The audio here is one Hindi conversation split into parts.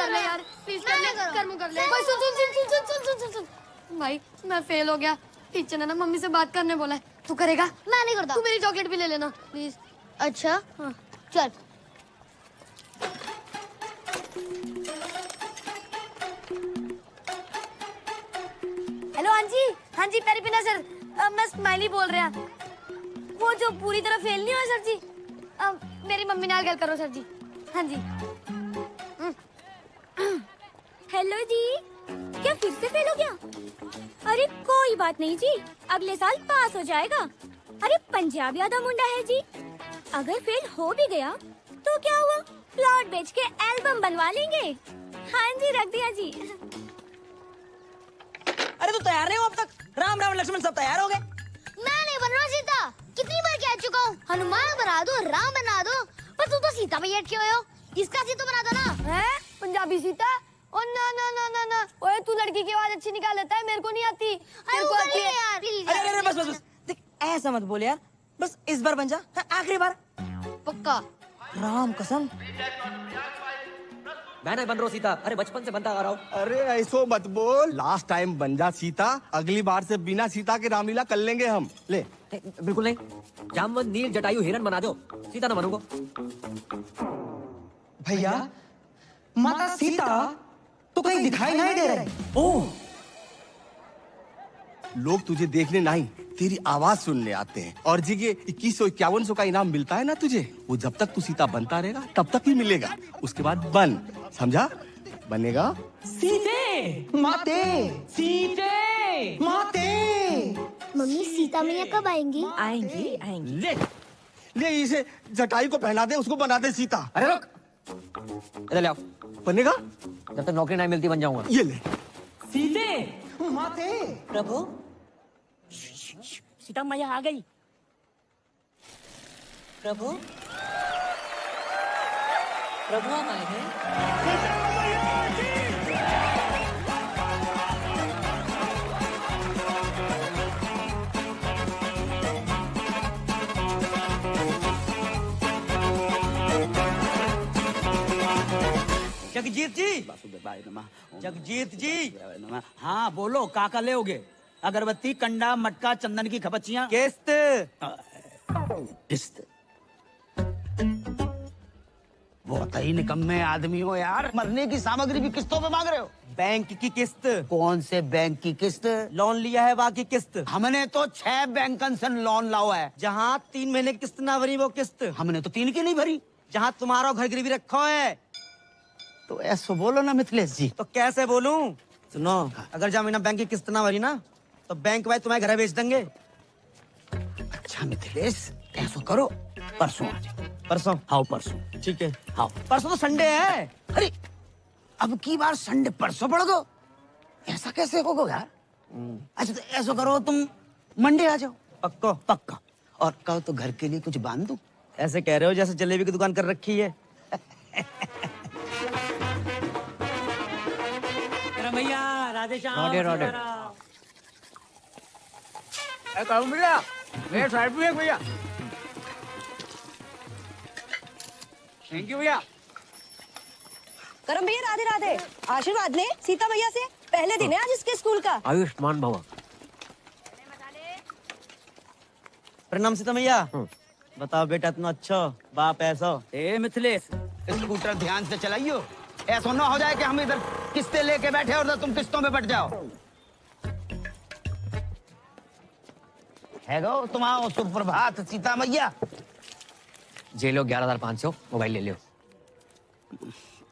कर ले यार, प्लीज कर ले, कर ले। भाई सुन। भाई मैं फेल हो गया, टीचर ने ना मम्मी से बात करने बोला है। तू करेगा? मैं नहीं करता। तू मेरी चॉकलेट भी ले लेना प्लीज। अच्छा हाँ चल। हेलो हाँ जी पेरी पिना सर, मैं स्माइली बोल रहा। वो जो पूरी तरह फेल नहीं हुआ सर जी, मेरी मम्मी नाल गल करो सर जी। हाँ जी। हेलो जी, क्या फिर से फेल हो गया? अरे कोई बात नहीं जी, अगले साल पास हो जाएगा। अरे पंजाब यादा मुंडा है जी, अगर फेल हो भी गया तो क्या हुआ, प्लॉट बेच के एल्बम बनवा लेंगे। हाँ जी रख दिया जी। अरे तू तैयार नहीं हो अब तक? राम राम लक्ष्मण सब तैयार हो गए? मैं नहीं बन रहा सीता, कितनी बार कह चुका हूँ हनुमान बना दो, राम बना दो, पर तू तो सीता में अटके हुए हो। इसका सीता बना दो ना। हैं? पंजाबी सीता? ओ ना। ओए तू लड़की की आवाज अच्छी निकाल लेता है, मेरे को नहीं आती। तेरे को आती है यार प्लीज। अरे बस देख ऐसा मत बोल यार, बस इस बार बन जा, आखिरी बार। पक्का? राम कसम। मैं नहीं बन रहा सीता, अरे बचपन से बनता आ रहा हूँ। अरे ऐसो मत बोल, लास्ट टाइम बन जा सीता, अगली बार से बिना सीता के रामलीला कर लेंगे हम। ले बिल्कुल नहीं, जामवंत नील जटायु हिरन बना दो, सीता ना बनूंगा। भैया माता सीता तो कहीं दिखाई नहीं दे रही। ओह लोग तुझे देखने नहीं, तेरी आवाज सुनने आते हैं। और जी के 2151 का इनाम मिलता है ना तुझे, वो जब तक तू सीता बनता रहेगा तब तक ही मिलेगा। उसके बाद बन, समझा? बनेगा? सीते माते, सीते माते। मम्मी सीता मैया कब आएंगी? आएंगी। ले इसे जटायु को पहना दे, उसको बना दे सीता। अरे रुक, इधर ले आओ। बनेगा? जब तक नौकरी नहीं मिलती बन जाऊंगा। ये ले। सीते माते। प्रभु सीता मैया आ गई। प्रभु आप आए हैं? जगजीत जी, जगजीत जी, हाँ बोलो काका ले होगे? अगरबत्ती, कंडा, मटका, चंदन की खपच्चियाँ, किस्त। किस्त? बहुत ही निकम्मे आदमी हो यार, मरने की सामग्री भी किस्तों पे मांग रहे हो। बैंक की किस्त। कौन से बैंक की किस्त? लोन लिया है बाकी किस्त। हमने तो 6 बैंकन से लोन लाओ है। जहाँ 3 महीने की किस्त ना भरी वो किस्त। हमने तो 3 की नहीं भरी। जहाँ तुम्हारा घर गिरवी रखा है। तो ऐसा बोलो ना मिथिलेश जी। तो कैसे बोलूं? सुनो, अगर जमीन बैंक की किस्त ना भरी ना तो बैंक भाई तुम्हारे घर बेच देंगे। अच्छा मिथिलेश, ऐसा करो, परसों आ जाओ। परसों? हाँ परसों। ठीक है। हाँ परसों तो संडे है। अरे अब की बार संडे परसों पड़ गो, ऐसा कैसे होगा यार? अच्छा तो ऐसा करो, तुम मंडे आ जाओ। पक्को? पक्का। और कहो तो घर के लिए कुछ बांध दूं? ऐसे कह रहे हो जैसे जलेबी की दुकान कर रखी है। भैया राधे श्याम। ऑर्डर। भैया मेरे साइड भी है भैया। थैंक यू भैया। करम भैया राधे राधे, आशीर्वाद ले सीता मैया से, पहले दिन है आज इसके स्कूल का। आयुष्मान भव। प्रणाम सीता मैया। बताओ बेटा, इतना अच्छा बाप ऐसा। ए मिथिलेश, स्कूटर ध्यान से चलाइयो, ऐसा ना हो जाए कि हम इधर किस्तें लेके बैठे और तुम किस्तों में बट जाओ। है गो तुम आओ, सुप्रभात सीता मैया। जे लो 11,500, मोबाइल ले लियो।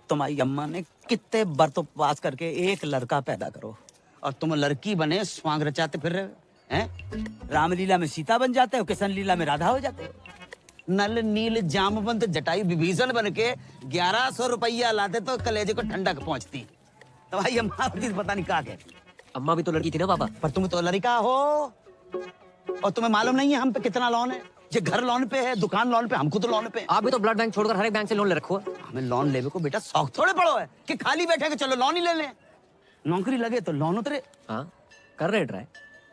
तुम्हारी अम्मा ने कितने व्रत उपवास करके एक लड़का पैदा करो और तुम लड़की बने स्वांग रचाते फिर रहे हो, हैं? रामलीला में सीता बन जाते हो, किशन लीला में राधा हो जाते हो। नल नील जामवंत जटायु विभीषण बन के 1100 रुपया लाते तो कलेजे को ठंडक पहुंचती। तुम्हारी अम्मा पता नहीं कहा के। अम्मा भी तो लड़की थी ना पापा। पर तुम तो लड़का हो और तुम्हें मालूम नहीं है हम पे कितना लोन है। ये घर लोन पे है, दुकान लोन पे, हमको तो लोन पे। आप भी तो ब्लड बैंक छोड़कर हर एक बैंक से लोन ले रखो है। हमें लोन लेवे को बेटा शौक थोड़े पड़ो है कि खाली बैठे के चलो लोन ही ले लें। नौकरी लगे तो लोन उतरे। हाँ कर रहे ट्राई।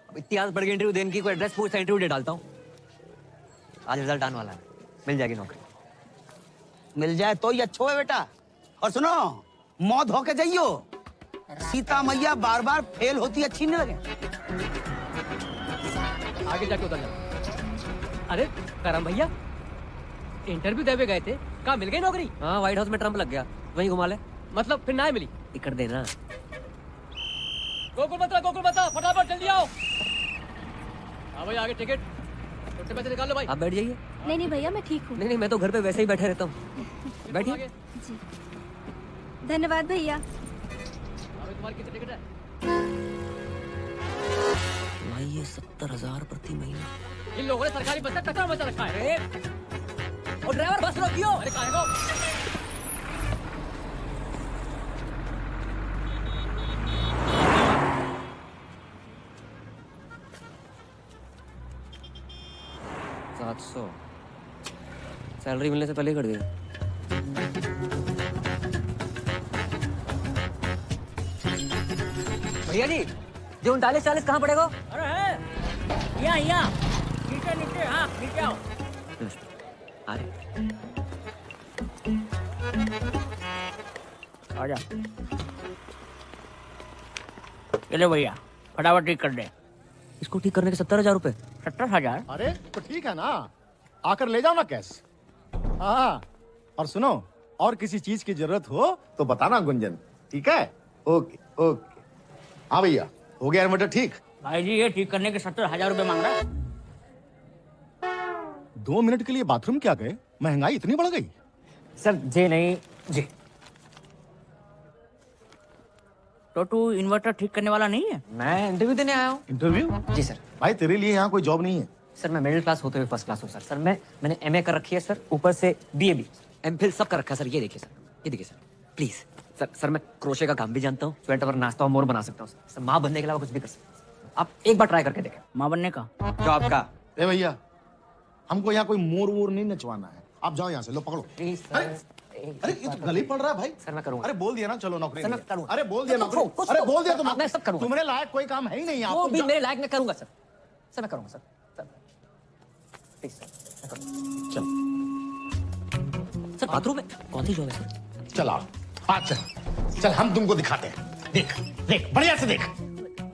अब इतिहास बढ़ के इंटरव्यू देने की, कोई एड्रेस पूछता इंटरव्यू दे डालता हूँ। आज रिजल्ट आने वाला है, मिल जाएगी नौकरी। मिल जाए तो ही अच्छा है बेटा। और सुनो, मौत होके जाइयो। सीता मैया बार बार फेल होती अच्छी नहीं लगे। आगे जाके उतर जा। अरे करम भैया, इंटरव्यू देवे गए थे, कहाँ मिल गई नौकरी? हाँ, व्हाइट हाउस में ट्रम्प लग गया, वहीं घुमा ले। मतलब फिर ना मिली? टिकट देना। गोकुल बता, फटाफट जल्दी आओ। हाँ भाई, आगे टिकट, छोटे पैसे निकाल लो भाई। आप बैठ जाइए। नहीं भैया, मैं ठीक हूँ। नहीं, मैं तो घर पे वैसे ही बैठे रहता हूँ। बैठिए। धन्यवाद भैया। तुम्हारी कितनी टिकट है? भाई ये 70,000 प्रति महीना। इन लोगों ने सरकारी बस का कचरा मचा रखा है। और ड्राइवर बस रोकियो। अरे काहे को? सैलरी मिलने से पहले ही कर दिया। भैया जी, जो 39-40 कहाँ पड़ेगा? अरे है, यहाँ नीचे, हाँ नीचे आओ। अरे आजा। चले भैया, फटाफट ठीक कर दे। इसको ठीक करने के 70,000 रुपए। 70,000? अरे तो ठीक है ना, आकर ले जाओ ना कैश। हाँ, और सुनो, और किसी चीज की जरूरत हो तो बताना गुंजन, ठीक है? Okay okay. हाँ भैया, हो गया मटर ठीक? भाई जी, ये ठीक करने के 70,000 रुपए मांग रहा है। 2 मिनट के लिए बाथरूम क्या गए? महंगाई इतनी बढ़ गई? सर जी नहीं जी। तो तू इन्वर्टर ठीक करने वाला नहीं है? मैं इंटरव्यू देने आया हूँ। इंटरव्यू? जी सर। भाई तेरे लिए यहाँ कोई जॉब नहीं है। सर मैं मिडिल क्लास होते हुए फर्स्ट क्लास हूँ सर। मैंने एमए कर रखी है सर, ऊपर से बीए भी, एमफिल सब कर रखा है सर। ये देखिए सर, ये देखिए सर, प्लीज सर मैं क्रोशे का काम भी जानता हूँ, स्वेटर और नाश्ता और मोर बना सकता हूँ सर। माँ बनने के अलावा कुछ भी कर सकता हूँ। आप एक बार ट्राई करके देखें। माँ बनने का? जॉब का। ए भैया, हमको यहाँ कोई मोर वोर नहीं नचवाना है। आप जाओ यहाँ से, लो पकड़ो। प्लीज अरे ये तो गले पड़ रहा है भाई। सर मैं करूँगा। अरे बोल दिया ना, चलो नौकरी सर, मैं नहीं है। करूँगा। अरे बोल दिया नौकरी। कुछ अरे तो- बोल दिया सर, तुम। मैं सब करूँगा। तुम्हारे लायक कोई काम है ही नहीं। वो आप भी मेरे लायक मैं करूँगा सर। सर मैं करूँगा सर। प्लीज सर मैं करूँगा। चल सर बाथरूम में कौन सी जॉब है सर? चल आओ, आज चल हम तुमको दिखाते हैं। देख देख, बढ़िया से देख।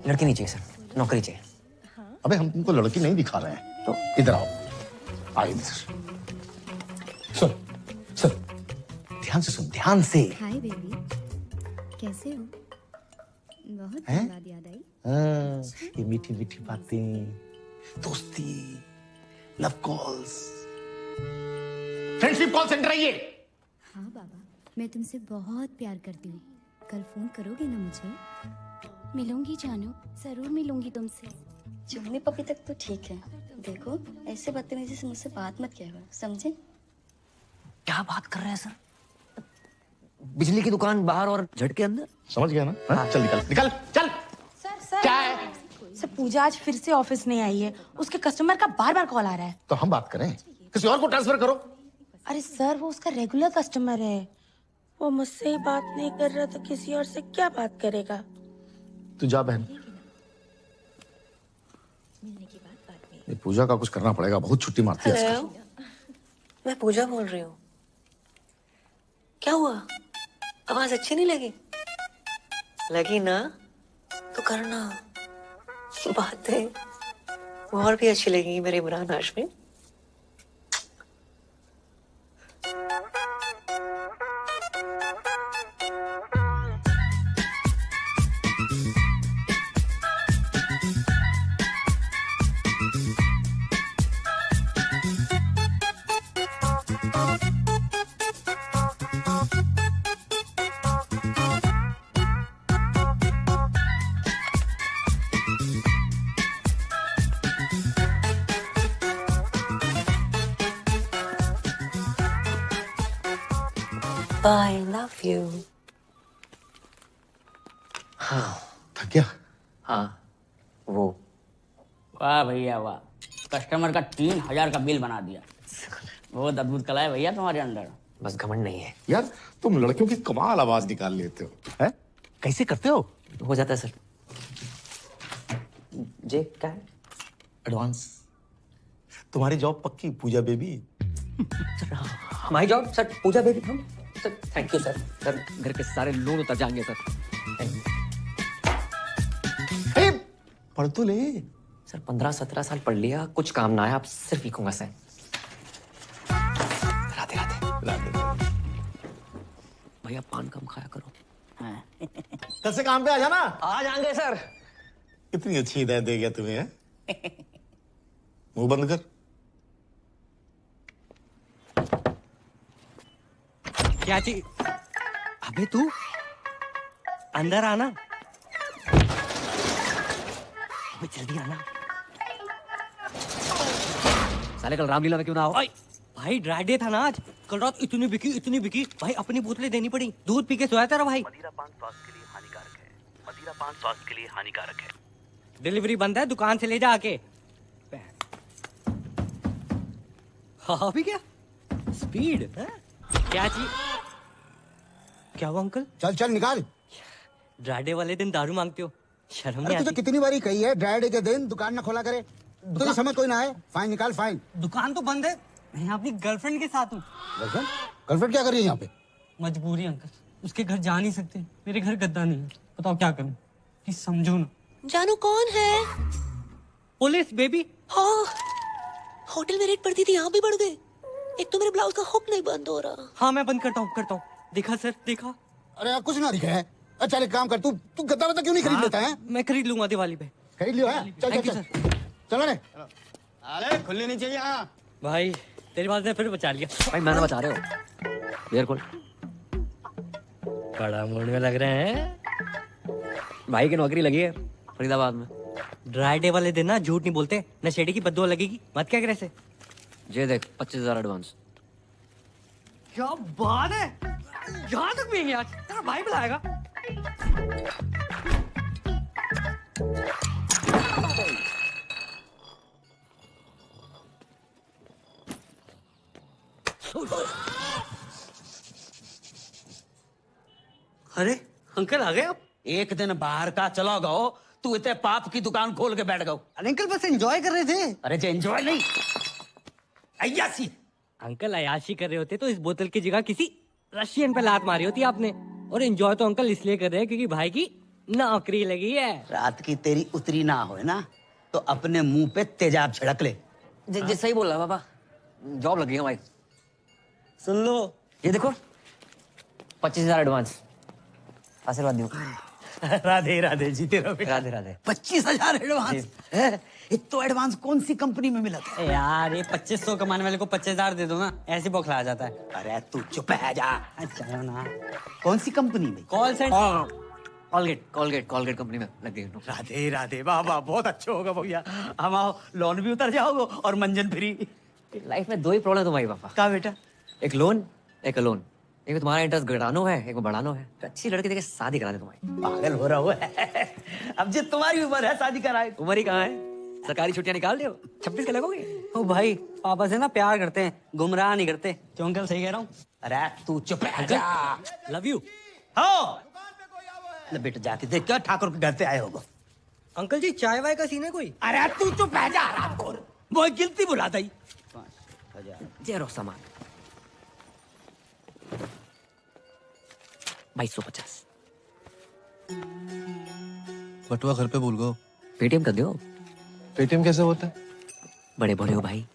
लड़की नहीं चाहिए सर, नौकरी चाहिए। अबे हम तुमको लड़की नहीं दिखा रहे हैं, तो इधर आओ। आओ इधर। सुन सुन, ध्यान से सुन, ध्यान से। हाय बेबी, कैसे हो? बहुत हैं? याद आई। हाँ, ये मीठी मीठी बातें, दोस्ती, love calls, friendship call centre है ये। हाँ बाबा, मैं तुमसे बहुत प्यार करती हूँ। कल फोन करोगे ना मुझे? मिलूंगी जानू, जरूर मिलूंगी तुमसे। चुम्मी पपी तक तो ठीक है। देखो, ऐसे बदतमीजी से मुझसे बात मत किया करो, समझे? क्या बात कर रहे हैं सर? बिजली की दुकान बाहर और झटके अंदर। समझ गया ना? हाँ? चल निकल निकल चल। सर क्या है? सर पूजा आज फिर से ऑफिस नहीं आई है। उसके कस्टमर का बार बार कॉल आ रहा है। तो हम बात करें, किसी और को ट्रांसफर करो। अरे सर, वो उसका रेगुलर कस्टमर है। वो मुझसे ही बात नहीं कर रहा तो किसी और से क्या बात करेगा? तू जा बहन। ये पूजा का कुछ करना पड़ेगा, बहुत छुट्टी मारती है आजकल। मैं पूजा बोल रही हूँ। क्या हुआ? आवाज अच्छी नहीं लगी? लगी ना? तो करना। बातें और भी अच्छी लगेंगी मेरे Imran Hashmi. I love you. थक गया? हाँ वो। वाह भैया वाह, कस्टमर का 3,000 का बिल बना दिया। बहुत अद्भुत कला है भैया तुम्हारे अंदर। बस घमंड नहीं है यार, तुम लड़कियों की कमाल आवाज निकाल लेते हो। हैं? कैसे करते हो जाता है सर। जे क्या है? एडवांस। तुम्हारी जॉब पक्की पूजा बेबी। हमारी जॉब सर पूजा बेबी। हम sir thank you sir. Sir घर के सारे लोन उतर जाएंगे सर। Thank you. पढ़ तो ले। सर 15-17 साल पढ़ लिया, कुछ काम ना आया, आप सिर्फ लिखूंगा सर। राधे राधे। भैया पान कम खाया करो। कल से काम पे आ जाना। आ जाएंगे सर। कितनी अच्छी हिदायत दे गया तुम्हें है? मुंह बंद कर। क्या चीज? अबे तू अंदर आना। अबे जल्दी आना। साले कल रामलीला में क्यों ना आओ? भाई ड्राई डे था ना आज। कल रात इतनी बिकी भाई, अपनी बोतलें देनी पड़ी। दूध पी के सोया तेरा भाई। मदिरा पान स्वास्थ्य के लिए हानिकारक है। मदिरा पान स्वास्थ्य के लिए हानिकारक है। डिलीवरी बंद है, दुकान से ले जा आके। हाँ भी क्या स्पीड है? क्या चीज? क्या हुआ अंकल? चल चल निकाल। ड्राई डे वाले दिन दारू मांगते हो, शर्म नहीं अरे आती? तुझे कितनी बारी कही है ड्राई डे के दिन दुकान ना खोला करे। तुझे समझ कोई ना आए। फाइन निकाल फाइन। दुकान तो बंद है, मैं अपनी गर्लफ्रेंड के साथ हूँ। गर्लफ्रेंड? गर्लफ्रेंड क्या कर रही है यहाँ पे? मजबूरी अंकल, उसके घर जा नहीं सकते। मेरे घर गद्दा नहीं है, बताओ क्या करूँ? प्लीज समझो ना। जानू कौन है? Police baby. हाँ, होटल में रेट पड़ती थी, यहाँ भी बढ़ गए। एक तो मेरे ब्लाउज का हुक नहीं बंद हो रहा। हाँ मैं बंद करता हूँ। देखा सर, देखा? अरे यार कुछ ना दिखा है। अच्छा एक काम कर, तू गद्दा वद्दा क्यों नहीं खरीद लेता है? मैं खरीद लूंगा दिवाली पे। खरीद लियो है? चल Thank you, चल sir। चलो रे। अरे खुलनी नहीं चाहिए। हाँ भाई तेरी बात ने फिर बचा लिया। भाई मैंने बचा रहे हो। बियर खोल। बड़ा मूड में लग रहे हैं। भाई की नौकरी लगी है फरीदाबाद में। ड्राई डे वाले दिन ना झूठ नहीं बोलते, नशेड़ी की बददुआ लगेगी। मत क्या करे से। ये देख 25,000 एडवांस। क्या बात है, यहाँ तक भी आज तेरा भाई बुलाएगा। अरे अंकल आ गए आप? एक दिन बाहर का चला गो, तू इतने पाप की दुकान खोल के बैठ गो। अरे अंकल बस एंजॉय कर रहे थे। अरे जो एंजॉय नहीं, अय्यासी। अंकल अयाशी कर रहे होते तो इस बोतल की जगह किसी रशियन पे लात मारी होती आपने। और एंजॉय तो अंकल इसलिए कर रहे हैं क्योंकि भाई की नौकरी लगी है। रात की तेरी उतरी ना हो ना तो अपने मुंह पे तेजाब छिड़क ले। जी सही बोल रहा पापा, जॉब लगी है भाई। सुन लो, ये देखो 25,000 एडवांस, आशीर्वाद दो। राधे राधे जीते रहो। राधे राधे। 25,000 एडवांस? इतना एडवांस कौन सी कंपनी में मिला था? यार ये 2500 कमाने वाले को 25,000 दे दो ना, ऐसे बौखला जाता है। अरे तू चुप है जा। अच्छा ना, कौन सी कंपनी में? Call centre. कॉलगेट कंपनी में लग गई। राधे राधे, वाह वाह, बहुत अच्छा होगा भैया। हम आओ, लोन भी उतर जाओगे और मंजन फ्री। लाइफ में दो ही प्रॉब्लम है तुम्हारी पापा। क्या बेटा? एक लोन, एक अलोन। एक में तुम्हारा इंटरेस्ट घटानो है, एक में बढ़ानो है। तो अच्छी लड़की देके शादी करा दे तुम्हारी। पागल हो रहा है। अब जो तुम्हारी उम्र है शादी कराए। उम्र ही कहाँ है, सरकारी छुट्टियां निकाल दो, 26 के लगोगे। ओ भाई पापा से ना प्यार करते हैं, गुमराह नहीं करते। क्यों अंकल सही कह रहा हूँ? अरे तू चुप है जा। Love you. हाँ बेटा जाके देख क्या ठाकुर के घर पे आए होगा। अंकल जी चाय वाय का सीन है कोई? अरे तू चुप है जा, वो गिनती बुला दी। जे रो सामान 2250। बटुआ घर पे भूल गो। पेटीएम कर दो। पेटीएम कैसे होता है? बड़े बड़े हो भाई,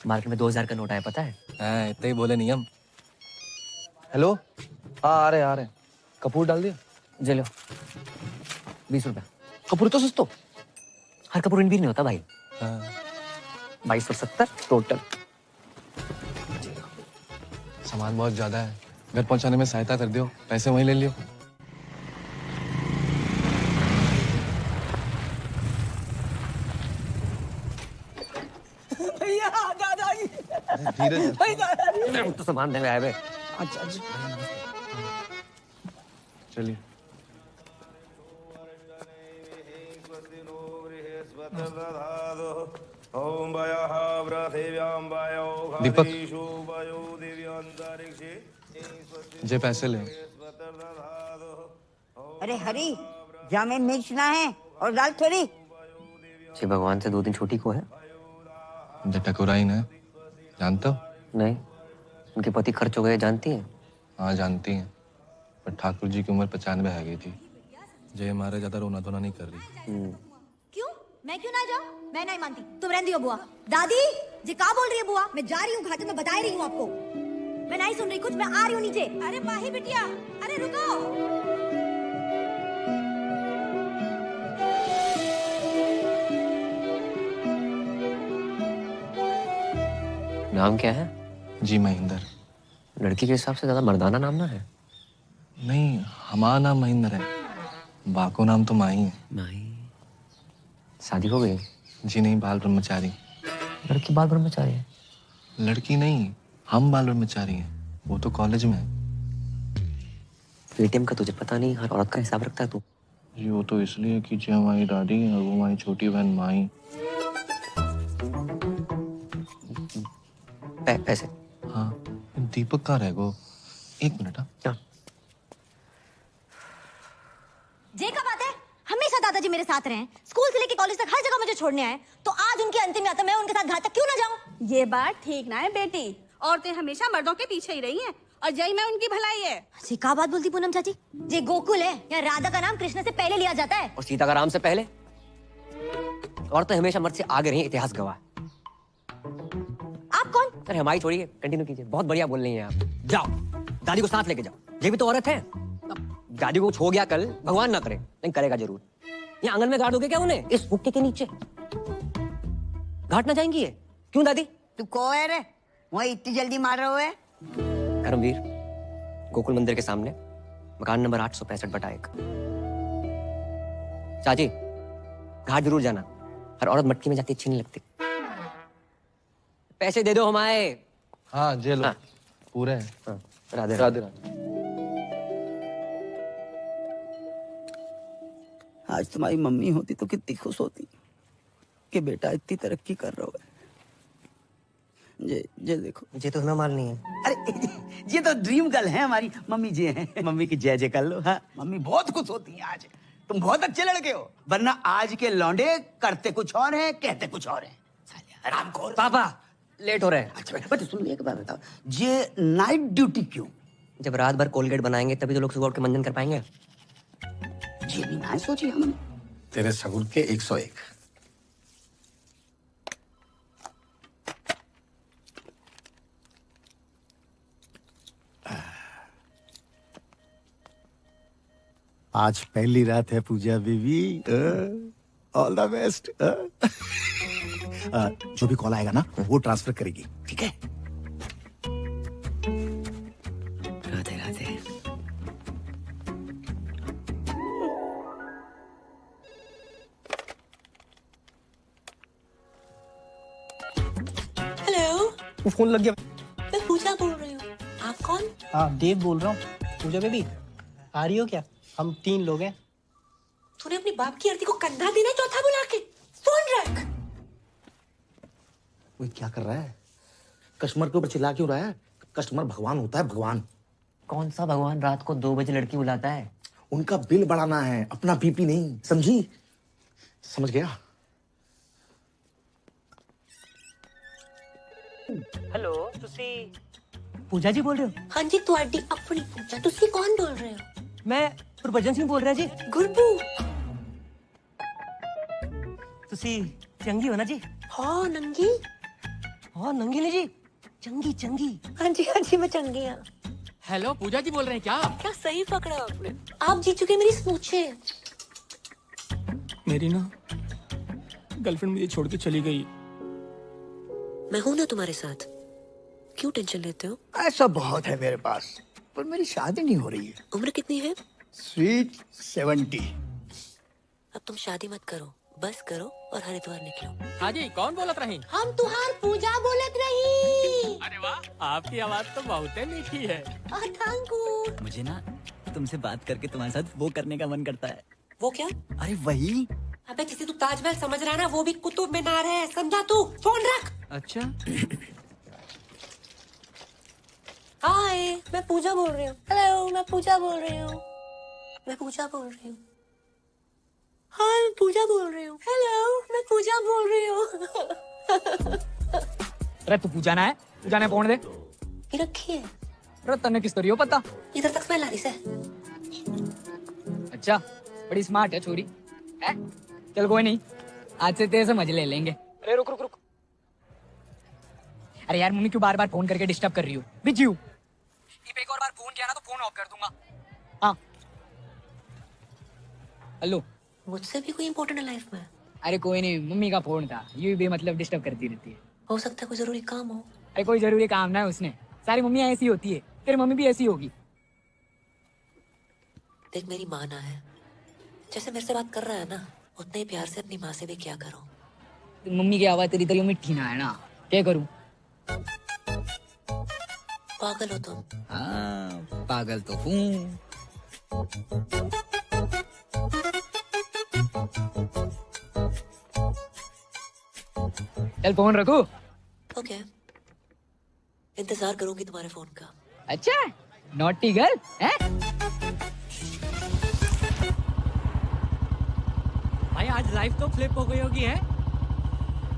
मार्केट में 2000 का नोट आया पता है? हाँ इतना ही बोले नियम। हेलो, हाँ आ रहे कपूर डाल दिया। जे लो 20 रुपया। कपूर तो सस्तो, हर कपूर इन भी नहीं होता भाई। 2270 टोटल। सामान बहुत ज्यादा है, घर पहुंचाने में सहायता कर दियो, पैसे वहीं ले लियो। भैया दादाजी, धीरे तो सामान देने आए बे। अच्छा चलिए। दीपक जे पैसे ले। अरे हरी, जामे मिर्च ना है और दाल थोड़ी। जी भगवान से 2 दिन छोटी को है। टकोराइन है, जानते हो? नहीं, उनके पति खर्च हो गए जानती है। हाँ जानती हैं, पर ठाकुर जी की उम्र 95 आ गई थी। जय हमारे ज्यादा रोना धोना नहीं कर रही। क्यों? मैं क्यों ना जाऊं? मैं नहीं मानती। तुम रहने दियो बुआ। दादी जी क्या बोल रही है बुआ? मैं जा रही हूँ घाटे में, बता रही हूँ आपको। मैं नहीं सुन रही कुछ, मैं आ रही हूँ नीचे। अरे माही बिटिया, अरे रुको। नाम क्या है? जी महेंद्र। लड़की के हिसाब से ज्यादा मर्दाना नाम ना है। नहीं, हमारा नाम महेंद्र है, बाको नाम तो माही है। माही। शादी हो गई? जी नहीं, बाल ब्रह्मचारी। लड़की बाल ब्रह्मचारी है? लड़की नहीं, हम बाल ब्रह्मचारी हैं, वो तो कॉलेज में है। पेटीएम का तुझे पता नहीं, हर औरत का हिसाब रखता है तू। जी वो तो इसलिए कि जी हमारी दादी है और वो हमारी छोटी बहन माही। पैसे? हाँ, दीपक कहाँ रह गो? 1 मिनट। हाँ जे का बात है, हमेशा दादाजी मेरे साथ रहे, स्कूल से लेके कॉलेज तक हर जगह मुझे छोड़ने आए, तो आज उनकी अंतिम यात्रा मैं उनके साथ घाट तक क्यों ना जाऊं? ये बात ठीक ना है बेटी, औरतें हमेशा मर्दों के पीछे ही रही हैं और जय में उनकी भलाई है। जी का बात बोलती पूनम चाची? जे गोकुल है या राधा का नाम कृष्ण से पहले लिया जाता है और सीता का राम से पहले। औरतें हमेशा मर्द से आगे रही, इतिहास गवाह। आप कौन? अरे हमारी छोड़िए, कंटिन्यू कीजिए। बहुत बढ़िया बोल रही हैं आप। जाओ दादी को साथ लेके जाओ, ये भी तो औरत है। दादी को छो गया कल, भगवान ना करे, लेकिन करेगा जरूर। ये आंगन में गाड़ दोगे क्या उन्हें, इस हुक्के के नीचे? घाट ना जाएंगी ये? क्यों दादी? तू कौन है रे? वही इतनी जल्दी मार रहे हो? करमवीर, गोकुल मंदिर के सामने, मकान नंबर 865/1। चाची, घाट जरूर जाना, हर औरत मटकी में जाती अच्छी नहीं लगती। पैसे दे दो हमारे। हाँ जे लो। हाँ। पूरे हैं। हाँ। राधे राधे राधे। आज तुम्हारी मम्मी होती तो कितनी खुश होती कि बेटा इतनी तरक्की कर रहा है। ये देखो, ये तो हमें मालनी है। अरे ये तो ड्रीम गर्ल है हमारी मम्मी जी हैं। मम्मी की जय जय कर लो। हाँ, मम्मी बहुत खुश होती हैं आज। तुम बहुत अच्छे लड़के हो, वरना आज के लौंडे करते कुछ और हैं, कहते कुछ और हैं। आराम खोर। पापा लेट हो रहे हैं। अच्छा बेटा सुन, एक बात बताओ, ये नाइट ड्यूटी क्यों? जब रात भर कोलगेट बनाएंगे तभी तो लोग सुबह उठ के मंजन कर पाएंगे। ये भी ना सोची हमने। तेरे सगुन के 101। आज पहली रात है पूजा बीबी, ऑल द बेस्ट। जो भी कॉल आएगा ना वो ट्रांसफर करेगी, ठीक है? राधे राधे। हेलो, वो फोन लग गया। मैं पूजा बोल रही हूँ। आप कौन? हाँ देव बोल रहा हूँ। पूजा बेबी आ रही हो क्या? हम 3 लोग हैं। तूने अपनी बाप की आरती को कंधा देना है चौथा बुला के? फोन रख। वो क्या कर रहा है? कस्टमर के ऊपर चिल्ला क्यों रहा है? कस्टमर भगवान होता है, भगवान। कौन सा भगवान रात को 2 बजे लड़की बुलाता है? उनका बिल बढ़ाना है, अपना बीपी नहीं, समझी? समझ गया? हेलो, तुसी पूजा जी बोल रहे हो? हाँ जी, ਤੁਹਾਡੀ अपनी पूजा। तुसी कौन बोल रहे हो? मैं गुरबचन सिंह बोल रहा जी। गुरबू। तुसी चंगी हो ना जी? हाँ नंगी। हाँ नंगी नहीं जी, चंगी चंगी। हाँ जी मैं चंगी हूँ। हेलो, पूजा जी बोल रहे हैं क्या? क्या सही पकड़ा आपने। आप जीत चुके मेरी स्पूछे। मेरी ना गर्लफ्रेंड मुझे छोड़ के चली गई। मैं हूं ना तुम्हारे साथ, क्यों टेंशन लेते हो? ऐसा बहुत है मेरे पास, पर मेरी शादी नहीं हो रही है। उम्र कितनी है? स्वीट 70। अब तुम शादी मत करो, बस करो और हरिद्वार निकलो। हाँ जी, कौन बोलत रही? हम तुहार पूजा बोलत रही। अरे वाह, आपकी आवाज तो बहुत मीठी है। Thank you. मुझे ना तुमसे बात करके तुम्हारे साथ वो करने का मन करता है। वो क्या? अरे वही। अबे जिसे तू ताजमहल समझ रहा है ना, वो भी कुतुब मीनार है, समझा तू? फोन रख। अच्छा। हाय, मैं पूजा बोल रही हूँ। हेलो, मैं पूजा बोल रही हूँ। मैं पूजा बोल रही हूँ। हाय, मैं पूजा बोल रही हूँ। हेलो, मैं पूजा बोल रही हूँ। अरे तू पूजा ना है, पूजा ने फोन दे। ये रखिए। तने किस करियो पता? इधर तक स्मेल आ रही से। अच्छा, बड़ी स्मार्ट है छोरी है। चल कोई नहीं, आज से तेरे से मजे ले लेंगे। अरे रुक रुक रुक, अरे यार मम्मी क्यों बार बार फोन करके डिस्टर्ब कर रही हो? बिजी हूँ। एक और बार फोन किया ना तो फोन ऑफ कर दूंगा। हाँ हेलो। मुझसे भी कोई इम्पोर्टेंट है लाइफ में? अरे कोई नहीं, मम्मी का फोन था, यूं भी मतलब डिस्टर्ब करती रहती है। हो सकता है कोई जरूरी काम हो। अरे कोई जरूरी काम ना है उसने, सारी मम्मियाँ ऐसी होती है, तेरी मम्मी भी ऐसी होगी। देख मेरी माँ ना है, जैसे मेरे से बात कर रहा है ना, उतने ही प्यार से अपनी माँ से भी क्या करो। मम्मी की आवाज तेरी तरह मिठी ना है ना, क्या करूं? पागल हो तुम। हाँ पागल तो हूँ। चल फोन रखो। ओके, इंतजार करूंगी तुम्हारे फोन का। अच्छा नॉटी गर्ल है। भाई आज लाइफ तो फ्लिप हो गई होगी है?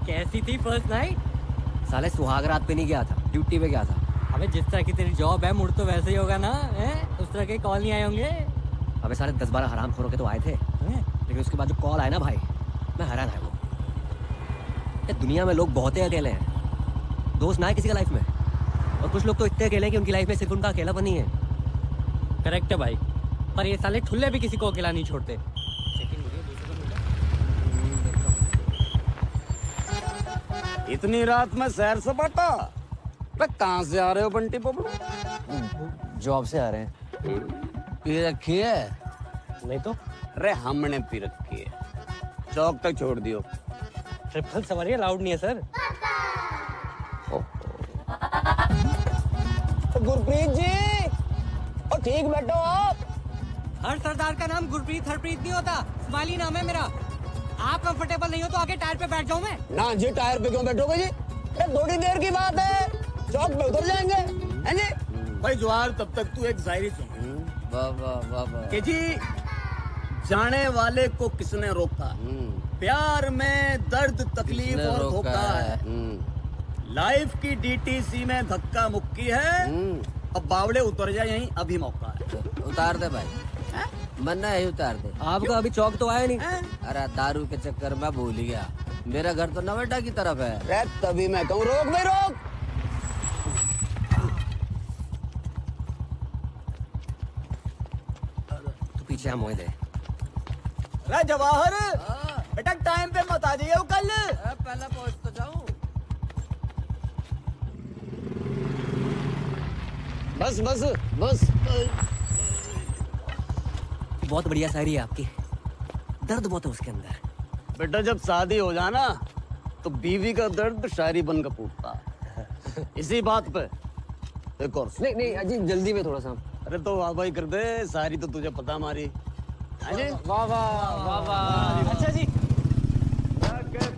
कैसी थी फर्स्ट नाइट? साले सुहाग रात पे नहीं गया था, ड्यूटी पे गया था। अबे जिस तरह की तेरी जॉब है, मूड तो वैसे ही होगा ना है? उस तरह के कॉल नहीं आए होंगे? अबे साले 10-12 हरामखोरों के तो आए थे, लेकिन उसके बाद जो कॉल आया ना भाई, मैं हैरान है। वो दुनिया में लोग बहुत ही अकेले हैं, दोस्त ना है किसी का लाइफ में, और कुछ लोग तो इतने अकेले हैं कि उनकी लाइफ में सिर्फ उनका अकेलापन ही है। करेक्ट है भाई, पर ये साले ठुल्ले भी किसी को अकेला नहीं छोड़ते। इतनी रात में सैर सपाटा? कहाँ से आ रहे हो बंटी बबलू? जॉब से आ रहे हैं। पी रखी है? नहीं तो। अरे हमने पी रखी है, चौक तक छोड़ दियो। ट्रिपल सवारी अलाउड नहीं है सर। गुरप्रीत जी, और ठीक बैठो आप। हर सरदार का नाम गुरप्रीत हरप्रीत नहीं होता, स्माइली नाम है मेरा। आप कंफर्टेबल नहीं हो तो आगे टायर पे बैठ जाऊं मैं? ना जी, टायर पे क्यों बैठोगे जी? अरे थोड़ी देर की बात है, चौक पे उतर जाएंगे, हैं जी? भाई जवाहर, तब तक तू एक शायरी सुन। वाह वाह वाह वाह। कि जी, जाने वाले को किसने रोका, प्यार में दर्द तकलीफ और धोखा है, लाइफ की डीटीसी में धक्का मुक्की है, अब बावड़े उतर जाए यहीं अभी मौका है। उतार दे भाई, मन्ना है उतार दे। आपका अभी चौक तो आया नहीं। अरे दारू के चक्कर में भूल गया, मेरा घर तो नवेटा की तरफ है। तभी मैं कहूँ रोक भाई रोक। तू पीछे हम मोए दे। अरे जवाहर, बेटा टाइम पे मत आ जाइए कल। पहले पहुंच तो जाऊं। बस बस बस। बहुत बढ़िया शायरी है आपकी, दर्द बहुत है उसके अंदर। बेटा जब शादी हो जाना तो बीवी का दर्द शायरी बनकर फूटता है। इसी बात पे एक और। नहीं नहीं अजी, जल्दी में थोड़ा सा। अरे तो वाह भाई कर दे, सारी तो तुझे पता हमारी। वाह वाह वाह। अच्छा जी,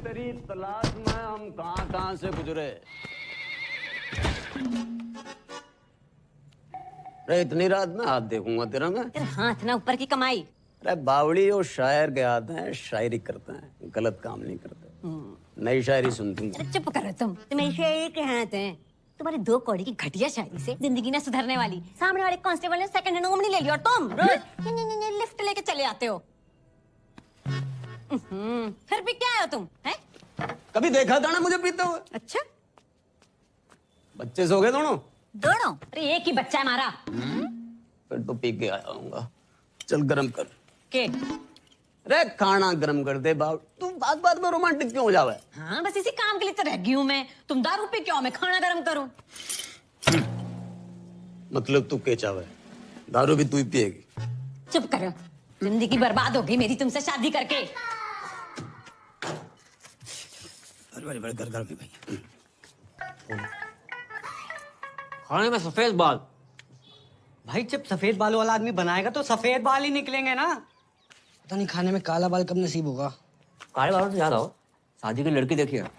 तेरी तलाश में हम कहाँ से गुजरे। अरे इतनी रात में हाथ देखूंगा तेरा मैं? हाथ ना ऊपर की कमाई। अरे बावड़ी और शायर के हाथ हैं, शायरी करते हैं, गलत काम नहीं करते। नई शायरी सुनती हूँ। चुप करो तुम, तुम्हारी शायरी के हाथ हैं। तुम्हारी 2 कौड़ी की घटिया शायरी से जिंदगी ना सुधरने वाली। सामने वाले कांस्टेबल ने सेकंड हैंड उंगली ले ली और तुम रोज लिफ्ट लेके चले आते हो। फिर भी क्या हो तुम हैं? कभी देखा था ना मुझे पीते हुए? अच्छा, बच्चे सो गए दोनों? दोनों? अरे एक ही बच्चा है हमारा। फिर तो पी के आया हूँगा। चल गरम कर के। अरे खाना गरम कर दे बाब। तू बात बात में रोमांटिक क्यों हो जावे? हाँ बस इसी काम के लिए तो रह गई हूँ मैं। तुम दारू पे क्यों, मैं खाना गरम करूँ? मतलब तू के चावे, दारू भी तू ही पिएगी? चुप करो, जिंदगी बर्बाद हो गई मेरी तुमसे शादी करके। अरे बड़े घर भी भाई। खाने में सफेद बाल। भाई जब सफेद बालों वाला आदमी बनाएगा तो सफेद बाल ही निकलेंगे ना। पता नहीं खाने में काला बाल कब नसीब होगा। काले बालों से याद आओ, शादी की लड़की देखी है?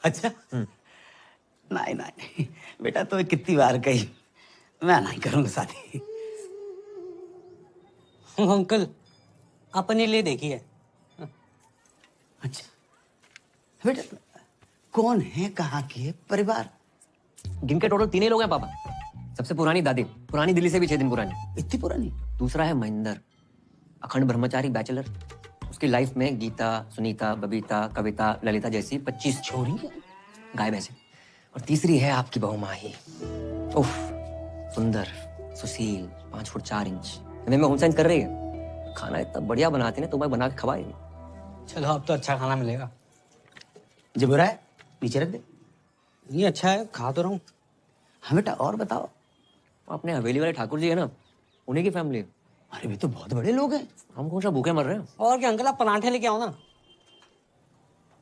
अच्छा नहीं नहीं बेटा, तो कितनी बार कही मैं नहीं करूंगा शादी। अंकल अपने लिए देखी है। अच्छा बेटा, कौन है, कहाँ की है, परिवार? गिन के टोटल 3 ही लोग हैं पापा। सबसे पुरानी दादी, पुरानी दिल्ली से भी 6 दिन पुरानी। इतनी पुरानी? दूसरा है महेंद्र, अखंड ब्रह्मचारी बैचलर। उसकी लाइफ में गीता, सुनीता, बबीता, कविता, ललिता जैसी 25 छोरी गायब ऐसे। और तीसरी है आपकी बहू माही। उफ, सुंदर, सुशील, 5 फुट 4 इंच। में होम साइंस कर रही है। खाना इतना बढ़िया बनाती ना, तुम्हें बना के खवाएगी। चलो अब तो अच्छा खाना मिलेगा। जो बुरा है नीचे रख दे। ये अच्छा है, खा तो रहा हूँ। हाँ बेटा और बताओ। अपने हवेली वाले ठाकुर जी है ना, उन्हीं की फैमिली। अरे भी तो बहुत बड़े लोग हैं। हम कौन सा भूखे मर रहे हैं। और क्या अंकल, आप पराठे लेके आओ ना।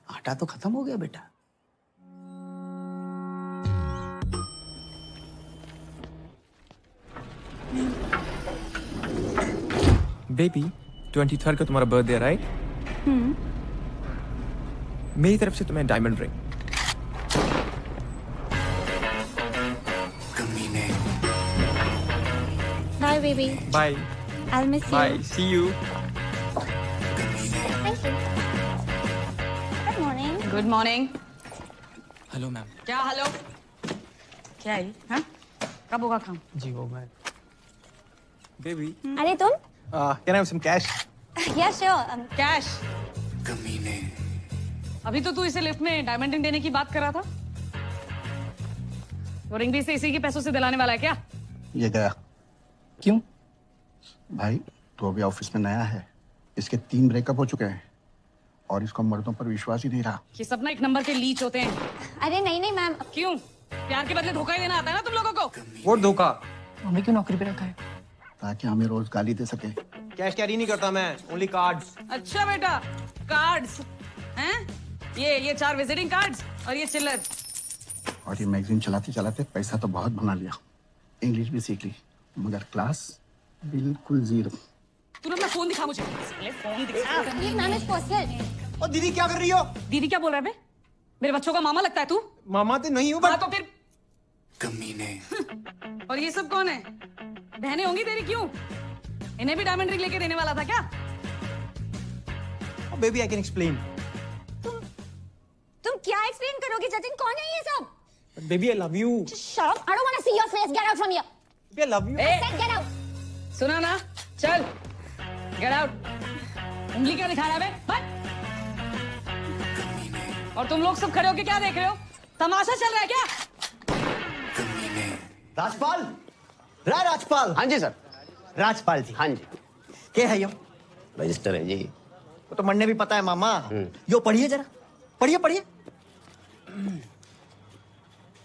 आटा तो खत्म हो गया बेटा। बेबी 23rd को तुम्हारा बर्थडे राइट? मेरी तरफ से तुम्हें diamond ring. Bye, baby. Bye I'll miss you. Bye, see you. Thank you. Good morning. Good morning. Hello ma'am. क्या हेलो? क्या है? हाँ? कब होगा काम? जी वो मैं। बेबी अरे तुम? Can I have some cash? Yeah, sure. Cash. अभी तो तू इसे लिफ्ट में डायमंड रिंग देने की बात कर रहा था। वो रिंग भी इसी के पैसों से दिलाने वाला है क्या? ये गया। क्यों? भाई तो अभी ऑफिस में नया है, इसके 3 ब्रेकअप हो चुके हैं और इसको मर्दों पर विश्वास ही नहीं रहा। ये सब ना एक नंबर के लीच होते हैं। अरे नहीं मैम। क्यों? प्यार के बदले धोखा ही देना आता है ना तुम लोगों को? वो धोखा। हमें क्यों नौकरी पे रखा है? ताकि हमें रोज गाली दे सके। कैश कैरी नहीं करता मैं, ओनली कार्ड्स। अच्छा बेटा, कार्ड्स हैं? ये 4 विजिटिंग कार्ड्स और ये चिल्लर। और ये मैगजीन चलाते चलाते पैसा तो बहुत बना लिया, इंग्लिश भी सीख ली, मगर क्लास बिल्कुल 0। तूने अपना फोन दिखा मुझे। साले फोन दिखा। ये मैम इज पर्सनल। और दीदी क्या कर रही हो? दीदी क्या बोल रहा है बे? मेरे बच्चों का मामा लगता है तू? मामा तो नहीं हूँ हाँ तो फिर कमीने। और ये सब कौन है? बहनें होंगी तेरी? क्यों? इन्हें भी डायमंड रिंग लेके देने वाला था क्या? Baby I can explain. तुम क्या एक्सप्लेन करोगे जतिन? कौन है ये सब? Baby I love you. Shut up. I don't want to see your face. Get out from here. Baby I love you. I said get out. सुना ना? चल गेट आउट। उंगली क्या दिखा रहा है बे? बट और तुम लोग सब खड़े होके क्या देख रहे हो? तमाशा चल रहा है क्या? राजपाल, राजपाल। हाँ जी सर। राजपाल जी। हाँ जी। क्या है यो? रजिस्टर है जी। वो तो मरने भी पता है मामा। यो पढ़िए जरा, पढ़िए।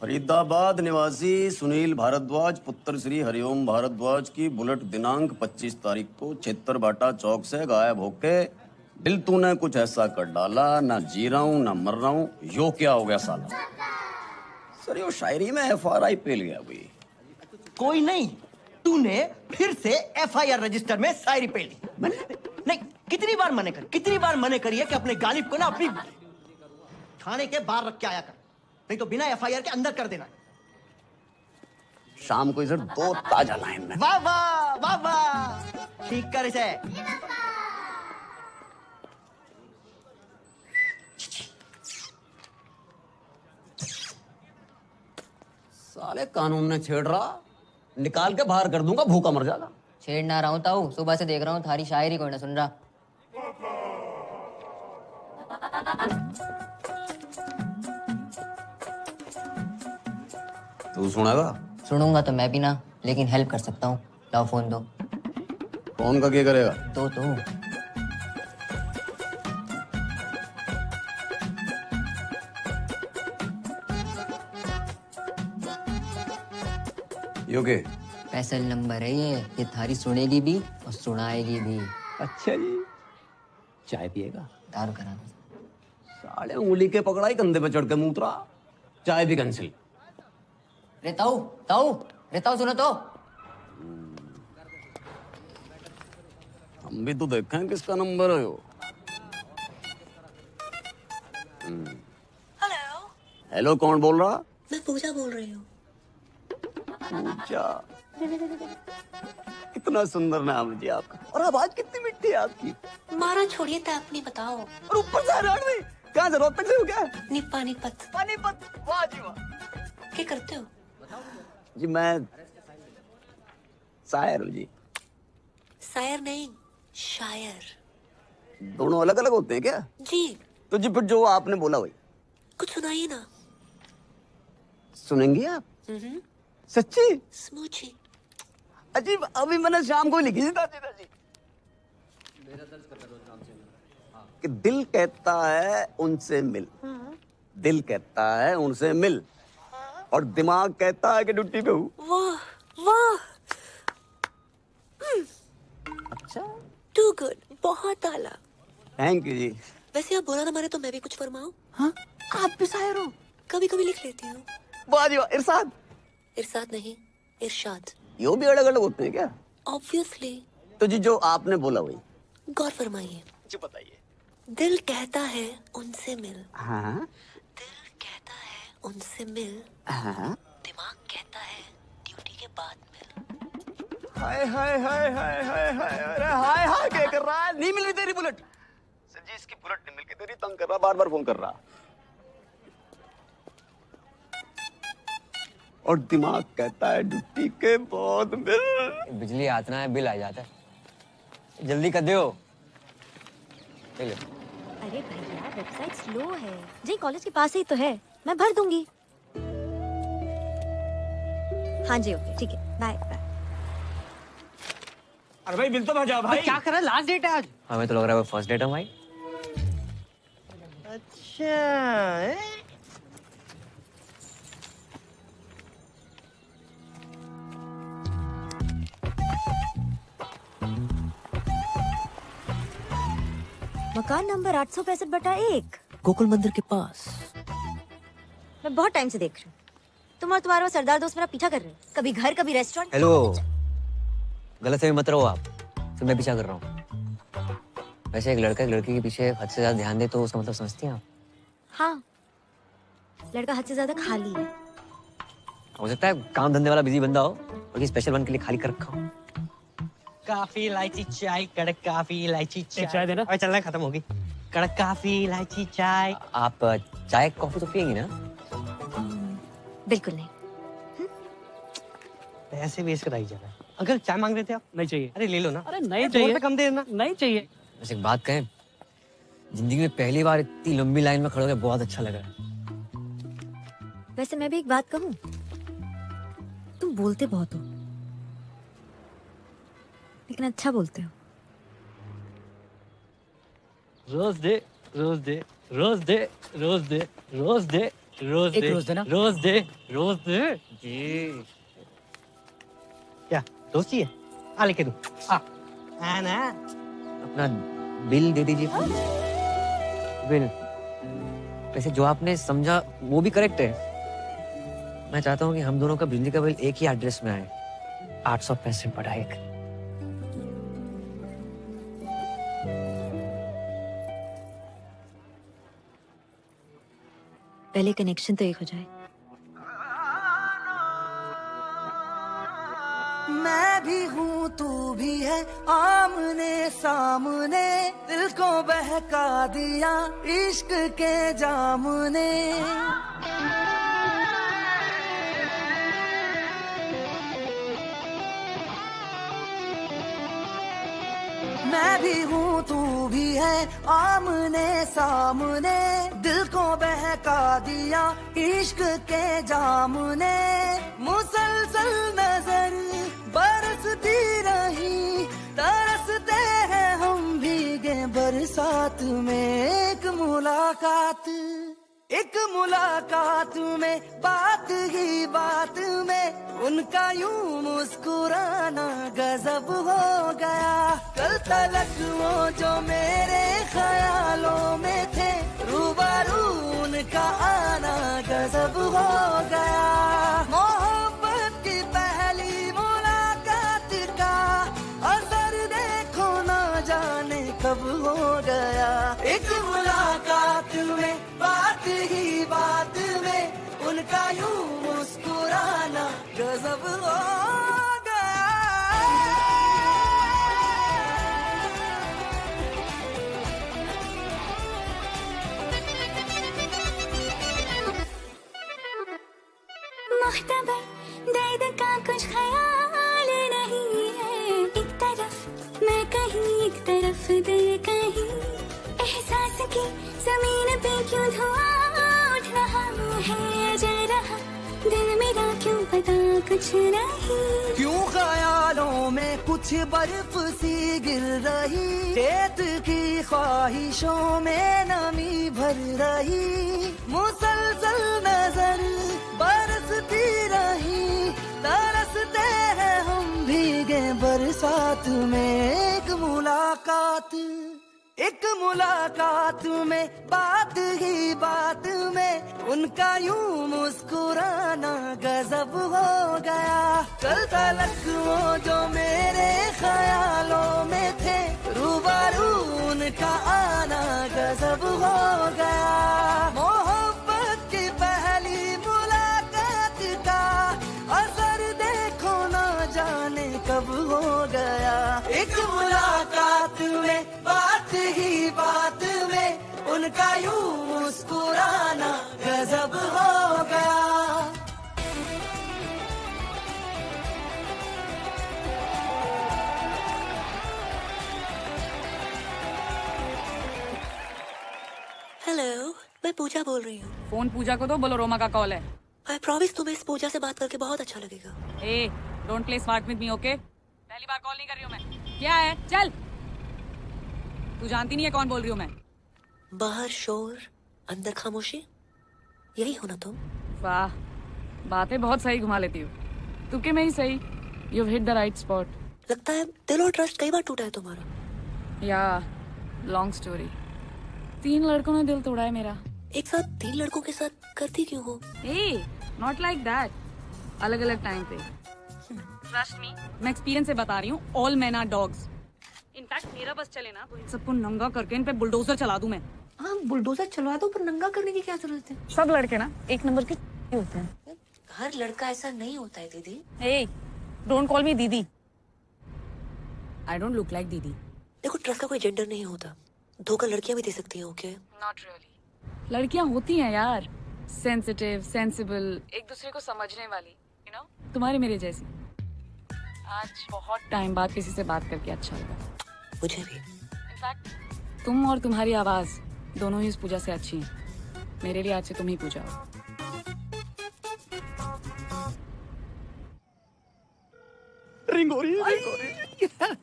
फरीदाबाद निवासी सुनील भारद्वाज पुत्र श्री हरिओम भारद्वाज की बुलेट दिनांक 25 तारीख को छेत्तरबाटा चौक से गायब होके दिल तूने कुछ ऐसा कर डाला, ना जी रहा हूँ ना मर रहा हूँ, यो क्या हो गया साला? सर यो शायरी में FRI पेल गया भाई। कोई नहीं, तूने फिर से FIR रजिस्टर में शायरी पेली। नहीं, कितनी बार मने करी है कि अपने गालिब को ना अपनी थाने के बाहर रख के आया कर, नहीं तो बिना FIR के अंदर कर देना। शाम को इधर 2 ताजा लाइन में। वाह वाह वाह वाह, ठीक कर इसे। साले कानून ने छेड़ रहा, निकाल के बाहर कर दूंगा, भूखा मर जाएगा। छेड़ ना रहा हूँ ताऊ, सुबह से देख रहा हूँ थारी शायरी कोई ना सुन रहा। तू सुनेगा? सुनूंगा तो मैं भी ना, लेकिन हेल्प कर सकता हूँ। लाओ फोन दो। फोन का क्या करेगा? तो योगे स्पेशल नंबर है ये थारी सुनेगी भी और सुनाएगी भी। अच्छा जी। चाय पिएगा? दारू कराना। साले उंगली के पकड़ाई, कंधे पे चढ़ के मूत्रा, चाय भी कैंसिल। रे ताऊ सुनो तो। हम भी तो देखें किसका नंबर है वो। हेलो। हेलो, कौन बोल रहा? मैं पूजा बोल रही हूँ। पूजा, कितना सुंदर नाम है जी आपका, और आवाज कितनी मिठी है आपकी। मारा छोड़िए तो अपनी बताओ। और ऊपर से हरियाणवी, कहाँ से रोहतक से हो क्या? पानीपत। वाह जी वाह। क्या करते हो? जी मैं शायर हूँ जी। शायर नहीं, शायर। दोनों अलग अलग होते हैं क्या? जी। तो जी फिर जो आपने बोला वही कुछ सुनाइए ना। सुनेंगे आप? सच्ची? स्मूची। अजीब, अभी मैंने शाम को लिखी थी ताजी। कि दिल कहता है उनसे मिल, दिल कहता है उनसे मिल, और दिमाग कहता है कि ड्यूटी पे हूँ। वाह वाह। अच्छा, टू गुड, बहुत आला। थैंक यू जी। वैसे आप बुरा ना माने तो मैं भी कुछ फरमाऊं? हाँ, आप भी शायर हो? कभी कभी लिख लेती हूँ। वाह जी वाह। इरशाद? इरशाद नहीं, इरशाद। यो भी अलग अलग होते हैं क्या? ऑब्वियसली। तो जी जो आपने बोला वही गौर फरमाइए। जी बताइए। दिल कहता है उनसे मिल, हाँ दिल कहता है उनसे मिल, हाँ। दिमाग कहता है ड्यूटी के बाद मिल। हाय हाय हाय हाय हाय हाय, अरे हाय हाय क्या कर रहा है? नहीं मिल रही तेरी बुलेट। सर जी इसकी बुलेट नहीं मिल के तेरी तंग कर रहा, बार बार फोन कर रहा। और दिमाग कहता है ड्यूटी के बाद मिल। बिजली आतना है, बिल आ जाता है। जल्दी कर दो। ले लो। अरे भैया वेबसाइट स्लो है जी, कॉलेज के पास ही तो है, मैं भर दूंगी। हाँ जी ओके ठीक है, बाय बाय। अरे भाई बिल तो भजा भाई। क्या कर रहा है? लास्ट डेट है आज। हमें तो लग रहा है वो फर्स्ट डेट है भाई। अच्छा मकान नंबर 865/1 गोकुल मंदिर के पास। मैं बहुत टाइम से देख रही हूँ, तुम और तुम्हारा वो सरदार दोस्त मेरा पीछा कर रहे हो, कभी घर कभी रेस्टोरेंट। हेलो, गलत फहमी मत रहो आप, तो मैं पीछा कर रहा हूँ। वैसे एक लड़का एक लड़की के पीछे हद से ज्यादा ध्यान दे तो उसका मतलब समझती हैं आप? हाँ, लड़का हद से ज्यादा खाली है। हो सकता है काम धंधे वाला बिजी बंदा हो और स्पेशल वन के लिए खाली कर रखा हो। काफी इलायची चाय, कड़क काफी इलायची चाय। चाय देना। अरे चलना, खत्म होगी। कड़क काफी इलायची चाय। आप चाय कॉफी तो पियेंगी ना? बिल्कुल नहीं। पैसे वेस्ट कराई जा रहा है। अंकल चाय मांग रहे थे आप? नहीं चाहिए। अरे ले लो ना। अरे नहीं चाहिए। कम दे देना। नहीं चाहिए। वैसे एक बात कहें, जिंदगी में पहली बार इतनी लंबी लाइन में खड़े होकर बहुत अच्छा लग रहा है। वैसे मैं भी एक बात कहूँ, तुम बोलते बहुत हो लेकिन अच्छा बोलते हो। रोज दे, रोज दे, रोज दे, रोज दे, रोज दे, रोज एक दे, रोज देना। रोज दे, रोज दे। जी। क्या रोज चाहिए? आ लेके दूं। आ ना। अपना बिल दे दीजिए प्लीज। बिल। वैसे जो आपने समझा वो भी करेक्ट है। मैं चाहता हूँ कि हम दोनों का बिजली का बिल एक ही एड्रेस में आए, 865/1। पहले कनेक्शन तो एक हो जाए। मैं भी हूँ तू भी है, आमने सामने दिल को बहका दिया इश्क के जाम ने। मैं भी हूँ तू भी है, आमने सामने दिल को बहका दिया इश्क के जाम ने। मुसलसल नजर बरसती रही, तरसते हैं हम भीगे बरसात में। एक मुलाकात में बात ही बात में उनका यूं मुस्कुराना गजब हो गया। कल तलक वो जो मेरे ख्यालों में थे, रूबरू उनका आना गजब हो गया। मोहब्बत की पहली मुलाकात का असर देखो ना जाने कब हो गया। एक मुलाकात में बात ही बात में उनका यूं मुस्कुराना गजब हो गया। मुख्तबर दर्द का कुछ ख्याल नहीं, तरफ दिल कहीं एहसास की जमीन पे क्यों धुआं उठ रहा है जल रहा दिल मेरा क्यों पता कुछ नहीं क्यों ख्यालों में कुछ बर्फ सी गिर रही रेत की ख्वाहिशों में नमी भर रही मुसलसल नजर बरसती रही तरसते हैं हम भीगे बरसात में एक मुलाकात में बात ही बात में उनका यूं मुस्कुराना गजब हो गया कल तलक वो जो मेरे ख्यालों में थे रूबरू उनका आना गजब हो गया मोहब्बत की पहली मुलाकात का असर देखो ना जाने कब हो गया एक मुलाकात में बात ही बात में उनका यूं मुस्कुराना गजब हो गया हेलो, मैं पूजा बोल रही हूँ। फोन पूजा को दो, बोलो रोमा का कॉल है। आई प्रॉमिस तुम्हें इस पूजा से बात करके बहुत अच्छा लगेगा। Eh, don't play smart with me, okay? पहली बार कॉल नहीं कर रही हूँ मैं। क्या है? चल। तू जानती नहीं है कौन बोल रही हूँ मैं। बाहर शोर, अंदर खामोशी, यही हो ना तुम? वाह, बातें बहुत सही घुमा लेती हो। तुक्के में ही सही। You've hit the right spot. लगता है दिल और ट्रस्ट कई बार टूटा है तुम्हारा। या, लॉन्ग स्टोरी। 3 लड़कों ने दिल तोड़ा है मेरा। एक साथ 3 लड़कों के साथ करती क्यों हो? ए, नॉट लाइक दैट। अलग अलग टाइम पे। ट्रस्ट मी, मैं एक्सपीरियंस से बता रही हूँ। All men are dogs. In fact मेरा बस चले ना तो इन सबको नंगा करके इन पे बुलडोजर चला दूं मैं। हाँ, बुलडोजर चलवा दो, पर नंगा करने की क्या जरूरत है? सब लड़के ना एक नंबर के होते हैं। हर लड़का ऐसा नहीं होता है दीदी। ए, डोंट कॉल मी दीदी। आई डोंट लुक लाइक दीदी। देखो, ट्रस्ट का कोई जेंडर नहीं होता। धोखा लड़कियां भी दे सकती हैं, ओके? Not really. लड़कियां होती हैं यार, सेंसिटिव, सेंसिबल, एक दूसरे को समझने वाली, यू नो, तुम्हारे मेरे जैसी। आज बहुत टाइम बाद किसी से बात करके अच्छा लगा। मुझे भी। इनफैक्ट तुम और तुम्हारी आवाज दोनों ही इस पूजा से अच्छी हैं। मेरे लिए आज से तुम ही पूजा हो। रिंग हो रही है।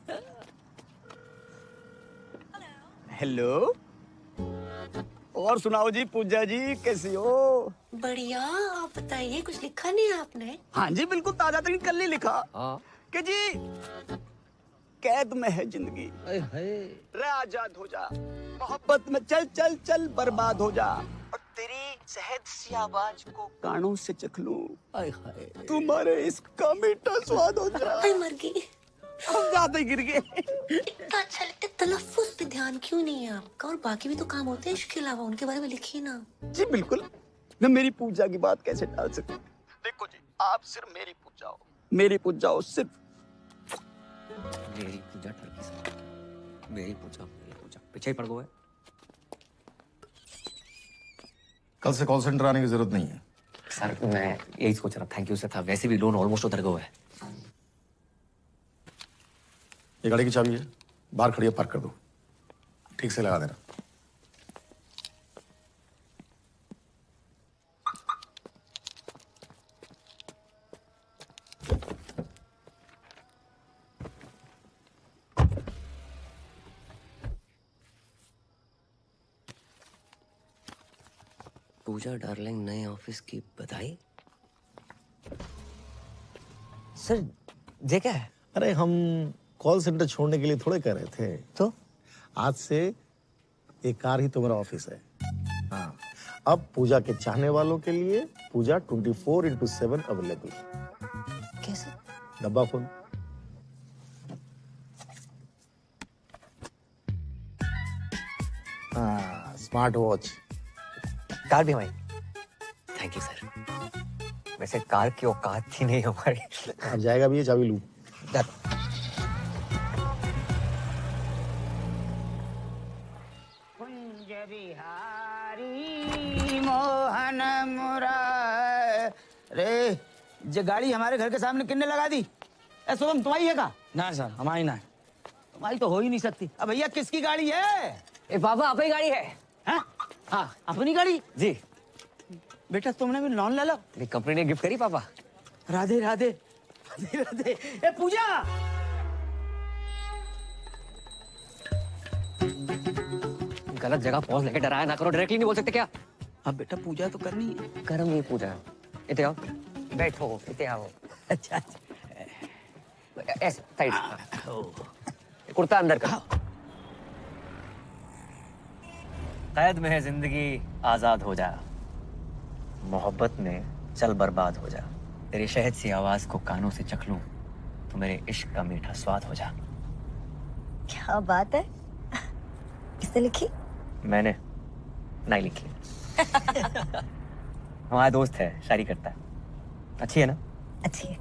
हेलो, और सुनाओ जी पूजा जी, कैसी हो? बढ़िया, आप बताइए, कुछ लिखा नहीं है आपने? हाँ जी, बिल्कुल ताजा तरीन कल ही लिखा कि जी कैद में है जिंदगी, रे आजाद हो जा, मोहब्बत में चल चल चल बर्बाद हो जा, और तेरी शहद सी आवाज को कानों से चख लूं, तुम्हारे इसका मीठा स्वाद हो जा। मर गई। हम ज्यादा गिर गए। इतना अच्छा लगता है, तलफ्फुज पे ध्यान क्यों नहीं है आपका? और बाकी भी तो काम होते हैं इसके अलावा, उनके बारे में लिखिए ना। जी बिल्कुल, मैं मेरी पूजा की बात कैसे टाल सकती? देखो जी, आप सिर्फ मेरी पूजा हो, मेरी पूजा हो सिर्फ। मेरी पूजा टर्की से, मेरी पूजा पीछे ही पड़ गया है। कल से कॉल सेंटर आने की जरूरत नहीं है सर। मैं यही सोच रहा, थैंक यू से था। वैसे भी लोन ऑलमोस्ट उतर गया है। ये गाड़ी की चाबी है, बाहर खड़ी है, पार्क कर दो, ठीक से लगा देना। पूजा डार्लिंग, नए ऑफिस की बधाई। सर ये क्या है? अरे हम कॉल सेंटर छोड़ने के लिए थोड़े कह रहे थे। तो आज से एक कार ही तुम्हारा ऑफिस है। हाँ, अब पूजा के चाहने वालों के लिए पूजा 24/7 अवेलेबल। कैसे? डब्बा खोल। हाँ, स्मार्ट वॉच। कार भी हमारी। Thank you sir. वैसे कार की औकात थी नहीं हमारी। अब जाएगा भी ये, चाबी लू। कुंज बिहारी मोहन मुरारे, ये गाड़ी हमारे घर के सामने किन्ने लगा दी? ए शुभम, तुम्हारी है का? ना सर, हमारी ना। तुम्हारी तो हो ही नहीं सकती। अब भैया किसकी गाड़ी है? ए पापा अपनी गाड़ी है। हाँ? हाँ अपनी गाड़ी? जी। बेटा तुमने भी लोन ले लो। मेरी कंपनी ने गिफ्ट करी पापा। राधे राधे राधे राधे। ए पूजा, गलत जगह पहुंच लेके डराया ना करो, डायरेक्टली नहीं बोल सकते क्या? अब बेटा पूजा तो करनी है। कर्म नहीं पूजा। इते आओ, बैठो, इते आओ। अच्छा ऐसे साइड, कुर्ता अंदर कर। कैद में है जिंदगी, आजाद हो जा। मोहब्बत में चल बर्बाद हो जा। तेरी शहद सी आवाज को कानों से चख लूं तो मेरे इश्क का मीठा स्वाद हो जा। क्या बात है, किसने लिखी? मैंने नहीं लिखी। हमारा दोस्त है, शायरी करता है। अच्छी है ना? अच्छी है।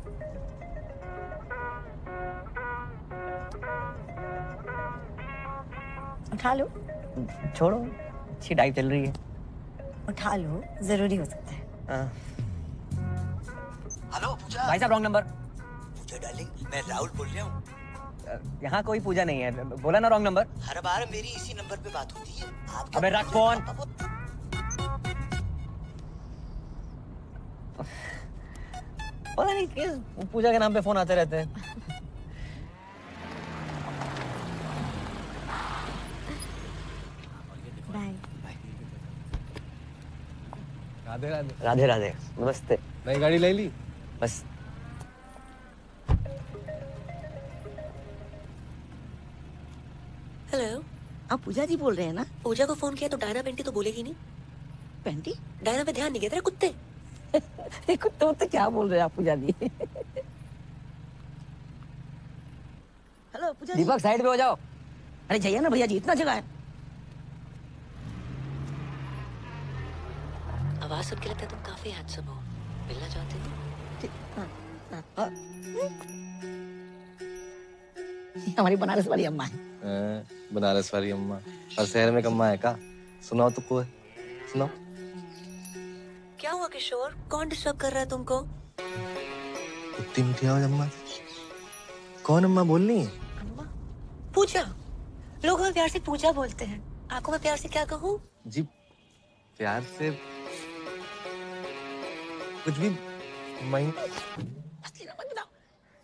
उठा लो। छोड़ो, अच्छी डाइव चल रही है। उठा लो, जरूरी हो सकता है। हेलो पूजा। भाई साहब रॉन्ग नंबर। पूजा डार्लिंग, मैं राहुल बोल रहा हूँ। यहाँ कोई पूजा नहीं है, बोला ना रॉन्ग नंबर। हर बार मेरी इसी नंबर पे बात होती है। आपका अबे रख फोन। पता नहीं किस पूजा के नाम पे फोन आते रहते हैं। राधे राधे। राधे राधे, नमस्ते। नई गाड़ी ले ली? बस हेलो, आप पूजा जी बोल रहे हैं ना? पूजा को फोन किया तो डायना पेंटी तो बोलेगी नहीं। पेंटी? डायना पे ध्यान नहीं गया तेरा कुत्ते। कुत्तों तो क्या बोल रहे हैं आप पूजा जी? हेलो पूजा जी। दीपक साइड पे हो जाओ। अरे जाइए ना भैया जी, इतना जगह है। आवाज सुन के लगता है तुम काफी हैंडसम हो। मिलना चाहते हो? हमारी बनारस वाली अम्मा है। बनारस वाली अम्मा और शहर में कम्मा है का? सुनाओ तो कोई, सुनाओ। क्या हुआ किशोर, कौन डिस्टर्ब कर रहा है तुमको? इतनी मीठी आवाज अम्मा। कौन अम्मा बोल रही है? पूजा। लोग हमें प्यार से पूजा बोलते हैं, आपको मैं प्यार से क्या कहूँ? जी प्यार से कुछ भी।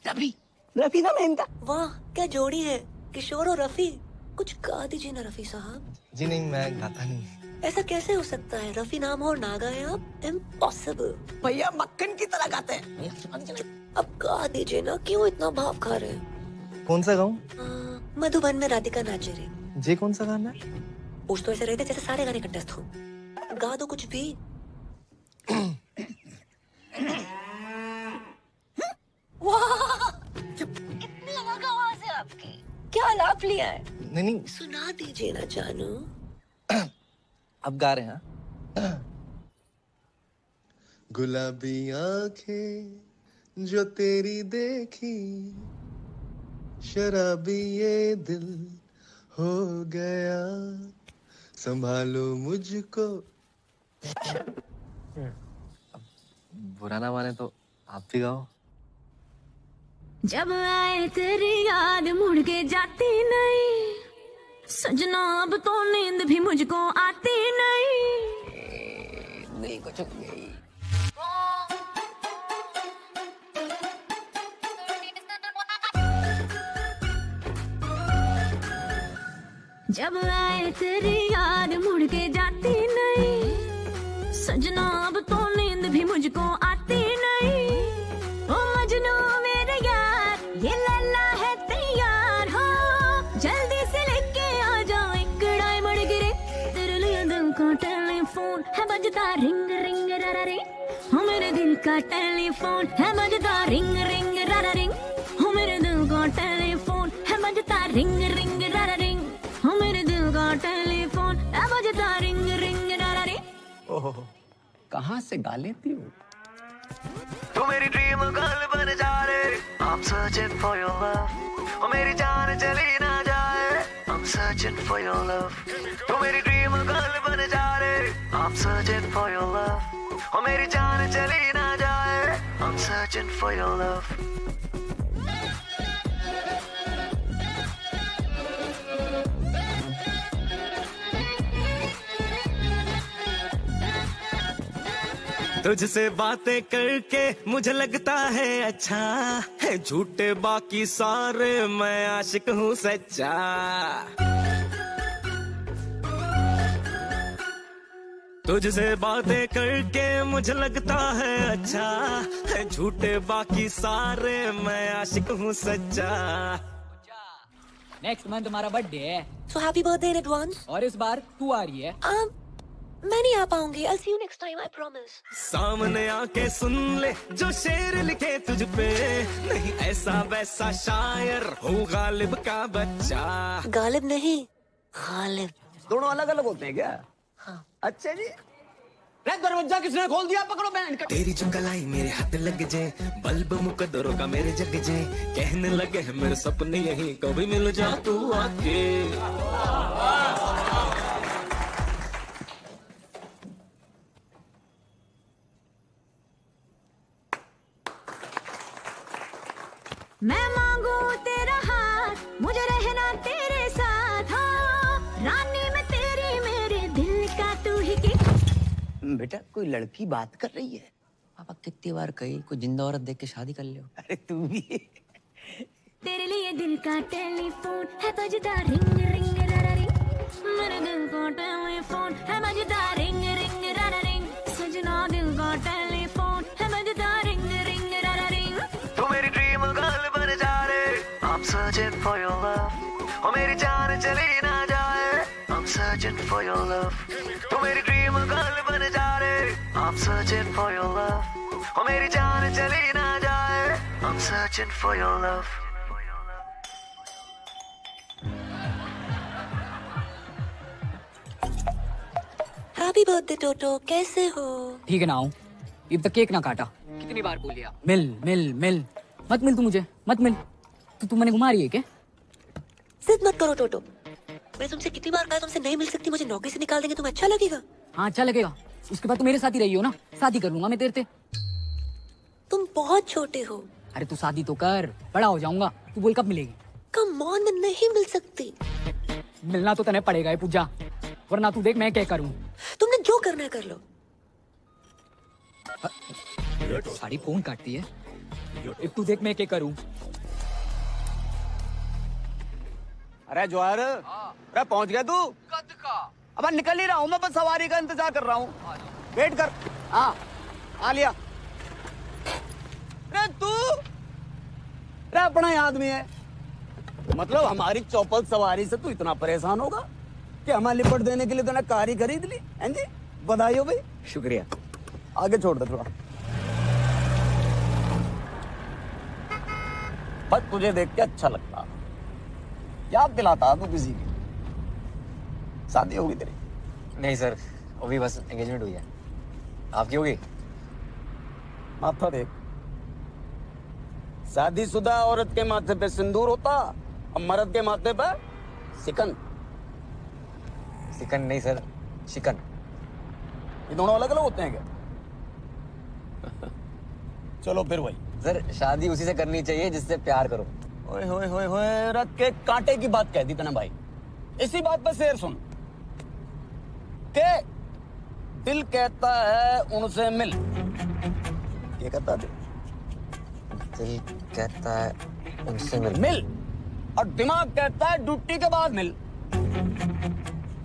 रफी, रफी ना मेहंदा। वाह क्या जोड़ी है, किशोर और रफी। कुछ गा दीजिए ना रफी साहब। जी नहीं, मैं गाता नहीं। ऐसा कैसे हो सकता है, रफी नाम हो और ना गाए आप? इम्पॉसिबल। भैया मक्खन की तरह गाते हैं। अब गा दीजिए ना, क्यों इतना भाव खा रहे हैं? कौन सा गाऊं? मधुबन में राधिका नाचे रे। जी कौन सा गाना है? पूछ तो ऐसे रहते जैसे सारे गाने कंटेस्ट हो। गा दो कुछ भी। वाह इतनी अलग आवाज है आपकी, क्या आलाप लिया है? नहीं, सुना दीजिए ना जानू। अब गा रहे हैं। गुलाबी आंखें जो तेरी देखी, शराबी ये दिल हो गया, संभालो मुझको। बुरा ना माने तो आप भी गाओ। जब आए तेरी याद मुड़ के जाती नहीं, सजना अब तो नींद भी मुझको आती नहीं कुछ गई। जब आए तेरी याद मुड़ के जाती नहीं, सजना अब तो नींद भी मुझको आती नहीं। ओ मजनू मेरे यार, ये लैला है तैयार हो, जल्दी से लेके आ जाओ एक डायमंड गिरे। तेरे लिए दिल का टेलीफोन है बजता रिंग रिंग रारा रिंग, हो मेरे दिल का टेलीफोन है बजता रिंग रिंग रारा रिंग, हो मेरे दिल का टेलीफोन है बजता रिंग रिंग रारा रिंग, हो मेरे दिल का टेलीफोन है बजता रिंग रिंग रारा रिंग। ओह कहाँ से गा लेती हो? तू मेरी ड्रीम गर्ल बन जा रे, I'm searching for your love। ओ मेरी जान चली ना जाए, I'm searching for your love। तू मेरी ड्रीम गर्ल बन जा रे, I'm searching for your love। ओ मेरी जान चली ना जाए, I'm searching for your love। तुझसे बातें करके मुझे लगता है अच्छा है, झूठे बाकी सारे मैं आशिक हूँ सच्चा। तुझसे बातें करके मुझे लगता है अच्छा है, झूठे बाकी सारे मैं आशिक हूँ सच्चा। नेक्स्ट मंथ तुम्हारा बर्थडे है। So happy birthday in advance. और इस बार तू आ रही है। मैं नहीं आ पाऊंगी। I'll see you next time, I promise. सामने आके सुन ले जो शेर लिखे तुझ पे, नहीं ऐसा वैसा शायर हूँ गालिब का बच्चा। गालिब नहीं, गालिब। दोनों अलग अलग होते हैं क्या? हाँ। अच्छा जी। दरवाजा किसने खोल दिया? पकड़ो बैंड का। तेरी जो कलाई मेरे हाथ लग जे, बल्ब मुकद्दरों का मेरे जग जे, कहने लगे हैं मेरे सपने यही कभी मिल जा तू आके। मैं मांगू तेरा हाथ, मुझे रहना तेरे साथ, हाँ रानी मैं तेरी, मेरे दिल का तू ही की। बेटा कोई लड़की बात कर रही है। पापा कितनी बार कही कोई जिंदा औरत देख के शादी कर लो। अरे तू भी। तेरे लिए दिल का टेलीफोन है बजता रिंग रिंग रारा रिंग, मेरे दिल का टेलीफोन है बजता रिंग रिंग रारा रिंग, सजना दिल का टेलीफोन है बजता रिंग रिंग रारा रिंग। तू मेरी ड्रीम गर्ल बन जा रे, I'm searching for your love, ओ मेरी जान चली ना जाए, I'm searching for your love। तू मेरी ड्रीम गर्ल बन जा रे, I'm searching for your love, ओ मेरी जान चली ना जाए, I'm searching for your love। Happy birthday टोटो, कैसे हो? ठीक है ना हूँ। अब तक केक ना काटा। कितनी बार बोल लिया? मिल मिल मिल। मत मिल तू मुझे, मत मिल। तू मैंने घुमा रही है क्या? जिद मत करो टोटो। मैं तुमसे कितनी बार कहा तुमसे नहीं मिल सकती, मुझे नौकरी से निकाल देंगे, तुम्हें अच्छा लगेगा? हाँ अच्छा लगेगा। उसके बाद तू मेरे साथ ही रही हो ना, शादी कर लूंगा मैं तेरे से। तुम बहुत छोटे हो। अरे तू शादी तो कर, बड़ा हो जाऊंगा। तू बोल कब मिलेगी? कम ऑन, मैं नहीं मिल सकती। मिलना तो तने पड़ेगा पूजा, वरना तू देख मैं क्या करूँ। तुमने जो करना है कर लो। सारी फोन काटती है। अब तू देख मैं क्या करूँ। अरे जवाहर, अरे पहुंच गया तू? कद का? अब निकल ही रहा हूँ मैं, बस सवारी का इंतजार कर रहा हूँ। वेट कर। हाँ आ लिया। अरे तू, अरे अपना ही आदमी है। मतलब हमारी चौपल सवारी से तू इतना परेशान होगा कि हमें लिपट देने के लिए तूने कार ही खरीद ली? हैं जी, बधाई हो भाई। शुक्रिया। आगे छोड़ दे थोड़ा। बस तुझे देख के अच्छा लगता, याद दिलाता तू किसी की। शादी होगी तेरी? नहीं सर, अभी बस एंगेजमेंट हुई है। आपकी होगी? माथा देख, शादीशुदा औरत के माथे पे सिंदूर होता और मर्द के माथे पे सिकन। सिकन नहीं सर, शिकन। ये दोनों अलग अलग होते हैं क्या? चलो फिर वही। सर शादी उसी से करनी चाहिए जिससे प्यार करो। ओए होए होए होए, रथ के कांटे की बात कह दी तूने भाई। इसी बात पे शेर सुन के दिल कहता है उनसे मिल। ये कहता है दिल कहता है उनसे मिल। मिल, और दिमाग कहता है ड्यूटी के बाद मिल।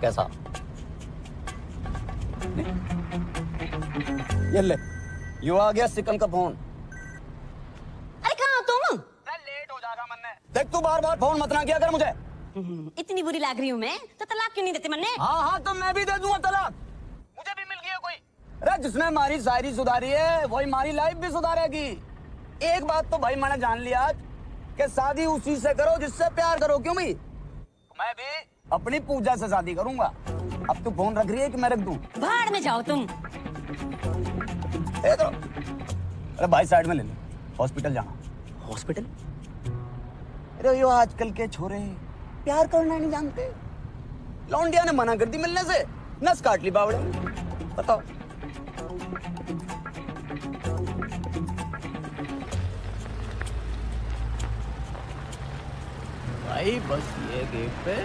कैसा? ये ले, यो आ गया सिकन का फोन। अरे कहाँ हो तुम? लेट हो जाएगा मन्ने। देख तू बार बार फोन मत ना किया कर मुझे। इतनी बुरी लग रही हूँ मैं, तो तलाक क्यों नहीं देते मन्ने? हाँ हाँ तो मैं भी दे दूंगा तलाक। मुझे भी मिल गया कोई। अरे जिसने हमारी शायरी सुधारी है वही हमारी लाइफ भी सुधारेगी। एक बात तो भाई मैंने जान लिया आज कि शादी उसी से करो जिससे प्यार करो। क्यों भाई? मैं भी अपनी पूजा से शादी करूंगा। अब तू फोन रख रही है कि मैं रख दूं? भाड़ में जाओ तुम। तो अरे भाई साइड में ले ले, हॉस्पिटल जाना। हॉस्पिटल? अरे यो आजकल के छोरे प्यार करना नहीं जानते। लौंडिया ने मना कर दी मिलने से, नस काट ली बावड़े। बताओ। भाई बस ये गेट पे।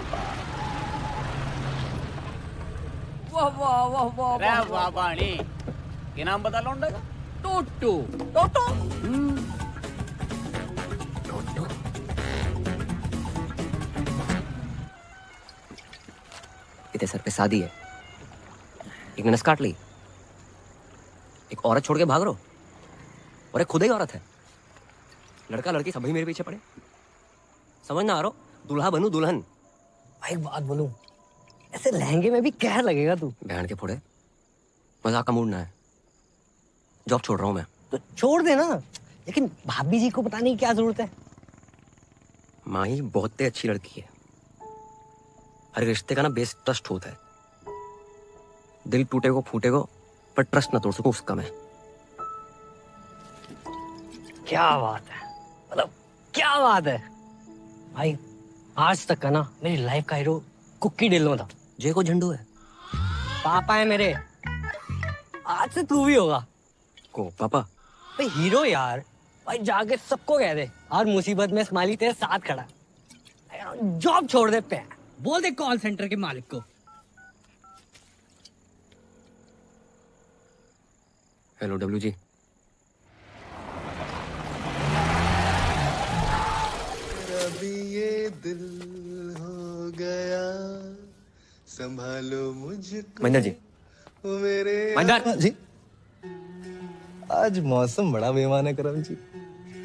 वाह वाह वाह वाह अरे वाह पानी, क्या नाम बता लौंडे का? टोटो। टोटो। इतने सर पे शादी है, एक नस काट ली, एक औरत छोड़ के भाग रहो, और एक खुद ही औरत है। लड़का लड़की सभी मेरे पीछे पड़े, समझ ना आ रहा, दूल्हा बनूं दुल्हन। भाई एक बात बोलूं, ऐसे लहंगे में भी कहर लगेगा तू। बहन के फोड़े, मजाक का मूड ना है, जॉब छोड़ रहा हूं मैं। तो छोड़ दे ना, लेकिन भाभी जी को बताने की क्या जरूरत है? माही बहुत ही अच्छी लड़की है। हर रिश्ते का ना बेस ट्रस्ट होता है। दिल टूटे को फूटे को, पर ट्रस्ट ना तोड़ सकूं उसका मैं। क्या बात है, मतलब क्या बात है भाई। आज तक का ना मेरी लाइफ का हीरो कुक्की डिल्लो था। जय को झंडू है, पापा है मेरे। आज से तू भी होगा। को पापा? भाई हीरो यार, भाई जाके सबको कह दे और मुसीबत में स्माइली तेरे साथ खड़ा। जॉब छोड़ दे पे, बोल दे कॉल सेंटर के मालिक को। Hello W G. अभी ये दिल हो गया, संभालो मुझको। महेंद्र जी। ओ मेरे महेंद्र जी। आज मौसम बड़ा बेईमान है करम जी।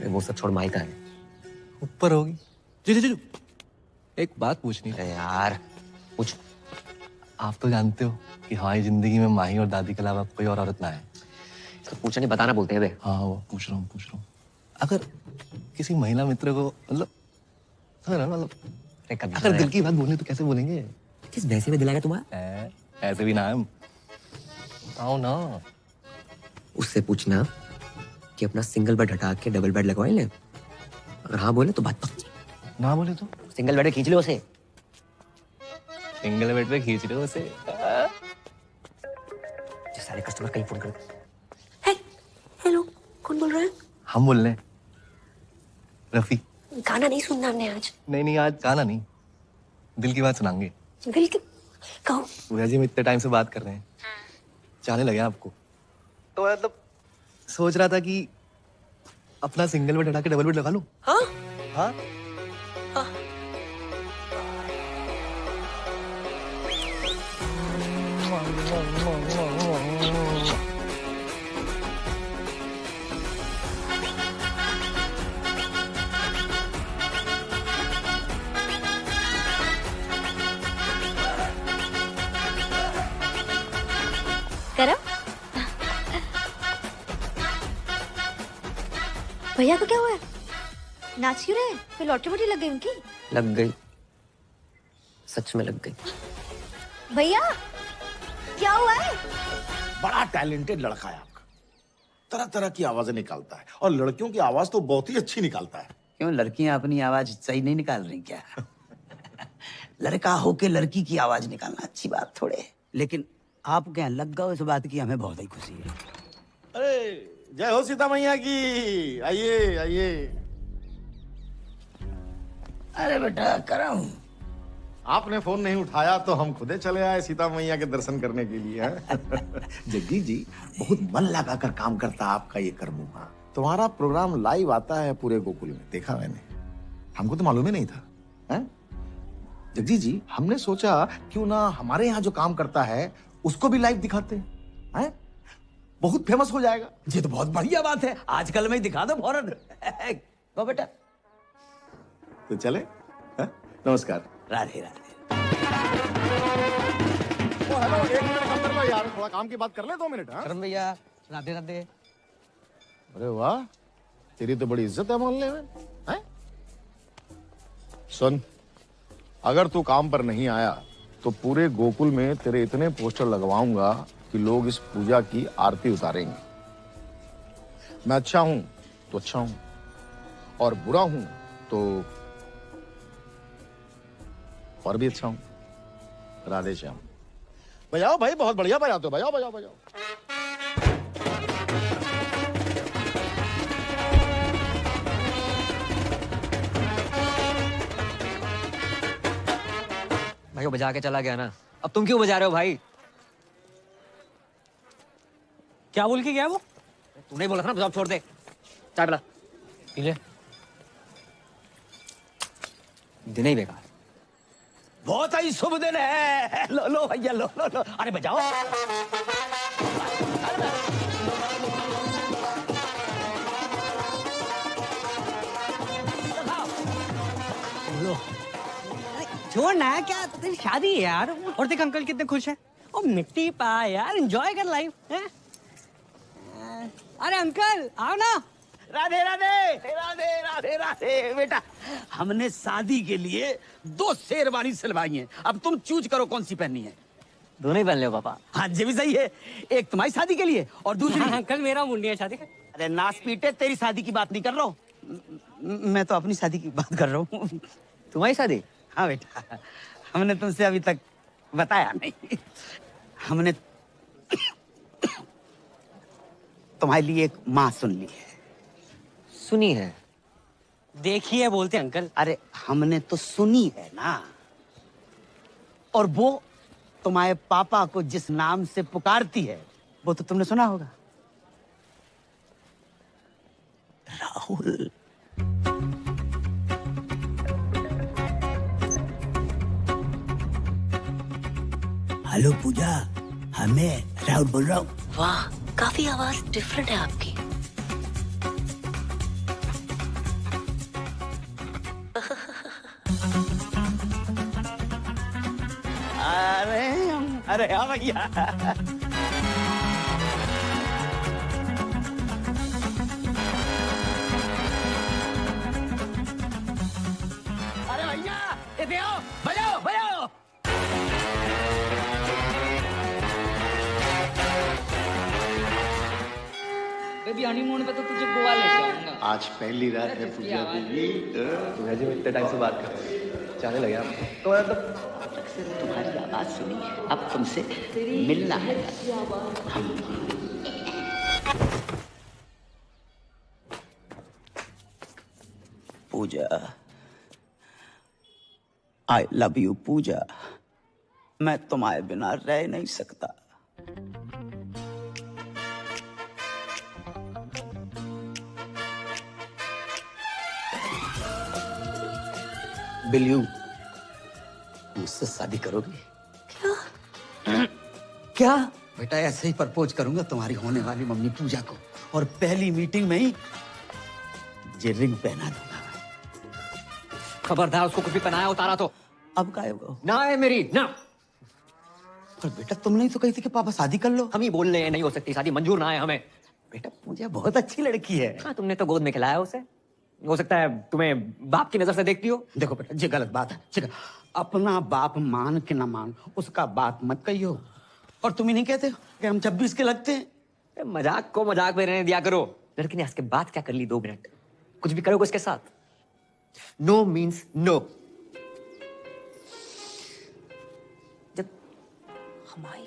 वो सब छोड़, माई का है ऊपर होगी। जी जी जी, एक बात पूछनी है यार। पूछ। आप तो जानते हो कि हमारी जिंदगी में माही और दादी के अलावा कोई और औरत ना है। तो पूछा नहीं, बताना बोलते हैं बे। हाँ वो पूछ रहा हूँ। अगर किसी महिला मित्र को मतलब अगर दिल की बात बोलनी तो कैसे बोलेंगे? किस भैंसे में दिलाएगा तुम्हारा? ऐसे भी ना आओ ना। उससे पूछना कि अपना सिंगल बेड हटा के डबल बेड लगवाए ले। अगर हाँ बोले तो बात पक्की, ना बोले तो सिंगल बेड पे खींच लो उसे। सिंगल बेड पे खींच लो उसे। सारे कस्टमर कहीं फोन कर। हेलो, कौन बोल रहा है? हम बोल रहे हैं, रफी। गाना नहीं सुनना हमने आज। नहीं आज गाना नहीं, दिल की बात सुनाएंगे। दिल की कहो। भैया जी हम इतने टाइम से बात कर रहे हैं, चाहने लगे आपको, तो मतलब सोच रहा था कि अपना सिंगल बेड हटा के डबल बेड लगा लूं। हाँ हाँ करम, भैया को क्या हुआ है? नाच क्यों रहे? फिर लॉटरी वोटरी लग गई उनकी? लग गई, सच में लग गई। भैया क्या हुआ है? बड़ा टैलेंटेड लड़का है आपका, तरह तरह की आवाजें निकालता है, और लड़कियों की आवाज तो बहुत ही अच्छी निकालता है। क्यों लड़कियां अपनी आवाज सही नहीं निकाल रही क्या? लड़का होके लड़की की आवाज निकालना अच्छी बात थोड़े, लेकिन आप क्या लग गए इस बात की, हमें बहुत ही खुशी है। अरे जय हो सीता मैया की। आइए आइए। अरे बेटा करम, आपने फोन नहीं उठाया तो हम खुदे चले आए सीता मैया के दर्शन करने के लिए। जगदीश जी बहुत मन लगाकर काम करता है आपका ये कर्मुखा। तुम्हारा प्रोग्राम लाइव आता है पूरे गोकुल में, देखा मैंने, हमको तो मालूम ही नहीं था। जगदीश जी हमने सोचा क्यों ना हमारे यहाँ जो काम करता है उसको भी लाइव दिखाते हैं, बहुत फेमस हो जाएगा। ये तो बहुत बढ़िया बात है, आजकल में दिखा दो फौरन। वो बेटा तो चले। नमस्कार। राधे राधे। हेलो, 1 मिनट अंदर लो यार, थोड़ा काम की बात कर ले। 2 मिनट। करम भैया राधे राधे। अरे वाह, तेरी तो बड़ी इज्जत है मोहल्ले में, हैं? सुन, अगर तू काम पर नहीं आया तो पूरे गोकुल में तेरे इतने पोस्टर लगवाऊंगा कि लोग इस पूजा की आरती उतारेंगे। मैं अच्छा हूं तो अच्छा हूं, और बुरा हूं तो और भी अच्छा हूं। राधे श्याम। बजाओ भाई, बहुत बढ़िया बजाते हो, बजाओ बजाओ बजाओ। भाई वो बजा के चला गया ना, अब तुम क्यों बजा रहे हो भाई? क्या बोल के गया वो? तूने बोला था ना जॉब छोड़ दे। चाय पिला। पी ले। दिन ही बेकार। बहुत ही शुभ दिन है। लो लो भैया, लो लो लो। अरे बजाओ। लो। छोड़ ना, क्या तेरी शादी है यार। और देख अंकल कितने खुश हैं। ओ मिट्टी पा यार, एंजॉय कर लाइफ है। अरे अंकल आओ ना। राधे राधे राधे राधे राधे। बेटा हमने शादी के लिए 2 शेरवानी सिलवाई हैं। अब तुम चूज करो कौन सी पहननी है। दोनों ही पहन लो पापा। हाँ ये भी सही है। एक तुम्हारी शादी के लिए और दूसरी अंकल मेरा मुंडी है शादी का। अरे नाच पीटे, तेरी शादी की बात नहीं कर रहा हूँ मैं, तो अपनी शादी की बात कर रहा हूँ। तुम्हारी शादी? हाँ बेटा, हमने तुमसे अभी तक बताया नहीं। हमने तुम्हारे लिए एक माँ सुन ली है। सुनी है? देखिए बोलते अंकल। अरे हमने तो सुनी है ना। और वो तुम्हारे पापा को जिस नाम से पुकारती है वो तो तुमने सुना होगा। राहुल। हेलो पूजा, हाँ मैं राहुल बोल रहा हूँ। वाह, काफी आवाज डिफरेंट है आपकी। अरे हाँ भैया। अरे भैया इधर आओ, बजाओ बजाओ। बेबी हनीमून पे तो तुझे गोवा ले जाऊंगा। आज पहली रात है पूजा बेबी। तुम्हें जो इतने टाइम से बात कर रहे हैं, जाने लगे आप तो मतलब तुम्हारी आवाज सुनी, अब तुमसे मिलना है। पूजा, आई लव यू पूजा। मैं तुम्हारे बिना रह नहीं सकता। बिल्यू, मुझसे शादी करोगे? क्या? बेटा ऐसे ही प्रपोज करूंगा तुम्हारी होने वाली मम्मी पूजा को, और पहली मीटिंग में ही ये रिंग पहना दूंगा। खबरदार, उसको कुछ भी पहनाया उतारा तो अब गायब हो। ना है मेरी ना। पर बेटा तुमने ही तो कही थी कि पापा शादी कर लो। हम ही बोल रहे हैं नहीं हो सकती शादी, मंजूर ना है हमें। बेटा पूजा बहुत अच्छी लड़की है। हाँ, तुमने तो गोद में खिलाया उसे। हो सकता है तुम्हें बाप की नजर से देखती हो। देखो बेटा ये गलत बात है। ठीक है, अपना बाप मान के ना मान, उसका बात मत कहियो। और तुम ही नहीं कहते हो कि हम 26 के लगते हैं। मजाक को मजाक में रहने दिया करो। लड़की ने आज के बाद क्या कर ली 2 मिनट? कुछ भी करोगे उसके साथ? No means no. जब हमारी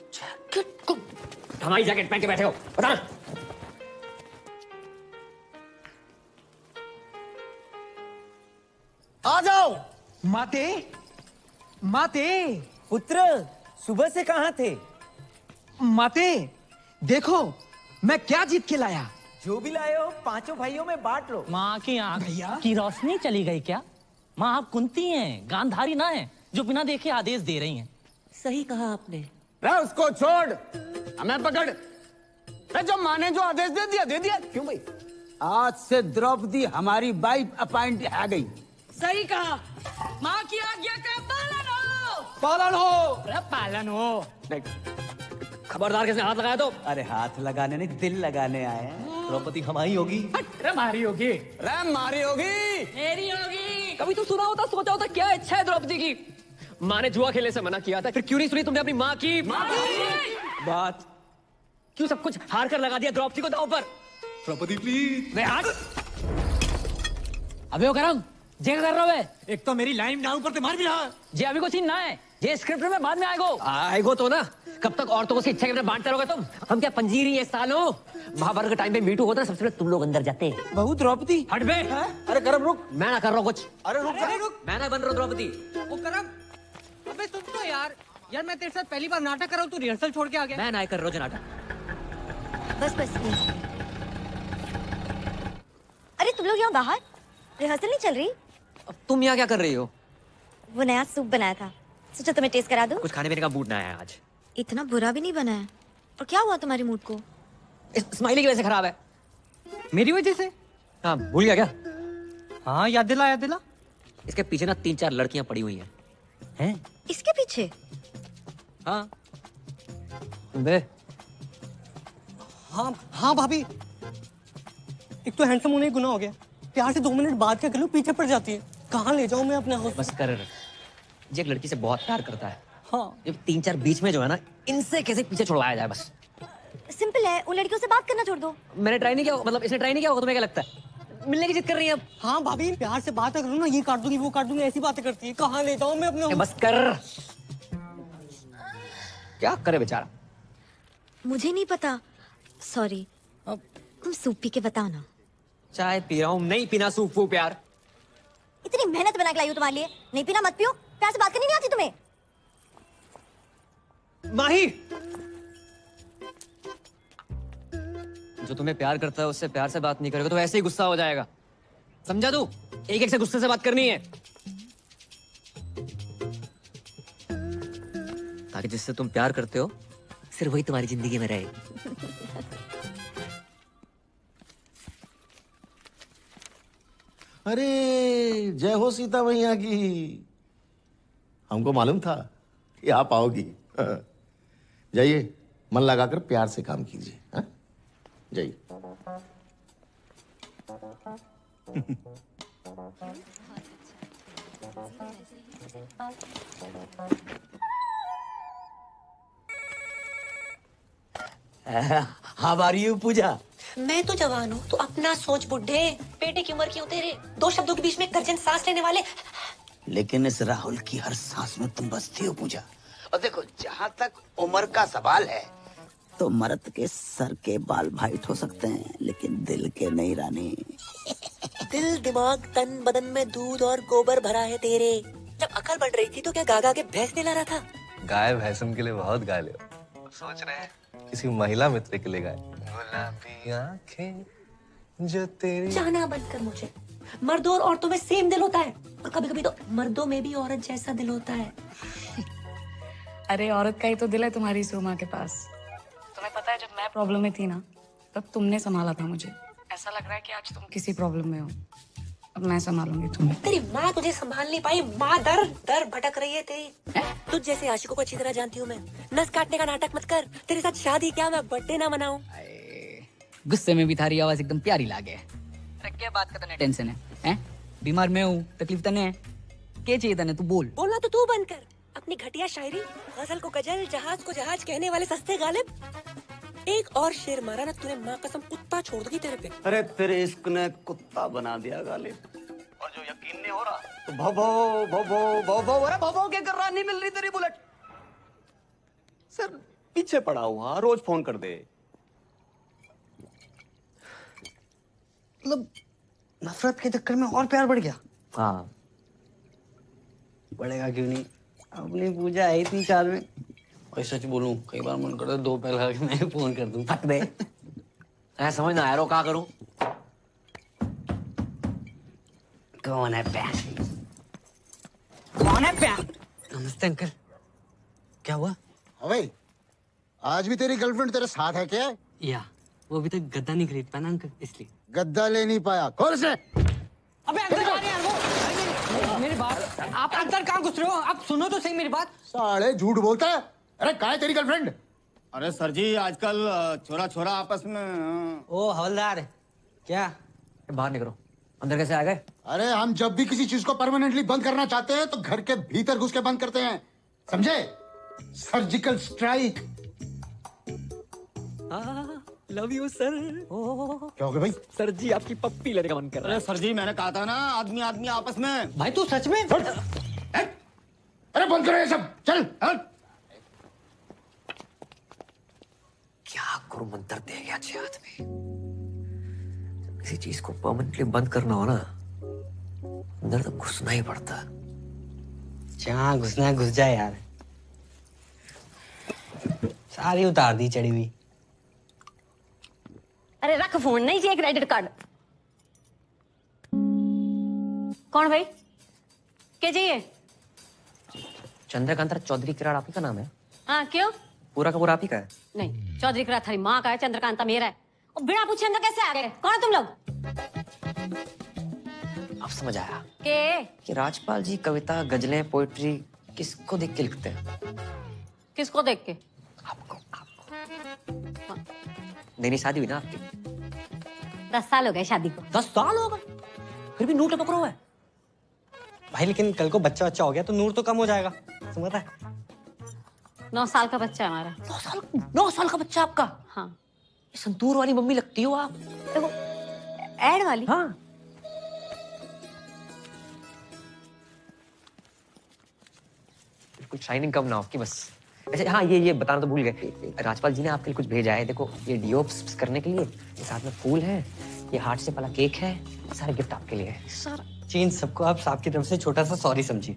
जैकेट पहन के बैठे हो, बता ना। आ जाओ। माते, माते, पुत्र सुबह से कहाँ थे? माते, देखो मैं क्या जीत के लाया। जो भी लाए हो 5 भाइयों में बांट लो। माँ की आंख की रोशनी चली गई क्या? माँ आप कुंती हैं, गांधारी ना है जो बिना देखे आदेश दे रही हैं। सही कहा आपने। उसको छोड़, हमें पकड़। जो माँ ने जो आदेश दे दिया दे दिया। क्यों भाई? आज से द्रौपदी हमारी वाइफ अपॉइंट आ गई। सही कहा। माँ की आज्ञा का पालन हो। पालन हो। अरे पालन हो। खबरदार, किसने हाथ लगाया तो? अरे हाथ लगाने नहीं, दिल लगाने आए हैं। द्रौपदी हमारी होगी। अरे मारी होगी। अरे मारी होगी। मेरी होगी। कभी तो सुना होता, सोचा होता क्या इच्छा है द्रौपदी की। माँ ने जुआ खेलने से मना किया था, फिर क्यों नहीं सुनी तुमने अपनी माँ की बात? क्यों सब कुछ हार कर लगा दिया द्रौपदी को दांव पर? द्रौपदी प्लीज। अबे वो करम, जे कर रहा है? एक तो मेरी लाइन डाउन पर मार भी रहा। जे अभी को सीन ना है, ये स्क्रिप्ट में बाद में आएगो तो ना। कब तक औरतों को इच्छा के बांटते रहोगे तुम? हम क्या पंजीरी है सालो? महाभारत के टाइम पे मीटू होता है, सबसे पहले तुम लोग अंदर जाते। बहू द्रौपदी। हट बे। अरे करम रुक। मैं ना कर रहा हूँ कुछ। अरे रुक। मैं ना बन रहा हूँ द्रौपदी। वो करम, अबे सुन तो यार मैं तेरे साथ पहली बार नाटक कर रहा हूँ, तू रिहर्सल छोड़ के आ गया। मैं ना कर रहा हूँ नाटक। बस बस ये। अरे तुम लोग यहाँ बाहर रिहर्सल नहीं चल रही? अब तुम यहाँ क्या कर रही हो? वो नया सूप बनाया था, सोचा तुम्हें टेस्ट करा दूं। कुछ खाने पीने का मूड ना है आज। इतना बुरा भी नहीं बना है। और क्या हुआ तुम्हारे मूड को? स्माइली की वजह से खराब है। मेरी वजह से? हाँ, भूल गया क्या? हाँ, याद दिला याद दिला। इसके पीछे ना 3-4 लड़कियां पड़ी हुई हैं। हैं? इसके पीछे? हाँ। बे। हाँ हाँ भाभी, एक तो हैंडसम होने ही गुनाह हो गया, प्यार से 2 मिनट बाद क्या कर लूं, पीछे पड़ जाती है। कहाँ ले जाऊं मैं अपने हाउस? बस कर। ये एक लड़की से बहुत प्यार करता है। हाँ। जब 3-4 बीच में जो है ना, इनसे कैसे पीछे छुड़वाया जाए बस। सिंपल है, उन लड़कियों से बात करना छोड़ दो। मैंने ट्राई नहीं किया, मतलब इसने ट्राई नहीं किया होगा, तुम्हें क्या लगता है? मिलने की जिद कर रही है अब। हाँ भाभी, प्यार से बात करूँ ना, ये काट दूंगी वो काट दूंगी, ऐसी बातें करती है। कहाँ ले जाऊं मैं अपने? बस कर। क्या करे बेचारा? मुझे नहीं पता, सॉरी। तुम सूप पी के बताओ ना। चाय पी रहा हूँ, नहीं पीना सूप वो प्यार। इतनी मेहनत बना के लाई हूँ तुम्हारे लिए, नहीं पीना मत पियो। प्यार से बात करनी नहीं आती तुम्हें? माही, जो तुम्हें प्यार करता है उससे प्यार से बात नहीं करेगा तो ऐसे ही गुस्सा हो जाएगा, समझा तू? एक एक से गुस्से से बात करनी है, ताकि जिससे तुम प्यार करते हो सिर्फ वही तुम्हारी जिंदगी में रहे। अरे जय हो सीता मैया की। हमको मालूम था कि आप आओगी। जाइए, मन लगाकर प्यार से काम कीजिए। हाँ? जाइए। हाउ आर यू पूजा? मैं तो जवान हूँ, तो अपना सोच बुड्ढे। बेटे की उम्र क्यों तेरे? 2 शब्दों के बीच में गर्जन सांस लेने वाले। लेकिन इस राहुल की हर सांस में तुम बसती हो पूजा। और देखो, जहाँ तक उम्र का सवाल है तो मर्द के सर के बाल वाइट हो सकते हैं, लेकिन दिल के नहीं रानी। दिल दिमाग तन बदन में दूध और गोबर भरा है तेरे। जब अकल बढ़ रही थी तो क्या गागा के भैंस ने ला रहा था? गाय भैंसम के लिए बहुत गा ले, सोच रहे हैं किसी महिला मित्र के लिए गाय। गुलाबी आंखें जो तेरी। जाना बंद कर मुझे। मर्दों और औरतों में सेम दिल होता है, और कभी कभी तो मर्दों में भी औरत जैसा दिल होता है। अरे औरत का ही तो दिल है तुम्हारी सोमा के पास। तुम्हें पता है, जब मैं प्रॉब्लम में थी ना, तब तुमने संभाला था मुझे। ऐसा लग रहा है कि आज तुम किसी प्रॉब्लम में हो, अब मैं संभालूंगी तुम्हें। तेरी माँ तुझे संभाल नहीं पाई, माँ दर दर भटक रही है तेरी। तुझ जैसे आशिकों को अच्छी तरह जानती हूँ मैं। नस काटने का नाटक मत कर। तेरे साथ शादी क्या, मैं बर्थडे ना मनाऊं? गुस्से में भी थारी आवाज एकदम प्यारी लागे। अरे क्या बात का तने टेंशन है? हैं? बीमार मैं हूँ, तकलीफ तने है? क्या चाहिए तने, तू बोल। बोलना तो तू बंद कर। अपनी घटिया शायरी, गजल को गजल, जहाज को जहाज कहने वाले सस्ते गालिब। एक और शेर मारा ना तूने, माँ कसम कुत्ता छोड़ दूंगी तेरे पे। अरे तेरे इश्क ने कुत्ता बना दिया गालिब, और जो यकीन नहीं हो रहा तो भवो भवो भवो। अरे भवो क्या कर रहा? नहीं मिल रही तेरी बुलेट। सर पीछे पड़ा हुआ, रोज फोन कर दे। मतलब नफरत के चक्कर में और प्यार बढ़ गया। हाँ, बढ़ेगा क्यों नहीं? अपनी पूजा आई 3-4 में। और सच बोलूं, कई बार मन करता है 2 पैर लगा के मैं फोन कर दूं। फट दे। ऐसा समझ ना यारो, क्या करूं? कौन है प्यार? कौन है प्यार? नमस्ते अंकल। क्या हुआ? अबे, आज भी तेरी गर्लफ्रेंड तेरे साथ है क्या? या वो अभी तक गद्दा नहीं खरीद पाया ना अंकल, इसलिए। गद्दा ले नहीं पाया? खोल से। अबे अंदर आ रहे हैं वो। मेरी बात, आप अंदर कहाँ घुस रहे हो? आप सुनो तो सही मेरी बात। साले झूठ बोलता है। अरे कहाँ है तेरी गर्लफ्रेंड? अरे सर जी, आजकल छोरा छोरा आपस में। ओ हवलदार, क्या बाहर निकलो। अंदर कैसे आ गए? अरे हम जब भी किसी चीज को परमानेंटली बंद करना चाहते हैं तो घर के भीतर घुस के बंद करते हैं, समझे? Surgical strike. Love you sir. क्या हो गया भाई? सर जी आपकी पप्पी लेने का मन कर रहा है। अरे सर जी, मैंने कहा था ना, आदमी आदमी आपस में। भाई तू सच में? अरे बंद करो ये सब, चल। क्या गुरु मंत्र दे गया अच्छे हाथ में। किसी चीज को परमानेंटली बंद करना हो ना, अंदर तो घुसना ही पड़ता। जहाँ घुसना है घुस जाए यार। सारी उतार दी चढ़ी हुई। अरे रख फोन, नहीं चाहिए क्रेडिट कार्ड। कौन भाई, क्या चाहिए? चंद्रकांता चौधरी किराड़ आप ही का नाम है? हाँ क्यों? पूरा का पूरा आप ही का है? नहीं, चौधरी किराड़ थारी माँ का है, चंद्रकांता मेरा है। और बिना पूछे अंदर कैसे आ गए? कौन है तुम लोग? अब समझ आया कि राजपाल जी कविता, गजलें, पोएट्री किसको देख के लिखते हैं? किसको देख के? नई शादी हुई ना आपकी? 10 साल हो गए शादी को। 10 साल हो गए, फिर भी नूर टपक रहा है भाई। लेकिन कल को बच्चा हो गया तो नूर तो कम हो जाएगा, समझता है? 9 साल का बच्चा है हमारा। 9 साल का बच्चा आपका? हाँ। संतूर वाली मम्मी लगती हो आप। देखो, ऐड वाली। हाँ। बिल्कुल शाइनिंग कम ना आपकी बस। ऐसे हाँ, ये बताना तो भूल गए, राजपाल जी ने आपके लिए कुछ भेजा है। देखो ये डिओप्स करने के लिए, ये साथ में फूल है, ये हार्ट से पला केक है, सारे गिफ्ट आपके लिए है। सर चीन सबको आप साहब की तरफ से छोटा सा सॉरी समझिए।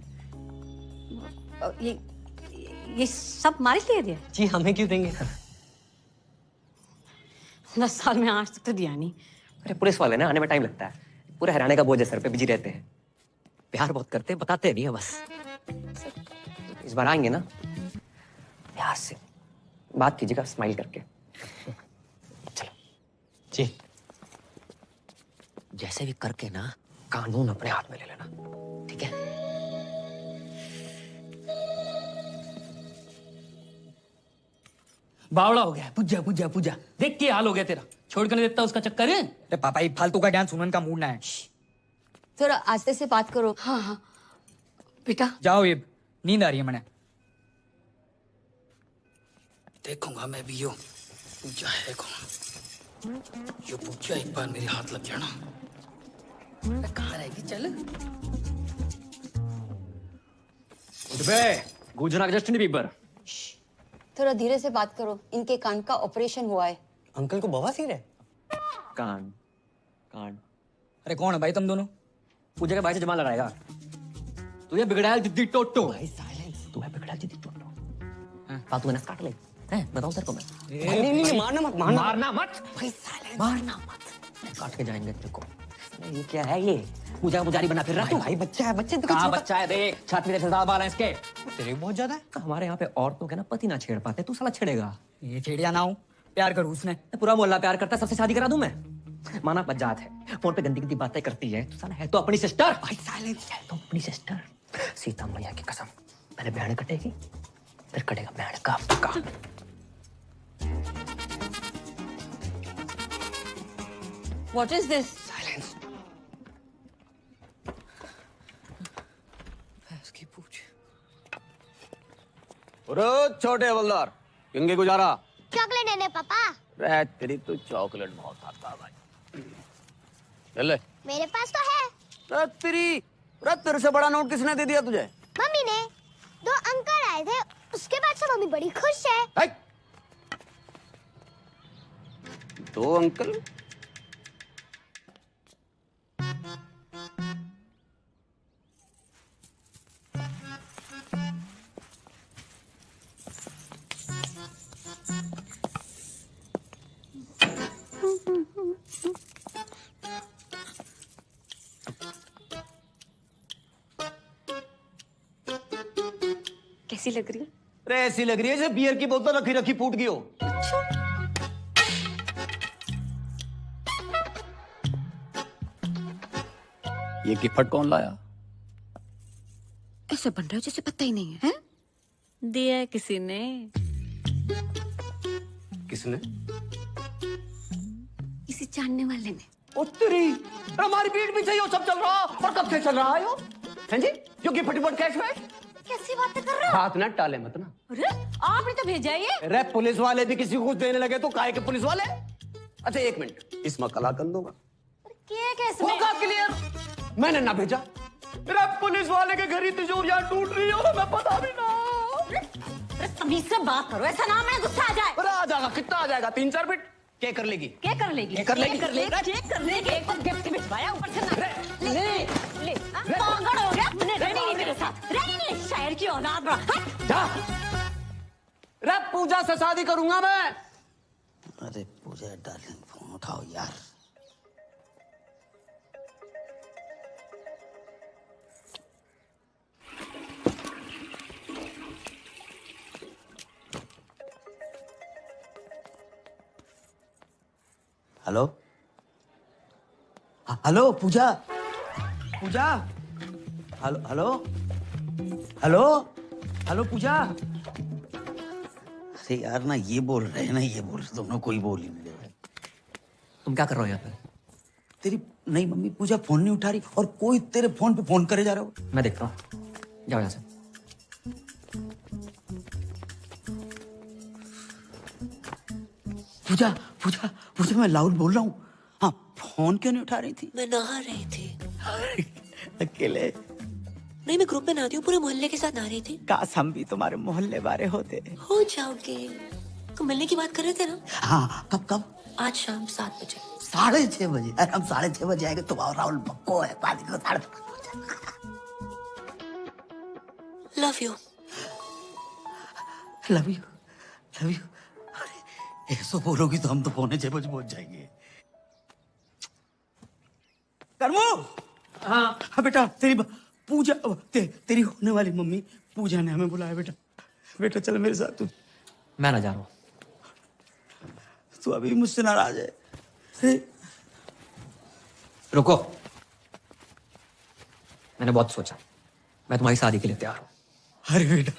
ये सब हमारे लिए दिया? जी, हमें क्यों देंगे? 10 साल में आज तक तो दिया नहीं। अरे पुलिस वाले ना, आने में टाइम लगता है, पूरे हरियाणा का बोझ है सर पे, बिजी रहते हैं, प्यार बहुत करते हैं, बताते नहीं है बस। इस बार आएंगे ना, प्यार से बात कीजिएगा, स्माइल करके। चलो जी। जैसे भी करके ना कानून अपने हाथ में ले लेना, ठीक है? बावड़ा हो गया, पूजा पूजा पूजा, देख के हाल हो गया तेरा, छोड़ कर नहीं देता उसका चक्कर है। अरे पापा, ये फालतू का ज्ञान सुनने का मूड ना है। थोड़ा आस्ते से बात करो। हाँ हाँ बेटा जाओ, ये नींद आ रही है मैंने। देखूंगा मैं भी, यो पूजा है कौन? यो पूजा एक बार मेरे हाथ लग गया ना, कहाँ रहेगी? चल उठ बे, गुजरा के जस्टिन बीबर। थोड़ा धीरे से बात करो, इनके कान का ऑपरेशन हुआ है। अंकल को बवासीर है? कान। अरे कौन है भाई तुम दोनों? पूजा के भाई से जमा लगाएगा। तुझे बिगड़ाया जिद्दी टोटो। भाई साइलेंस, तू है बिगड़ाया जिद्दी टोटो। फालतू में नस काट ले, हैं? बताऊं तेरे को मैं? नहीं, मारना मत, मारना मत भाई, साइलेंस, मारना मत, काट के जाएंगे तेरे को। ये क्या है ये? पूजा का पुजारी बना फिर रहा तू? भाई बच्चा है, बच्चे कहाँ बच्चा है? देख छाती में ज्यादा बाल है इसके। तेरे बहुत ज्यादा है। हमारे यहाँ पे औरतों के ना पति ना छेड़ पाते, तू साला छेड़ेगा। ये छेड़िया ना हो, प्यार करूँ उसने। पूरा मोहल्ला प्यार करता है, सबसे शादी करा दूं मैं। माना बजात है, फोन पे गंदी गंदी बातें करती है, तू साला है तो अपनी सिस्टर। भाई साइलेंस, है तो अपनी सिस्टर। सीता मैया की कसम, पहले बहन कटेगी, फिर कटेगा बहन का आपका। What is this? Silence. इसकी पूछ। छोटे हवलदार, किंगे गुजारा? चॉकलेट देने पापा। रे तेरी तो चॉकलेट बहुत खाता है भाई। ले मेरे पास तो है। तेरे से बड़ा नोट किसने दे दिया तुझे? मम्मी ने। 2 अंकल आए थे, उसके बाद से मम्मी बड़ी खुश है। 2 अंकल? कैसी लग रही है? अरे ऐसी लग रही है जैसे बियर की बोतल रखी रखी फूट गई हो। ये गिफ्ट कौन लाया? ऐसे बन रहा है जैसे पता ही नहीं है। दिया है किसी ने। किसने? किसी जानने वाले ने। उत्तरी, हमारी पीठ पीछे यो सब चल रहा, और कब से चल रहा है यो? हैं जी? यो गिफ्ट कैश में? कैसी बातें कर रहे हो? हाथ ना टाले मत ना। अरे आपने तो भेजा ये। अरे पुलिस वाले भी किसी को कुछ देने लगे तो काहे के पुलिस वाले? अच्छा 1 मिनट, इसमें कलाकंद होगा। होगा क्लियर, मैंने ना भेजा। अरे पुलिस वाले के घर ही तिजोरियां टूट रही हो, मैं पता भी ना। अरे तमीज से बात करो, ऐसा ना मैंने गुस्सा आ जाए। अरे आ जाएगा, कितना आ जाएगा? 3-4 बिट क्या कर लेगी? क्या कर लेगी? क्या कर लेगी? क्या कर लेगी? क्या कर लेगी? एक बार गिफ्ट भिजवाया ऊपर से ना। ले पागल हो गया? रहनी नहीं मेरे साथ, रहनी नहीं। शायर की औलाद बड़ा। जा। रे पूजा से शादी करूंगा मैं। अरे पूजा डार्लिंग, फोन उठाओ यार। हेलो हेलो पूजा पूजा हेलो हेलो हेलो हेलो पूजा। अरे यार ना ये बोल रहे हैं ना ये बोल रहे, दोनों कोई बोल ही नहीं रहे। तुम क्या कर रहे हो यहाँ पे? तेरी नहीं मम्मी पूजा फोन नहीं उठा रही और कोई तेरे फोन पे फोन करे जा रहा हो। मैं देखता हूँ, जाओ यहाँ से। पूजा पूजा पूजा मैं लाउड बोल रहा हूँ। हाँ फोन क्यों नहीं उठा रही थी? मैं नहा रही थी। अकेले? नहीं, मैं ग्रुप में नहाती हूँ, पूरे मोहल्ले के साथ नहा रही थी। काश हम भी तुम्हारे मोहल्ले वाले होते। हो जाओगे। तुम मिलने की बात कर रहे थे ना? हाँ कब कब? आज शाम 7 बजे। 6:30 बजे? अरे हम 6:30 बजे आएंगे। तुम और राहुल पक्को है, पानी को 5:30 love you. Love you love you. ऐसा बोलोगी तो हम तो 6:45 बजे पहुंच जाएंगे। कर्मो। हाँ बेटा तेरी पूजा तेरी होने वाली मम्मी पूजा ने हमें बुलाया। बेटा बेटा चल मेरे साथ। तू मैं ना जा रहा हूँ। तू अभी मुझसे नाराज है? रुको, मैंने बहुत सोचा, मैं तुम्हारी शादी के लिए तैयार हूँ। अरे बेटा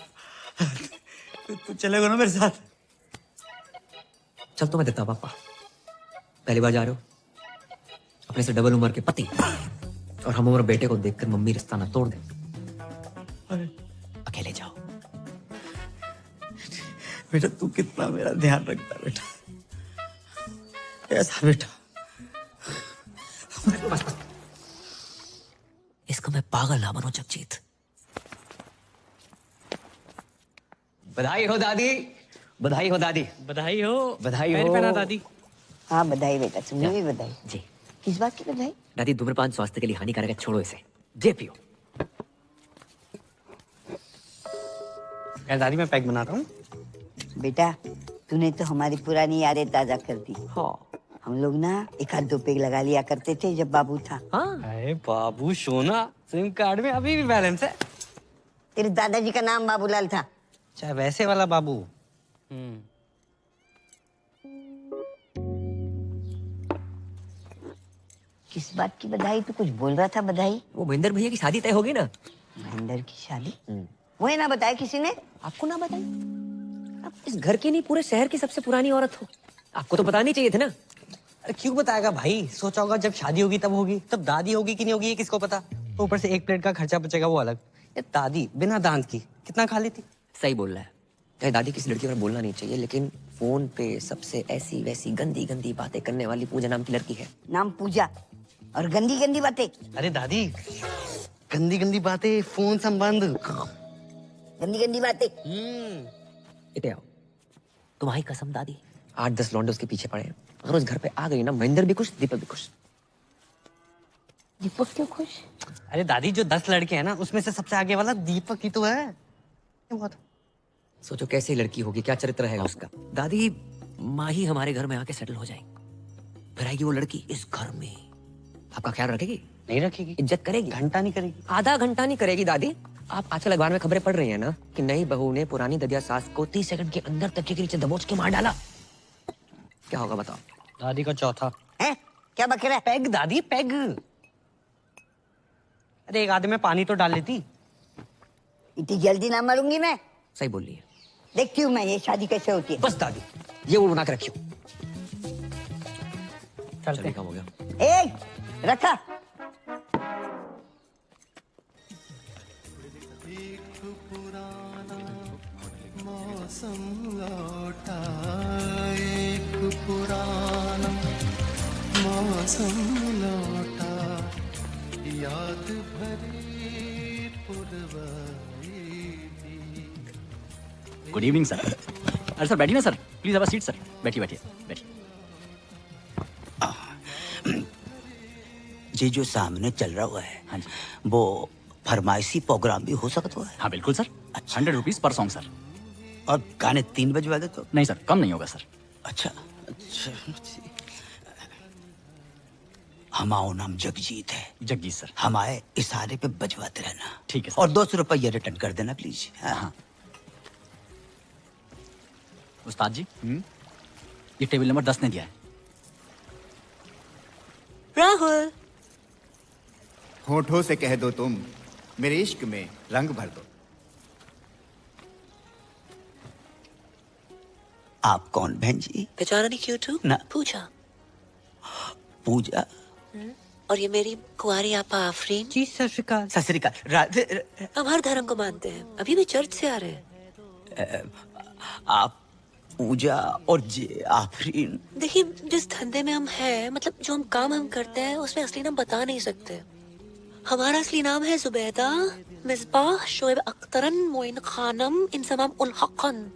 तू चलेगा ना मेरे साथ? चल तो मैं देता पापा। पहली बार जा रहे हो, अपने से डबल उम्र के पति और हम उम्र बेटे को देखकर मम्मी रिश्ता ना तोड़ दे। अरे अकेले जाओ। बेटा तू कितना मेरा ध्यान रखता बेटा। ऐसा बेटा। बस। इसको मैं पागल ना बनो जगजीत। बधाई हो दादी, बधाई हो दादी। बधाई हो। बधाई पैर हो पहना दादी। हाँ बधाई बेटा, तुम्हें भी बधाई। जी। किस बात की बधाई? दादी धूम्रपान स्वास्थ्य के लिए हानिकारक है, छोड़ो इसे, जे पियो। यार दादी मैं पैक बनाता हूँ। बेटा तूने तो हमारी पुरानी यादें ताजा कर दी। हाँ। हम लोग ना 1-2 पेग लगा लिया करते थे जब बाबू था। हाँ। अरे बाबू सोना, सिम कार्ड में अभी भी बैलेंस है। तेरे दादाजी का नाम बाबूलाल था। चाहे वैसे वाला बाबू। किस बात की बधाई? तू कुछ बोल रहा था बधाई? वो महेंद्र भैया की शादी तय होगी ना। महेंद्र की शादी? वो है ना बताया किसी ने? आपको ना बताई? आप इस घर की नहीं पूरे शहर की सबसे पुरानी औरत हो, आपको तो बतानी चाहिए थे ना। अरे क्यों बताएगा भाई? सोचा होगा जब शादी होगी तब होगी, तब दादी होगी कि नहीं होगी ये किसको पता। ऊपर से 1 प्लेट का खर्चा बचेगा वो अलग। ये दादी बिना दांत की कितना खा लेती। सही बोल रहा है। चाहे दादी किसी लड़की पर बोलना नहीं चाहिए, लेकिन फोन पे सबसे ऐसी वैसी गंदी गंदी बातें करने वाली पूजा नाम की लड़की है। नाम पूजा और गंदी गंदी बातें? अरे दादी गंदी गंदी बातें, फोन संबंध, गंदी गंदी बातें। इतने आओ, तुम्हारी कसम दादी 8-10 लौंडे उसके पीछे पड़े हैं। अगर उस घर पे आ गई ना, महेंद्र भी खुश, दीपक भी खुश। दीपक क्यों खुश? अरे दादी जो 10 लड़के हैं ना उसमें से सबसे आगे वाला दीपक ही तो है। सोचो कैसी लड़की होगी, क्या चरित्र रहेगा उसका। दादी माँ ही हमारे घर में आके सेटल हो जाएगी, फिर आएगी वो लड़की इस घर में, आपका ख्याल रखेगी? नहीं रखेगी। इज्जत करेगी? घंटा नहीं करेगी। आधा घंटा नहीं करेगी दादी। आप आजकल अखबार में खबरें पढ़ रही हैं ना कि नई बहू ने पुरानी ददिया सास को 30 सेकंड के अंदर तकिए के नीचे दबोच के मार डाला। क्या होगा बताओ? दादी का चौथा है? क्या बक रहा है? पैग दादी पैग। अरे एक आधे में पानी तो डाल लेती। इतनी जल्दी ना मरूंगी मैं। सही बोल रही है। देखती हूँ मैं ये शादी कैसे होती है। बस दादी ये वो बना के रखियो। चलते काम हो गया। ए रखा। मौसम लौटा, एक पुराना मौसम लौटा, याद भरी पुरवाई। Good evening sir. अरे सर बैठिए ना sir, please have a seat sir. बैठिए बैठिए बैठिए। ये जो सामने चल रहा है हाँ जी, वो फरमाइशी प्रोग्राम भी हो सकता है? हाँ बिल्कुल sir. 100 rupees per song sir. और गाने 3 बजे वाले तो? नहीं सर, कम नहीं होगा सर। अच्छा अच्छा। हमारा नाम जगजीत है। जगजीत सर। हमारे इशारे पे बजवाते रहना। ठीक है सर। और 200 रुपये रिटर्न कर देना प्लीज। हाँ। उस्ताद जी ये टेबल नंबर 10 ने दिया है। राहुल, होठों से कह दो तुम मेरे इश्क में रंग भर दो। आप कौन बहन जी? पहचाना नहीं क्यों तू? ना। पूजा। पूजा। और ये मेरी कुंवारी आपा आफरीन। जी सत श्री अकाल। सत श्री अकाल। राधे। हम हर धर्म को मानते हैं, अभी भी चर्च से आ रहे हैं। आप पूजा और जे आफरीन। देखिए, जिस धंधे में हम हैं, मतलब जो हम काम हम करते हैं, उसमें असली नाम बता नहीं सकते। हमारा असली नाम है जुबैदा, मिसबाह, शोएब अख्तरन, मोइन खानम, इंसमाम उल हक़न।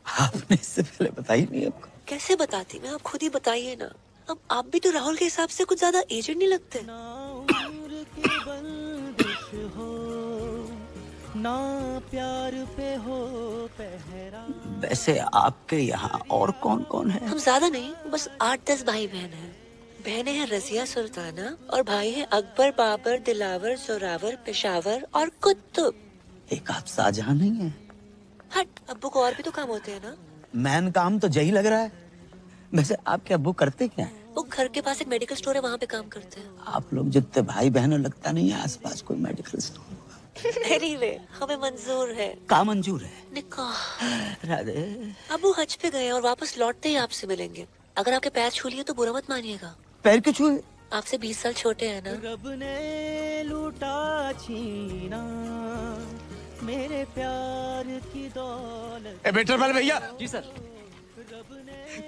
आपने इससे पहले बताई नहीं आपको? कैसे बताती मैं, आप खुद ही बताइए ना। अब आप भी तो राहुल के हिसाब से कुछ ज्यादा एजेड नहीं लगते। ना प्यार पे हो पहरा। वैसे आपके यहाँ और कौन कौन है? हम ज्यादा नहीं, बस 8-10 भाई बहन हैं। बहनें हैं रजिया सुल्ताना और भाई हैं अकबर, बाबर, दिलावर, जोरावर, पेशावर और कुतुब। एक आप शाहजहां नहीं है? हट, अब्बू को और भी तो काम होते हैं ना। मैन काम तो यही लग रहा है। वैसे आपके अब्बू करते क्या है? वो घर के पास एक मेडिकल स्टोर है, वहाँ पे काम करते हैं। आप लोग जितने भाई बहनों लगता नहीं है आसपास कोई मेडिकल स्टोर। एनीवे, हमें मंजूर है। का मंजूर है? निकाह। राधे। अबू हज पे गए और वापस लौटते ही आपसे मिलेंगे। अगर आपके पैर छू लिए तो बुरा मत मानिएगा। पैर क्यों छुए? आपसे 20 साल छोटे हैं ना। रब ने लूटा छीना मेरे प्यार की दौलत। बेटर वाले भैया। जी सर।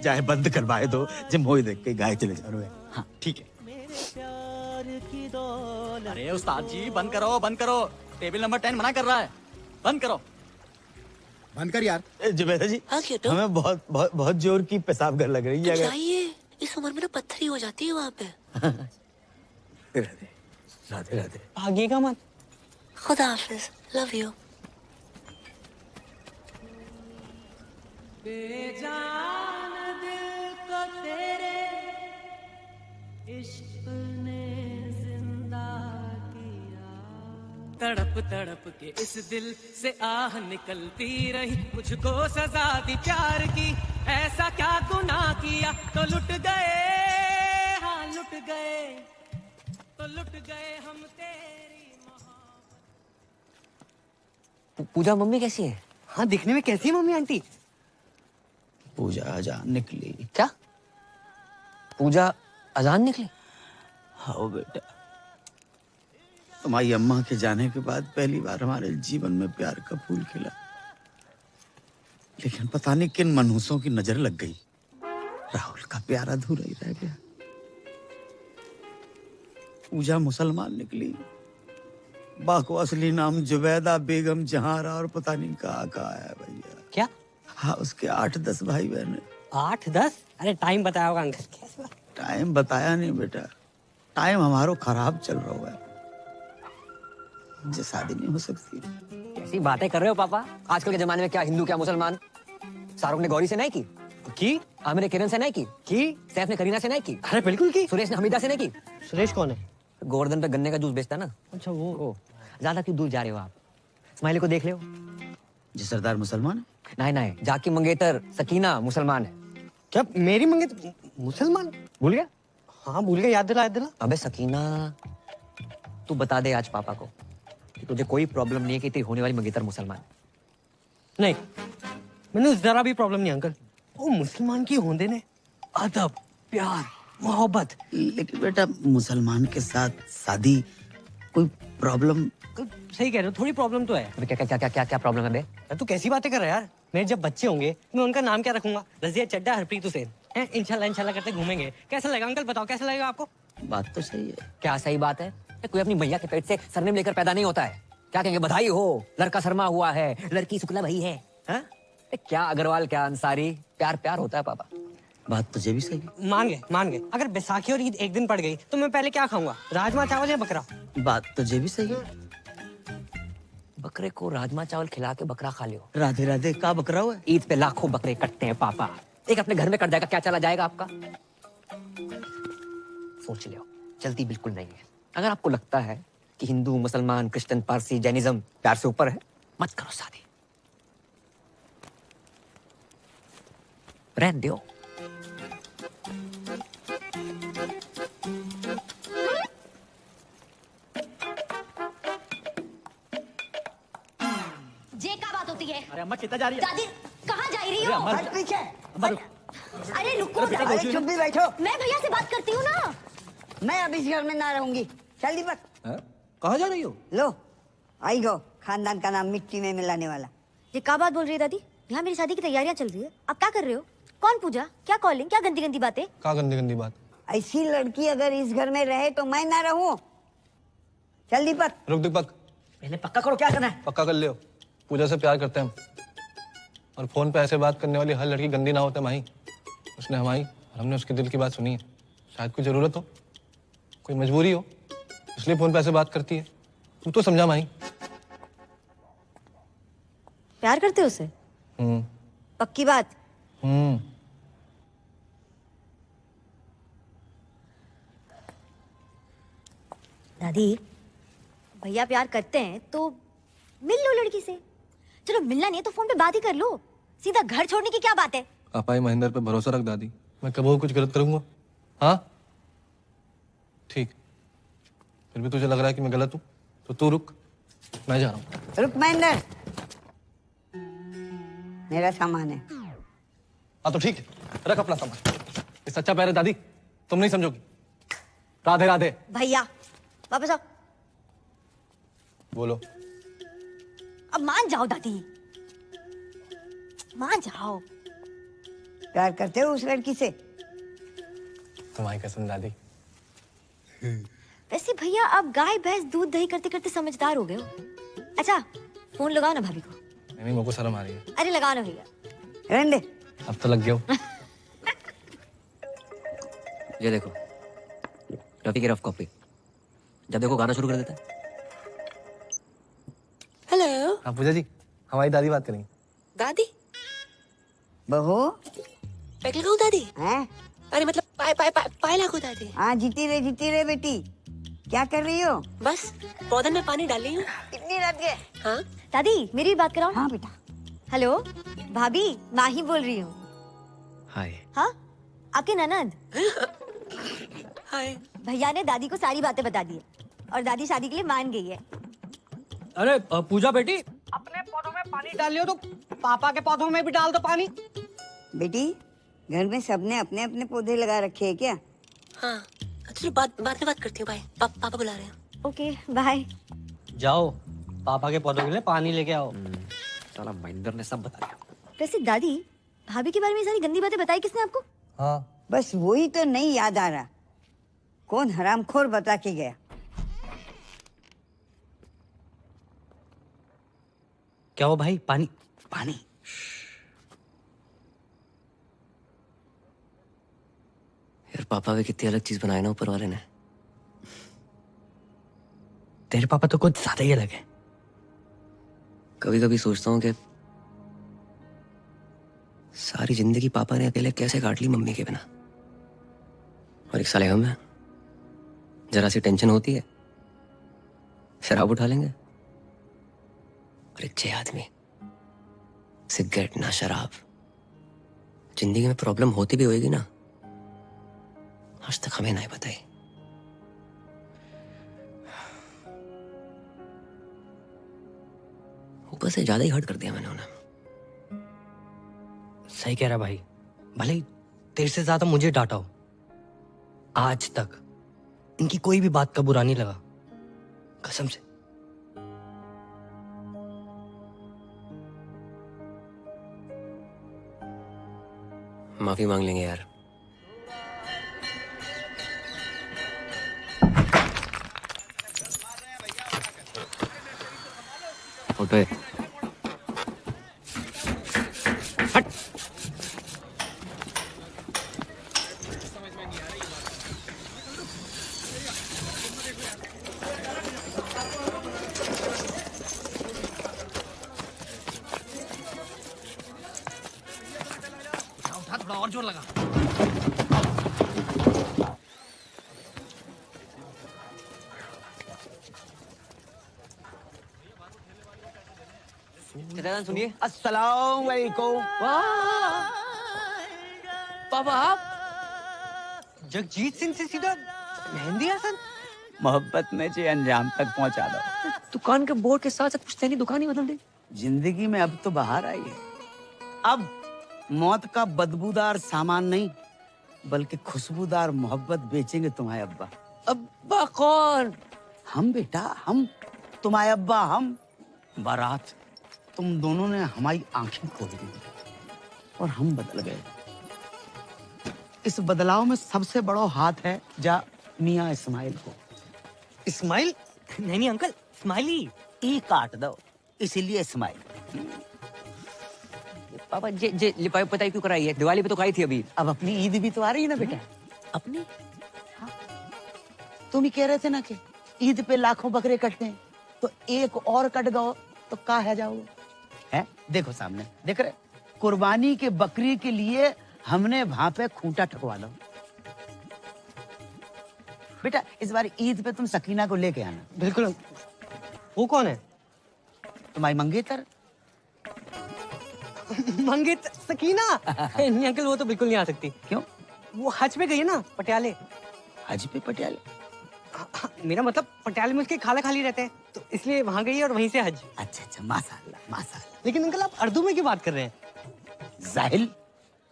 चाहे बंद करवाए दो, जब मोई देख के गाय चले जा रहे हैं। हाँ ठीक है। मेरे प्यार की दौलत। अरे उस्ताद जी बंद करो, बंद करो। टेबल नंबर 10 मना कर रहा है, बंद करो। बंद कर यार। जुबैदा जी, हाँ क्यों? हमें बहुत बहुत बहुत जोर की पेशाब कर लग रही है। जाइए, इस उम्र में ना पत्थरी हो जाती है वहाँ पे। राधे राधे राधे। भागिएगा मत। खुदा हाफिज, लव यू। बेजान दिल को तेरे इश्क ने जिंदा किया। तड़प तड़प के इस दिल से आह निकलती रही, मुझको सजा दी प्यार की। ऐसा क्या गुनाह किया तो लुट गए, हाँ लुट गए, तो लुट गए हम तेरी मोहब्बत। पूजा मम्मी कैसी है? हाँ, दिखने में कैसी है मम्मी आंटी? पूजा अजान निकली। क्या? पूजा अजान निकली? हाँ बेटा, तुम्हारी अम्मा के जाने के बाद पहली बार हमारे जीवन में प्यार का फूल खिला। लेकिन पता नहीं किन मनहूसों की नजर लग गई, राहुल का प्यार अधूरा ही रह गया। पूजा मुसलमान निकली, बाको असली नाम जुबैदा बेगम जहारा और पता नहीं कहाँ है भैया। क्या? हाँ, उसके 8-10 भाई बहन। 8-10? अरे टाइम बताया होगा अंकल। टाइम बताया नहीं बेटा, टाइम हमारो खराब चल रहा है, मुझे शादी नहीं हो सकती। कैसी बातें कर रहे हो पापा? आजकल के जमाने में क्या हिंदू क्या मुसलमान? शाहरुख ने गौरी से नहीं की? आमिर ने किरण से नहीं की? सैफ ने करीना से नहीं की? अरे बिल्कुल की। सुरेश ने हमीदा से नहीं की? सुरेश कौन है? गोवर्धन पे गन्ने का जूस बेचता ना। अच्छा वो। ज्यादा क्यों दूर जा रहे हो आप? स्माइली को देख ले। जी सरदार मुसलमान है? नहीं, जाकी मंगेतर सकीना मुसलमान है। क्या मेरी मंगेतर मुसलमान? भूल गया? हाँ भूल गया, याद दिला। अबे सकीना, तू बता दे आज पापा को कि तुझे कोई प्रॉब्लम नहीं है कि तेरी होने वाली मंगेतर मुसलमान। नहीं, मैंने जरा भी प्रॉब्लम नहीं अंकल। वो मुसलमान की होंदे ने अदब, प्यार, मोहब्बत। लेकिन बेटा मुसलमान के साथ शादी कोई प्रॉब्लम? सही कह रहे हो, थोड़ी प्रॉब्लम तो है। अबे क्या प्रॉब्लम है बे? तू कैसी बातें कर रहा है यार? मेरे जब बच्चे होंगे मैं उनका नाम क्या रखूंगा? रजिया चड्डा, हरप्रीत हुसैन। हैं, इंशाल्लाह करते घूमेंगे। कैसा लगेगा अंकल, बताओ कैसा लगेगा आपको? बात तो सही है। क्या सही बात है? कोई अपनी मैया के पेट से सरनेम लेकर पैदा नहीं होता है। क्या कहेंगे? बधाई हो, लड़का शर्मा हुआ है, लड़की शुक्ला भाई है। हाँ? क्या अग्रवाल क्या अंसारी, प्यार होता है पापा। बात तुझे भी सही है। मान गए। अगर बैसाखी और ईद एक दिन पड़ गई तो मैं पहले क्या खाऊंगा? राजमा चावल या बकरा? बात तुझे भी सही है। बकरे को राजमा चावल खिला के बकरा खा लियो। राधे राधे, का बकरा हुआ? ईद पे लाखों बकरे कटते हैं पापा, एक अपने घर में कट जाएगा, क्या चला जाएगा आपका? सोच लियो, जल्दी बिल्कुल नहीं है। अगर आपको लगता है कि हिंदू, मुसलमान, क्रिश्चियन, पारसी, जैनिज्म प्यार से ऊपर है, मत करो शादी, रहने दो। ये क्या बात होती है? अरे अम्मा कितना जा रही है? दादी कहाँ जा रही हो? हट पीछे। अरे रुको, अरे चुप भी बैठो। मैं भैया से बात करती हूँ ना। मैं अब इस घर में ना रहूंगी। चल दीपक। कहाँ जा रही हो? लो आई गो, खानदान का नाम मिट्टी में मिलाने वाला। ये क्या बात बोल रही है दादी? यहाँ मेरी शादी की तैयारियां चल रही है, आप क्या कर रहे हो? कौन पूजा, क्या कॉलिंग, क्या गंदी गंदी बातें? क्या गंदी गंदी बात? ऐसी लड़की अगर इस घर में रहे तो मैं ना रहूं। चल दीपक। रुक दीपक, पहले पक्का करो क्या करना है। पक्का कर लियो, पूजा से प्यार करते हैं हम, और फोन पे ऐसे बात करने वाली हर लड़की गंदी ना होते माही। उसने हमारी और हमने उसके दिल की बात सुनी है। शायद कोई जरूरत हो, कोई मजबूरी हो, इसलिए फोन पे ऐसे बात करती है। तू तो समझा माही। प्यार करते हो उसे? पक्की बात? दादी भैया प्यार करते हैं तो मिल लो लड़की से। चलो मिलना नहीं है तो फोन पे बात ही कर लो, सीधा घर छोड़ने की क्या बात है? पापा महेंद्र पे भरोसा रख दादी, मैं कभी कुछ गलत करूंगा? हाँ ठीक, फिर भी तुझे लग रहा है कि मैं गलत हूँ तो तू रुक, मैं जा रहा हूँ। रुक महेंद्र, मेरा सामान है। हाँ तो ठीक है, रख अपना सामान। ये सच्चा प्यार है दादी, तुम नहीं समझोगी। राधे राधे। भैया वापस आओ। बोलो। अब मान जाओ दादी, मान जाओ। प्यार करते हो उस लड़की से? तुम्हारी कसम दादी। वैसे भैया आप गाय भैंस दूध दही करते करते समझदार हो गए हो। अच्छा फोन लगाओ ना भाभी को। नहीं मेरे को शर्म आ रही है। अरे लगाओ ना भैया। रहने। अब तो लग गया हूँ। ये देखो रफी की रफ कॉपी, जब देखो गाना शुरू कर देता है। हेलो। हाँ पूजा जी, हमारी दादी बात करेंगे। दादी? बहू पैक लगाऊं दादी? हैं? अरे मतलब पाए लागू दादी। हाँ जीती रहे बेटी। क्या कर रही हो? बस पौधन में पानी डाल रही हूँ। इतनी रात के? हाँ दादी मेरी बात कराओ। हाँ बेटा। हेलो भाभी, माही बोल रही हूँ। हाय। हाँ आपके ननद। हाय। भैया ने दादी को सारी बातें बता दी है और दादी शादी के लिए मान गई है। अरे पूजा बेटी, अपने पौधों में पानी डाल लियो तो पापा के पौधों में भी डाल दो पानी। बेटी घर में सबने अपने अपने पौधे लगा रखे हैं क्या? हाँ चलो बाद में बात करती हूँ। बाय, पापा बुला रहे हैं। Okay bye. जाओ पापा के पौधों के लिए पानी लेके आओ। साला महेंद्र ने सब बता दिया। वैसे दादी भाभी के बारे में सारी गंदी बातें बताई किसने आपको? हाँ बस वही तो नहीं याद आ रहा, कौन हरामखोर बता के गया। क्या हो भाई? पानी पानी। यार पापा भी कितनी अलग चीज बनाए ना ऊपर वाले ने। तेरे पापा तो कुछ ज्यादा ही अलग है। कभी कभी सोचता हूँ कि सारी जिंदगी पापा ने अकेले कैसे काट ली मम्मी के बिना, और एक साले हम हैं, जरा सी टेंशन होती है शराब उठा लेंगे, और एक 6 आदमी सिगरेट ना शराब। जिंदगी में प्रॉब्लम होती भी होगी ना, आज तक हमें नहीं बताई। ऊपर से ज्यादा ही हर्ट कर दिया मैंने उन्हें। सही कह रहा भाई, भले ही तेरे से ज्यादा मुझे डांटा हो, आज तक इनकी कोई भी बात का बुरा नहीं लगा, कसम से। माफी मांग लेंगे यार। उठे। हट। उठा, थोड़ा और जोर लगा। चाचा सुनिए। अस्सलाम वालेकुम। पापा आप जगजीत सिंह से सीधा मेहंदी हसन। मोहब्बत में जे अंजाम तक पहुंचा दो। दुकान के बोर्ड के साथ साथ पुश्तैनी दुकान ही बदल दी। जिंदगी में अब तो बाहर आई है। अब मौत का बदबूदार सामान नहीं बल्कि खुशबूदार मोहब्बत बेचेंगे तुम्हारे अब्बा। अब्बा कौन? हम बेटा, हम तुम्हारे अब्बा। हम बारात तुम दोनों ने हमारी आंखें खोल दी और हम बदल गए। इस बदलाव में सबसे बड़ा हाथ है जा मियाँ इस्माइल को। इस्माइल? नहीं अंकल, इस्माइली। ई काट दो, इसीलिए इस्माइल। पापा जे लिपाई पताई क्यों कराई है? दिवाली पे तो खाई थी अभी। अब अपनी ईद भी तो आ रही है ना बेटा। अपनी? तुम ही कह रहे थे ना कि ईद पे लाखों बकरे कटते हैं, तो एक और कट गओ तो का है जाओगे? हैं? देखो सामने, देख रहे? कुर्बानी के बकरी के लिए हमने वहां पे खूंटा ठकवा दो। बेटा इस बार ईद पे तुम सकीना को लेके आना। बिल्कुल। वो कौन है? तुम्हारी मंगेतर। मंगेतर? सकीना? नहीं अंकल, वो तो बिल्कुल नहीं आ सकती। क्यों? वो हज पे गई है ना, पटियाले। हज पे पटियाले? मेरा मतलब पटियाले में उसके खाला खाली रहते हैं, तो इसलिए वहां गई और वहीं से हज। अच्छा अच्छा, माशाअल्लाह माशाअल्लाह। लेकिन अंकल आप उर्दू में क्यों बात कर रहे हैं? जाहिल,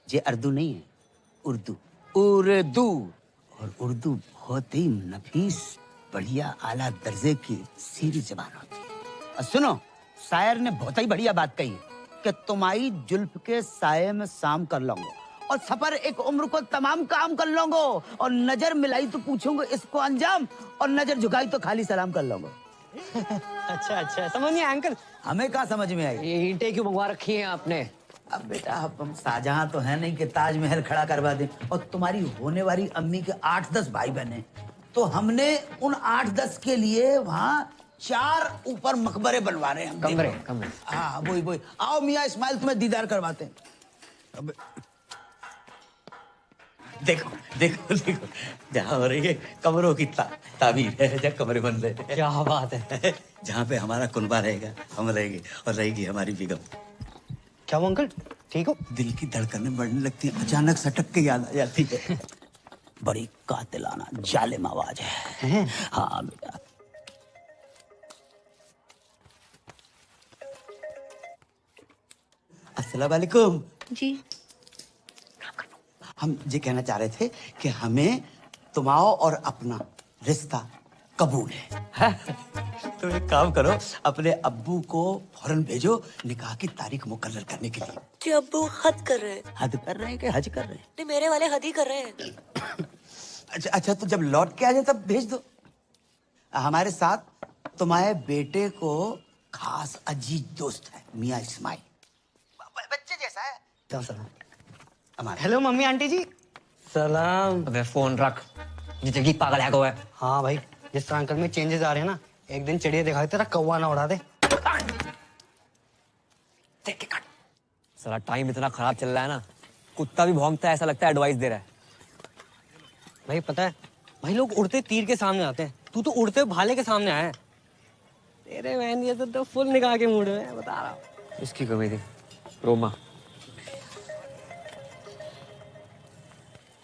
ये उर्दू नहीं है, उर्दू। उर्दू। और उर्दू बहुत ही नफीस, बढ़िया, आला दर्जे की सीरी जबान होती है। और सुनो, शायर ने बहुत ही बढ़िया बात कही है कि तुम्हारी जुल्फ के साये में शाम कर लूंगा और सफर एक उम्र को तमाम काम कर लूंगा, और नजर मिलाई तो पूछूंगा इसको अंजाम, और नजर झुकाई तो खाली सलाम कर लूंगा। अच्छा अच्छा, समझ नहीं आया अंकल। हमें क्या समझ में आई? ये ईंटें क्यों मंगवा रखी हैं आपने? अब बेटा हम शाहजहां तो है नहीं कि ताजमहल खड़ा करवा दें, और तुम्हारी होने वाली अम्मी के 8-10 भाई बहने, तो हमने उन 8-10 के लिए वहाँ 4 ऊपर मकबरे बनवा रहे हैं। कमरे। हाँ वही। आओ मियाँ इस्माइल, तुम्हें दीदार करवाते हैं। अब देखो देखो देखो, जहाँ हो रही है कमरों की ताबीर है, जहाँ कमरे बन रहे हैं। क्या बात है। जहाँ पे हमारा कुनबा रहेगा हम रहेंगे, और रहेगी हमारी बेगम। क्या वो अंकल ठीक हो? दिल की धड़कनें बढ़ने लगती हैं, अचानक सटक के याद आ जाती है। बड़ी कातिलाना जालिम आवाज है। हाँ बेटा। अस्सलाम वालेकुम। जी। हम ये कहना चाह रहे थे कि हमें तुम्हारा और अपना रिश्ता कबूल है। तो एक काम करो, अपने अब्बू को फौरन भेजो निकाह की तारीख मुकर्रर करने के लिए। जी अब्बू हद कर रहे हैं। हद कर रहे हैं कि हज कर रहे हैं? नहीं, मेरे वाले हद ही कर रहे हैं। अच्छा, तो जब लौट के आ जाए तब भेज दो। हमारे साथ तुम्हारे बेटे को खास अजीज दोस्त है मियाँ इस्माइल, बच्चे जैसा है। हेलो मम्मी आंटी जी। सलाम। अबे फोन रख, ये जगीत पागल है को है। हाँ भाई, जिस तरह अंकल में चेंजेस आ रहे हैं ना, एक दिन चिड़िया दिखाई तेरा कौवा ना उड़ा दे। साला टाइम इतना खराब चल रहा है ना, कुत्ता भी भौंकता है, ऐसा लगता है एडवाइस दे रहा है। भाई पता है, भाई लोग उड़ते तीर के सामने आते हैं, तू तो उड़ते भाले के सामने आया है। तेरे बहन ये तो फुल निकाह के मूड में, बता रहा हूँ। इसकी कमी थी Roma.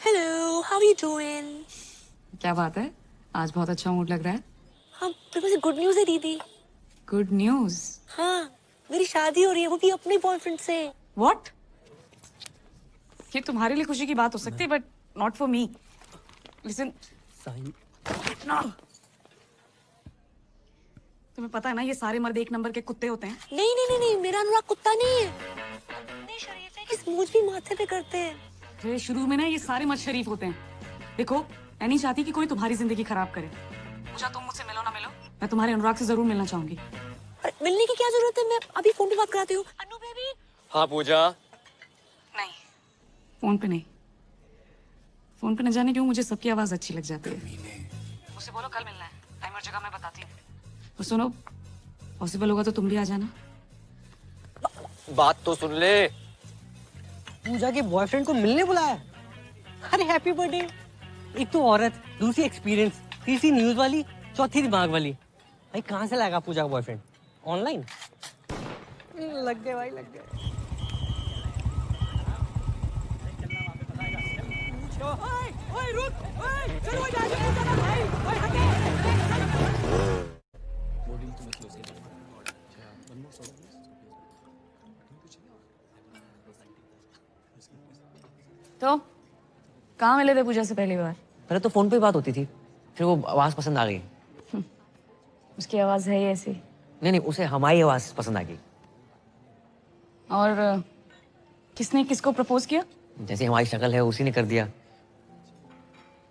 Hello, how are you doing? क्या बात है, आज बहुत अच्छा मूड लग रहा है। हाँ, मेरे पास गुड न्यूज है दीदी। Good news? हाँ, मेरी शादी हो रही है, वो भी अपने बॉयफ्रेंड से। व्हाट? ये तुम्हारे लिए खुशी की बात हो सकती है, but not for me. Listen, तुम्हें पता है ना, ये सारे मर्द एक नंबर के कुत्ते होते हैं। नहीं नहीं नहीं नहीं, मेरा अनुराग कुत्ता नहीं है। इतने शरीफ है कि स्मूच भी माथे पे करते हैं। अरे शुरू में ना ये सारे मर्द शरीफ होते हैं। देखो, मैं नहीं चाहती कि कोई तुम्हारी जिंदगी खराब करे। पूजा, तुम मुझसे मिलो ना मिलो, मैं तुम्हारे अनुराग से जरूर मिलना चाहूंगी। मिलने की क्या जरूरत है, मैं अभी फोन पे बात कराती हूँ। अनु बेबी। हाँ पूजा। नहीं, फोन पे नहीं। फोन पे न जाने क्यों मुझे सबकी आवाज अच्छी लग जाती है। मुझसे बोलो कल मिलना है, टाइम और जगह मैं बताती हूँ। और सुनो, पॉसिबल होगा तो तुम भी आ जाना। बात तो सुन ले। पूजा के बॉयफ्रेंड को मिलने बुलाया? अरे हैप्पी बर्थडे। एक तो औरत, दूसरी एक्सपीरियंस, तीसरी न्यूज वाली, चौथी दिमाग वाली। भाई कहाँ से लाएगा पूजा का बॉयफ्रेंड? ऑनलाइन? लग गए भाई, लग गए। ओए रुक, ओए चलो जा भाई, ओए हटे। तो कहाँ मिले थे पूजा से पहली बार? पहले तो फोन पे बात होती थी, फिर वो आवाज पसंद आ गई। उसकी आवाज है ही ऐसी। नहीं नहीं, उसे हमारी आवाज पसंद आ गई। और किसने किसको प्रपोज किया? जैसे हमारी शक्ल है उसी ने कर दिया।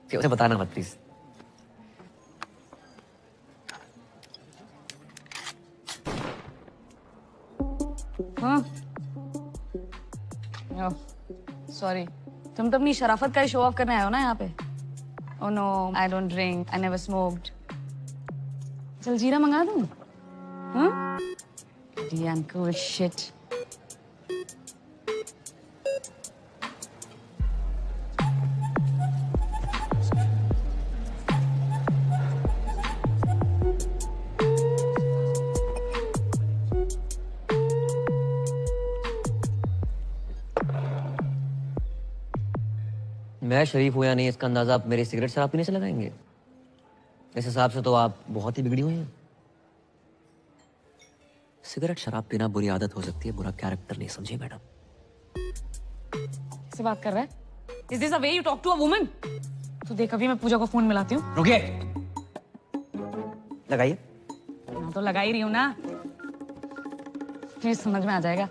उसे बताना मत प्लीज। हाँ सॉरी, तुम तो अपनी शराफत का ही शो ऑफ करने आए हो ना यहाँ पे। Oh no, I don't drink, I never smoked. चल जीरा मंगा दूँ? हाँ? Cool shit. मैं शरीफ हूं या नहीं इसका अंदाजा आप मेरे सिगरेट शराब पीने से लगाएंगे? इस हिसाब से तो आप बहुत ही बिगड़ी हुई हैं। सिगरेट शराब पीना बुरी आदत हो सकती है, बुरा कैरेक्टर नहीं, समझिए मैडम। किससे बात कर रहा है? Is this the way you talk to a woman? तो देख, अभी मैं पूजा को फोन मिलाती हूँ। रुकिए, लगाइए। मैं तो लगा ही रही हूँ ना, प्लीज समझ में आ जाएगा।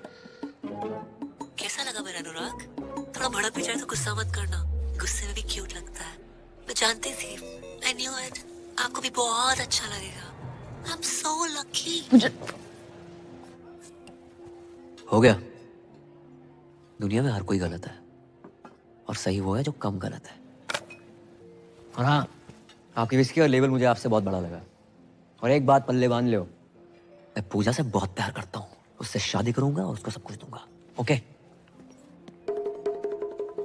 कैसा लगा मेरा अनुराग? थोड़ा भड़क भी जाए तो गुस्सा मत करना, गुस्से में भी क्यूट लगता है। मैं जानती थी, I knew it, आपको भी बहुत अच्छा लगेगा। I'm so lucky। हो गया। दुनिया में हर कोई गलत है और सही वो है जो कम गलत है। और हाँ, आपकी विस्की और लेवल मुझे आपसे बहुत बड़ा लगा। और एक बात पल्ले बांध लो, मैं पूजा से बहुत प्यार करता हूँ, उससे शादी करूंगा और उसको सब कुछ दूंगा। ओके?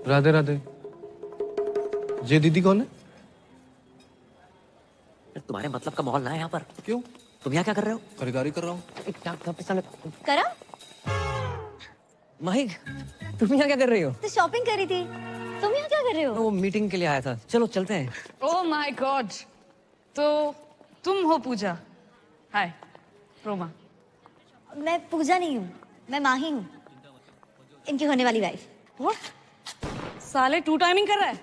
राधे राधे। ये दीदी कौन है? तुम्हारे मतलब का माहौल ना है यहाँ पर। क्यों? तुम यहाँ क्या कर रहे हो? खरीदारी कर रहा हूँ। करा? माही, तुम यहाँ क्या कर रही हो? तो शॉपिंग करी थी। तुम यहाँ क्या कर रहे हो? वो मीटिंग के लिए आया था। चलो चलते हैं। ओह माय गॉड, तो तुम हो पूजा? हाय रोमा। मैं पूजा नहीं हूँ, मैं माही हूँ, इनकी होने वाली वाइफ। व्हाट? साले टू टाइमिंग कर रहा है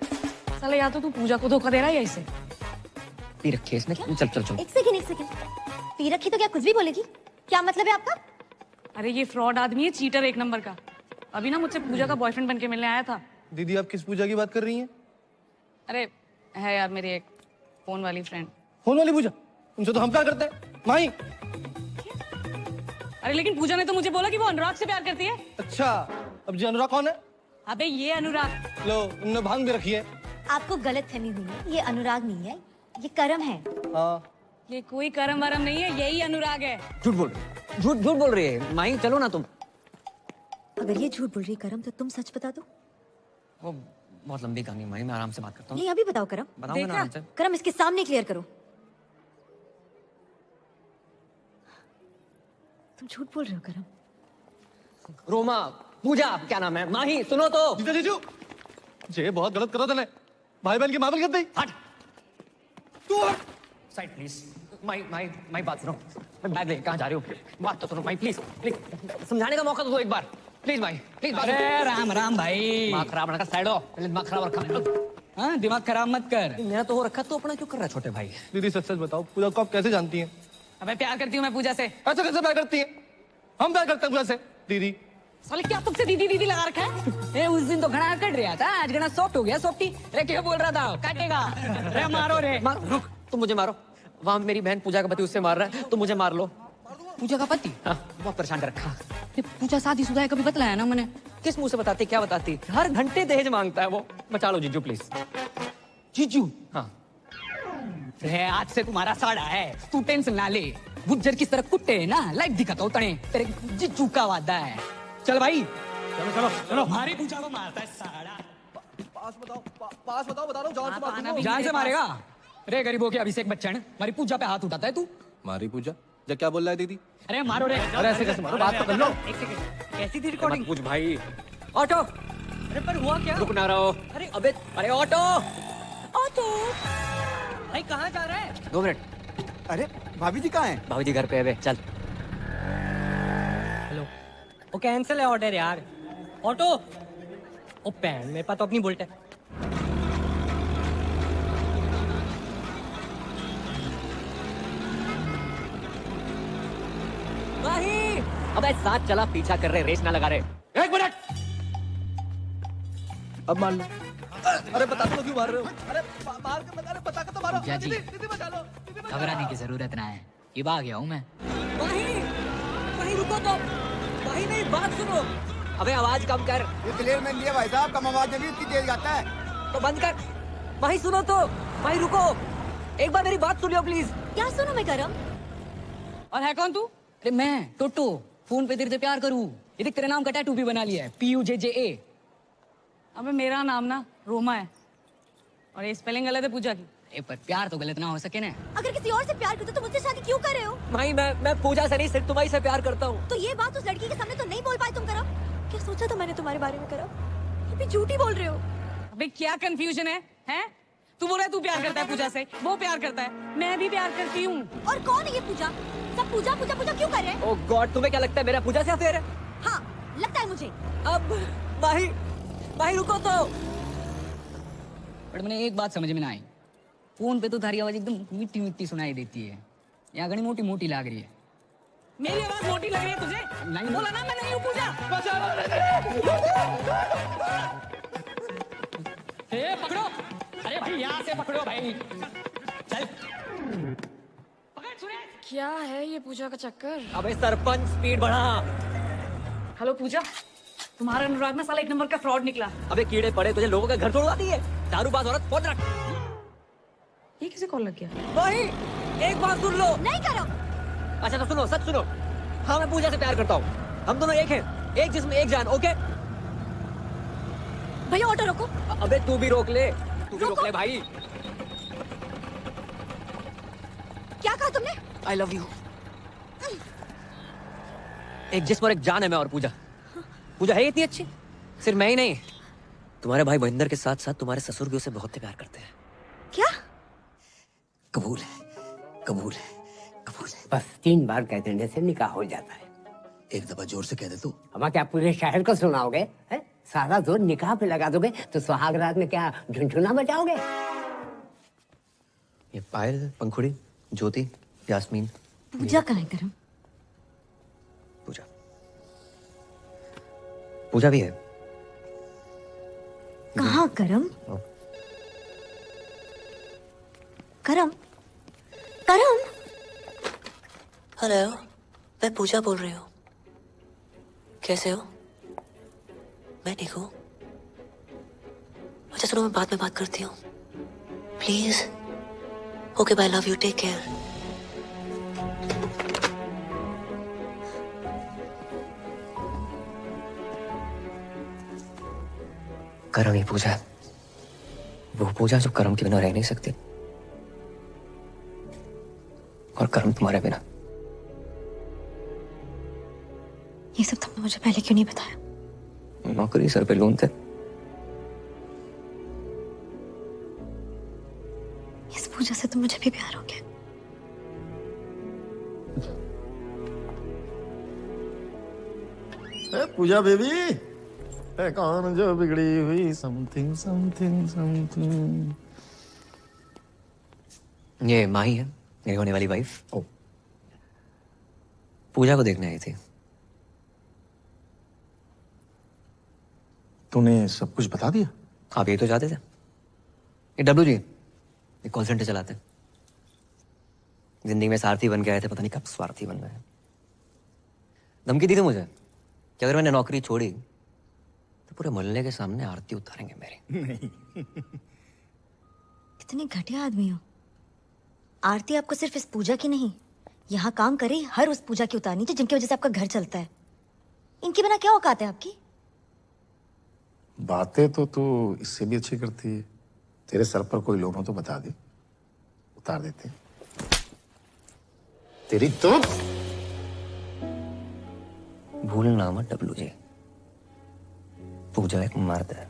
साले। या तो तू पूजा को धोखा दे रहा है या इसे। पी रखी है इसने। चल चल चल। एक सेकंड। पी रखी तो क्या कुछ भी बोलेगी? क्या मतलब है आपका? अरे ये फ्रॉड आदमी है, चीटर एक नंबर का। अभी ना मुझसे पूजा का बॉयफ्रेंड बनके मिलने आया था। दीदी आप किस पूजा की बात कर रही हैं? अरे है यार, मेरी एक फोन वाली फ्रेंड। फोन वाली पूजा? उनसे तो हम प्यार करते हैं माही। अरे लेकिन पूजा ने तो मुझे बोला कि वो अनुराग से प्यार करती है। अच्छा, अब जी अनुराग कौन है? अबे ये अनुराग। लो, उन्होंने भांग भी रखी है। आपको गलतफहमी हुई है, ये अनुराग नहीं है, ये करम है। हाँ। ये कोई करम वरम नहीं है, यही अनुराग है। झूठ बोल रही है माही। चलो ना तुम। अगर ये झूठ बोल रही है करम, तो तुम सच बता दो। वो बहुत लंबी कहानी माही, मैं आराम से बात करता हूँ। नहीं अभी बताओ करम। बताऊंगा ना आराम से। करम इसके सामने क्लियर करो। तुम झूठ बोल रहे हो करम। रोमा, पूजा, क्या नाम है? माही सुनो तो। जीजू ये बहुत गलत करो तूने। भाई बहन की मामल कर दी। हट तू साइड प्लीज। माई बात सुनो। मैं बैग लेके कहाँ जा रही हूँ? बात तो सुनो माई, प्लीज समझाने का मौका तो दो एक बार। प्लीज भाई प्लीज। अरे राम राम भाई। दिमाग खराब ना कर, साइड हो। पहले दिमाग खराब रखा। हाँ दिमाग खराब मत कर। मेरा तो हो रखा, तो अपना क्यों कर रहा है छोटे भाई? दीदी सच सच बताओ, पूजा को आप कैसे जानती हैं? अबे प्यार करती हूँ मैं पूजा से। ऐसे कैसे प्यार करती हैं? हम प्यार करते हैं पूजा से। दीदी साले क्या तुमसे दीदी दीदी लगा रखा है? उस दिन तो घना कट रहा था, आज घना सॉफ्ट हो गया। सॉफ्टी रे क्या बोल रहा था? काटेगा रे, मारो रे। रुक, तुम मुझे मारो। वहां मेरी बहन पूजा का पति उससे मार रहा है, तो मुझे मार लो। पूजा का पति? हाँ, बहुत परेशान कर रखा। पूजा शादीशुदा है, कभी बतलाया ना मैंने। किस मुंह से बताती? क्या बताती? हर घंटे दहेज मांगता है वो। बचा लो जीजू प्लीज। जीजू? हाँ। आज से तुम्हारा साड़ा है, तू टेंशन ना ले। गुज्जर किस तरह कुत्ते है ना, लाइट दिखाता हूँ तने। तेरे जीजू का वादा है। चल भाई चलो चलो चलो। हमारी पूजा को मारता है साड़ा। पास बताओ बता रहा हूँ। जान से जान से मारेगा? रे गरीबों के अभिषेक बच्चन, हमारी पूजा पे हाथ उठाता है तू? मारी पूजा? जब क्या बोल रहा है दीदी? अरे मारो रे। अरे ऐसे कैसे मारो, बात तो कर लो। एक सेकंड, कैसी थी रिकॉर्डिंग? मत पूछ भाई। ऑटो, अरे पर हुआ क्या? रुक ना रहो। अरे अबे अरे ऑटो। ऑटो भाई कहाँ जा रहा है? 2 मिनट। अरे भाभी जी कहाँ हैं? भाभी जी घर पे है बे, चल। हेलो, वो कैंसिल है ऑर्डर यार। ऑटो, ओ पैन मेरे पास तो अपनी बुलेट है। नहीं, अबे साथ चला, पीछा कर रहे, रेस ना लगा रहे। 1 मिनट। अब मान लो। अरे बता दो क्यों मार रहे हो? अरे मार के अरे बता के तो मारो। जी, दीदी बचा लो। घबराने की जरूरत ना है, ये आ गया हूँ मैं। भाई रुको तो, भाई मेरी बात सुनो। अबे आवाज कम कर। ये क्लियर में लिया भाई साहब, कम आवाज में भी इतनी तेज गाता है। तो बंद कर। भाई सुनो तो, भाई रुको, एक बार मेरी बात सुनियो प्लीज। क्या सुनो मैं करम? और है कौन तू? अरे मैं टोटो, फोन पे तेरे से प्यार करूँ। ये देख तेरे नाम का टैटू भी बना लिया है, PUJJA। अबे मेरा नाम ना रोमा है और ये स्पेलिंग गलत है पूजा की। अरे पर प्यार तो गलत ना हो सके ना। अगर किसी और से प्यार करते तो मुझसे शादी क्यों कर रहे हो? भाई मैं पूजा से नहीं, सिर्फ तुम्हारी से प्यार करता हूँ। तो ये बात उस लड़की के सामने तो नहीं बोल पाए तुम करम? क्या सोचा था मैंने तुम्हारे बारे में करम? ये भी झूठी बोल रहे हो। अबे क्या कंफ्यूजन है? हैं? तू बोल रहा है तू प्यार करता है पूजा से, वो प्यार करता है, मैं भी प्यार करती हूँ। और कौन है ये पूजा? सब पूजा पूजा पूजा क्यों कर रहे हैं? ओह गॉड, तुम्हें क्या लगता है मेरा पूजा से अफेयर है? हाँ लगता है मुझे। अब भाई रुको तो। बट मैंने एक बात समझ में ना आई, फोन पे तो थारी आवाज एकदम मिट्टी मिट्टी सुनाई देती है, यहाँ घनी मोटी मोटी लग रही है। मेरी आवाज मोटी लग रही है तुझे? नहीं बोला ना मैं नहीं हूँ पूजा। पकड़ो, अरे भाई यहाँ से पकड़ो भाई, चल। क्या है ये पूजा का चक्कर? अबे सरपंच स्पीड बढ़ा। हेलो पूजा, तुम्हारा अनुराग ना साला 1 नंबर का फ्रॉड निकला। अबे कीड़े पड़े तुझे, लोगों का घर तोड़वा दिए। दारूबाज औरत, फोन रख। ये किसे कॉल लग गया? भाई एक बात सुन लो। नहीं करो। अच्छा तो सुनो, सच सुनो। हाँ मैं पूजा से प्यार करता हूँ, हम दोनों एक हैं, एक जिस्म एक जान, ओके? भैया ऑटो रोको। अबे तू भी रोक ले, तू भी रोक ले भाई। क्या कहा तुमने? I love you. एक जिस्म और एक जान है मैं और पूजा। पूजा है इतनी अच्छी, सिर्फ मैं ही नहीं, तुम्हारे भाई महेंद्र के साथ साथ तुम्हारे ससुर भी उसे बहुत प्यार करते हैं। क्या? कबूल है, कबूल है, कबूल है। बस 3 बार कह देने से निकाह हो जाता है। एक दफा जोर से कह दे तू। हम क्या पूरे शहर को सुनाओगे? है? सारा जोर निकाह पे लगा दोगे तो सुहाग रात में क्या झुनझुना बजाओगे? ये पायल, पंखुड़ी, ज्योति, यास्मीन। पूजा कहाँ है करम? पूजा भी है। कहाँ करम? करम? करम? हेलो, मैं पूजा बोल रही हूँ। कैसे हो? मैं ठीक हूँ। अच्छा सुनो, मैं बाद में बात करती हूँ please. Okay bye, love you, take care. करम ही पूजा है, वो पूजा जो कर्म के बिना रह नहीं सकती, और कर्म तुम्हारे बिना। ये सब तुमने मुझे पहले क्यों नहीं बताया? नौकरी सर पे लोन थे। इस पूजा से तो मुझे भी प्यार हो गया। पूजा बेबी, कौन जो बिगड़ी हुई समथिंग समथिंग समथिंग। ये माही है, मेरी होने वाली वाइफ। पूजा को देखने आई थी। तूने सब कुछ बता दिया? आप यही तो चाहते थे। ये डब्लू जी, ये कॉल सेंटर चलाते हैं। जिंदगी में सारथी बन के आए थे, पता नहीं कब स्वार्थी बन गए। धमकी दी थी मुझे कि अगर मैंने नौकरी छोड़ी तो पूरे मोहल्ले के सामने आरती उतारेंगे मेरी। नहीं। कितने घटिया आदमी हो। आरती आपको सिर्फ इस पूजा की नहीं, यहाँ काम करे हर उस पूजा की उतारनी थी जिनकी वजह से आपका घर चलता है। इनके बिना क्या औकात है आपकी? बातें तो तू इससे भी अच्छी करती है। तेरे सर पर कोई लोन हो तो बता दे, उतार देते। तेरी तो भूलना मत डब्लू जी, पूजा एक मर्द है।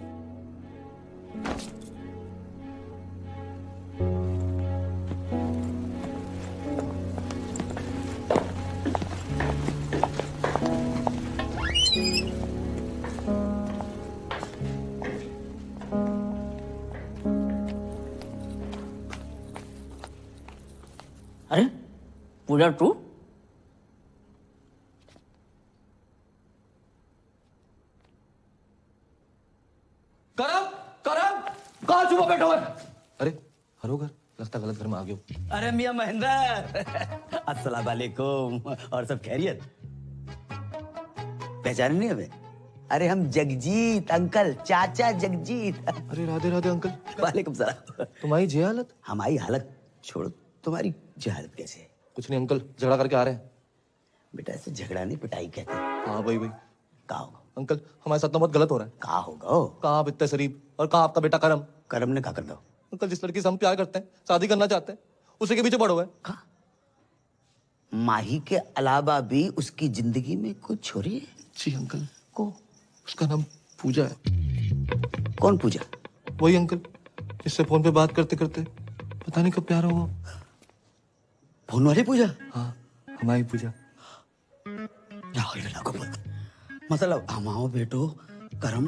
अरे पूजा टू करम करम कहाँ छुपा बैठा हुआ है? अरे हरो घर लगता गलत घर में आ गए हो। अरे मियां महेंद्र, अस्सलाम वालेकुम। और सब खैरियत? पहचान नहीं हमें? अरे हम जगजीत अंकल, चाचा जगजीत। अरे राधे राधे अंकल। वालेकुम सलाम। तुम्हारी जे हालत? हमारी हालत छोड़ो, तुम्हारी जे हालत कैसे? कुछ नहीं अंकल, झगड़ा करके आ रहे हैं। बेटा ऐसे झगड़ा नहीं पिटाई कहते हैं। हाँ भाई कहा होगा अंकल, हमारे साथ तो बहुत गलत हो रहा है। कहा होगा? कहाँ आप इतने शरीफ और कहाँ आपका बेटा करम? करम ने कहा कर दो अंकल, जिस लड़की से हम प्यार करते हैं, शादी करना चाहते हैं, उसी के पीछे पड़ो है। माही के अलावा भी उसकी जिंदगी में कुछ छोरी है? जी अंकल। को उसका नाम पूजा है। कौन पूजा? वही अंकल जिससे फोन पे बात करते करते पता नहीं कब प्यार हो। फोन वाली पूजा? हाँ, हमारी पूजा। मतलब हमाओ बेटो करम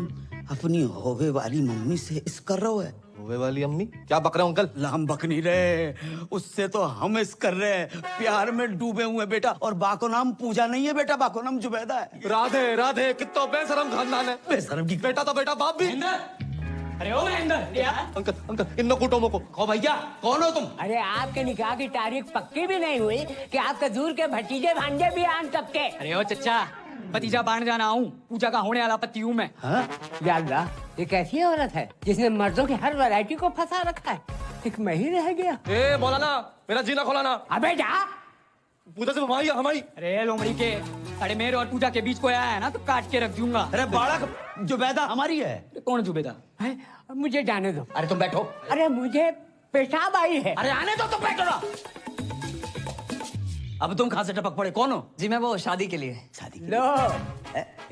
अपनी होवे वाली मम्मी से इस कर रहा है। होवे वाली अम्मी? क्या बक रहे हो अंकल? हम बक नहीं रहे, उससे तो हम इस कर रहे हैं। प्यार में डूबे हुए बेटा। और बाको नाम पूजा नहीं है बेटा, बाको नाम जुबैदा है। राधे राधे, कितना बेशरम खानदान है। बेशरम की बेटा तो बेटा, बाप भी। अरे ओ महेंद्र, अंकल अंकल इन कुटुंबों को कहो भैया, कौन हो तुम? अरे आपके निकाह की तारीख पक्की भी नहीं हुई कि आपके दूर के भतीजे भांजे भी आन सबके। अरे ओ चचा, भतीजा बाण जाना आऊं, पूजा का होने वाला पति हूँ मैं। या अल्लाह, ये कैसी औरत है जिसने मर्दों की हर वैरायटी को फंसा रखा है? एक मैं ही रह गया। ए मौलाना, मेरा जीना खोलाना। अबे जा। पूजा से हमारी। अरे लोमड़ी के, अरे मेरे और पूजा के बीच कोई आया है ना तो काट के रख दूंगा। अरे बालक, जुबैदा हमारी है। कौन जुबैदा? मुझे जाने दो। अरे तुम बैठो। अरे मुझे पेशाब आई है। अरे आने दो, तुम बैठो ना। अब तुम कहाँ से टपक पड़े, कौन हो? जी मैं वो शादी के लिए। शादी के लो,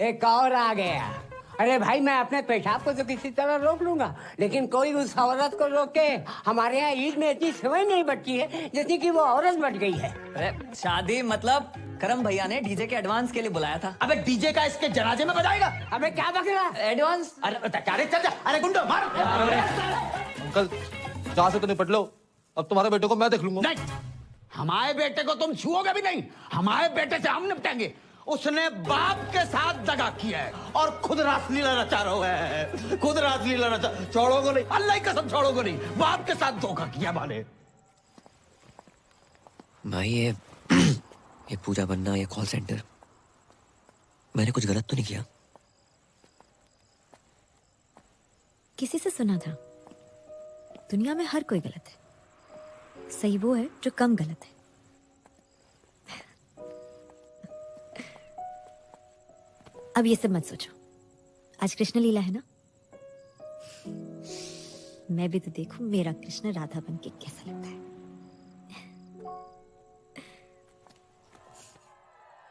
एक और आ गया। अरे भाई, मैं अपने पेशाब को तो किसी तरह रोक लूंगा, लेकिन कोई उस औरत को रोके। हमारे यहाँ ईद में इतनी सेवई नहीं बचती है जैसे कि वो औरत बच गई है। अरे शादी मतलब करम भैया ने डीजे के एडवांस के लिए बुलाया था। अबे डीजे का इसके जनाजे में बजाएगा? अबे क्या बक रहा? एडवांस? अरे चल जा। अरे गुंडो मार। अंकल जहाँ से तो निपट लो, अब तुम्हारे बेटे को मैं देख लूंगा। नहीं, हमारे बेटे को तुम छुओगे भी नहीं। हमारे बेटे से हम निपटेंगे। उसने बाप के साथ दगा किया है और खुद रासलीला रचा रहा है। खुद रासलीला रचा। छोड़ोगे नहीं, अल्लाह की कसम छोड़ोगे नहीं। बाप के साथ धोखा किया माने। भाई ये पूजा बनना, ये कॉल सेंटर, मैंने कुछ गलत तो नहीं किया? किसी से सुना था, दुनिया में हर कोई गलत है, सही वो है जो कम गलत है। अब ये सब मत सोचो, आज कृष्ण लीला है ना, मैं भी तो देखूं मेरा कृष्ण राधा बन के कैसा लगता है।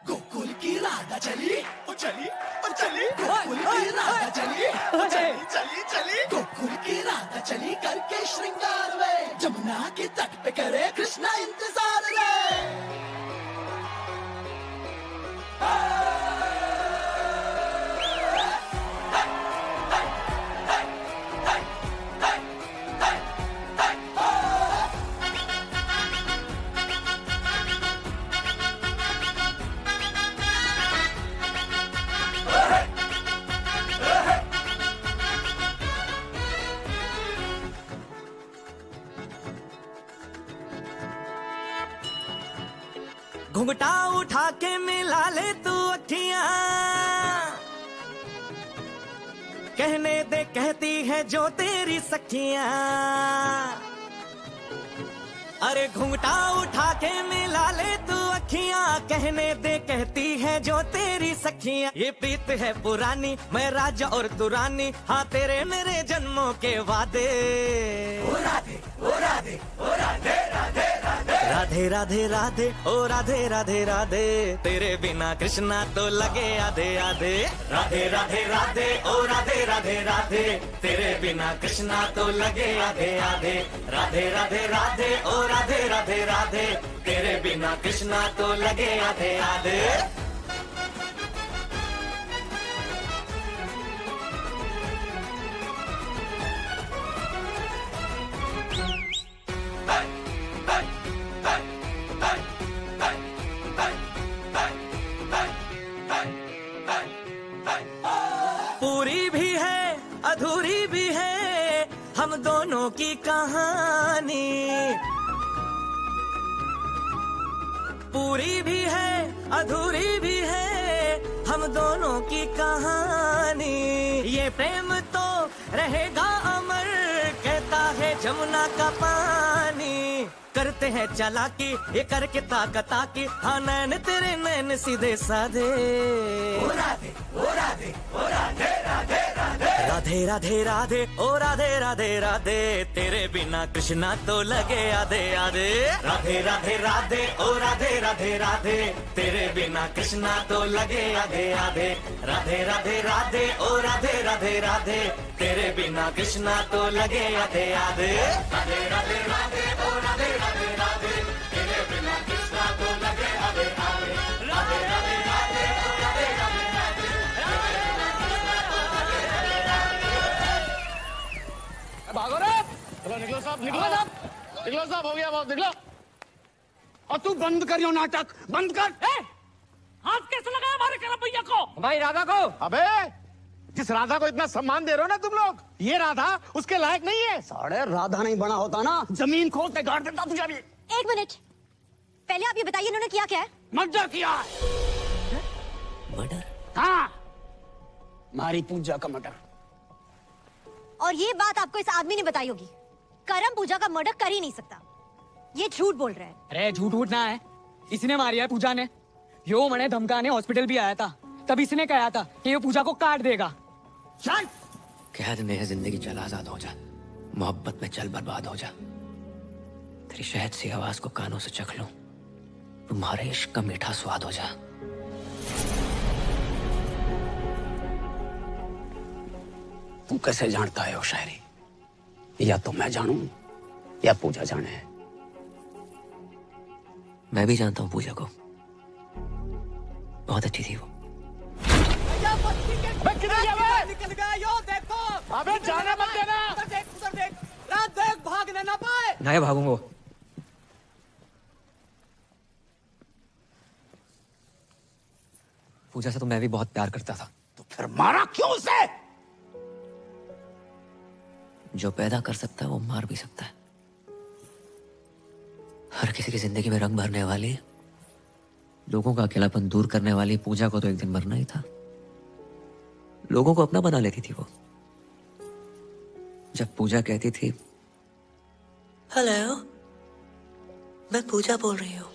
गोकुल की राधा चली, ओ चली, ओ चली, गोकुल की राधा चली, ओ चली, चली, चली, गोकुल की राधा चली करके श्रृंगार वे, जमुना के तट पे करे कृष्णा इंतजार रे। घुंघटा उठा के मिला ले तू अखियां, कहने दे कहती है जो तेरी सखियां। अरे घुंघटा उठा के मिला ले तू अखियां, कहने दे कहती है जो तेरी सखियां। ये प्रीत है पुरानी, मैं राजा और तू रानी, हाँ तेरे मेरे जन्मों के वादे। ओ राधे, ओ राधे, ओ राधे, राधे, राधे। राधे राधे राधे ओ राधे राधे राधे, तेरे बिना कृष्णा तो लगे आधे आधे। राधे राधे राधे ओ राधे राधे राधे, तेरे बिना कृष्णा तो लगे आधे आधे। राधे राधे राधे ओ राधे राधे राधे, तेरे बिना कृष्णा तो लगे आधे आधे। पूरी भी है अधूरी भी है हम दोनों की कहानी, पूरी भी है अधूरी भी है हम दोनों की कहानी। ये प्रेम तो रहेगा अमर, कहता है जमुना का पानी। करते हैं चालाकी ये करके ताकता की, हाँ नैन तेरे नैन सीधे साधे। ओ राधे ओ राधे ओ राधे राधे राधे, राधे राधे राधे ओ राधे राधे राधे, तेरे बिना कृष्णा तो लगे आधे आधे। राधे राधे राधे ओ राधे राधे राधे, तेरे बिना कृष्णा तो लगे आधे आधे। राधे राधे राधे ओ राधे राधे राधे, तेरे बिना कृष्णा तो लगे आधे आधे। राधे राधे राधे ओ राधे राधे राधे, तेरे बिना कृष्णा तो लगे आधे आधे। राधे राधे राधे ओ राधे राधे राधे, भागो रे, चलो निकलो साहब, निकलो साहब, निकलो साहब, हो गया बहुत, निकलो। और तू बंद कर यो नाटक, बंद कर। हाथ कैसे लगाया हमारे करम भैया को? भाई राधा को। अबे जिस राधा को इतना सम्मान दे रहे हो ना तुम लोग, ये राधा उसके लायक नहीं है। साढ़े राधा नहीं बना होता ना, जमीन खोद के गाड़ देता तुझे भी। एक मिनट, पहले आप ये बताइए इन्होंने किया क्या है? मर्डर किया है। मर्डर? हाँ, मारी पूजा का मर्डर। और ये बात आपको इस आदमी ने बताई होगी। करम पूजा का मर्डर कर ही नहीं सकता, ये झूठ बोल रहा है। अरे झूठ उठ ना है, इसने मारी है पूजा ने। यो मने धमकाने हॉस्पिटल भी आया था, तब इसने कहा था कि ये पूजा को काट देगा। चल कैद में है जिंदगी, चल आजाद हो जा, मोहब्बत में चल बर्बाद हो जा। तेरी शहद सी आवाज को कानों से चख लूं, तुम्हारे इश्क का मीठा स्वाद हो जा। तू कैसे जानता है वो शायरी? या तो मैं जानूं या पूजा जाने। मैं भी जानता हूं पूजा को, बहुत अच्छी थी वो। निकल गया यो देखो। अबे जाने मत देना। उधर देख रात देख, भागने ना पाए। नहीं भागूंगा। पूजा से तो मैं भी बहुत प्यार करता था। तो फिर मारा क्यों उसे? जो पैदा कर सकता है वो मार भी सकता है। हर किसी की जिंदगी में रंग भरने वाली, लोगों का अकेलापन दूर करने वाली पूजा को तो एक दिन मरना ही था। लोगों को अपना बना लेती थी वो। जब पूजा कहती थी हेलो, मैं पूजा बोल रही हूँ।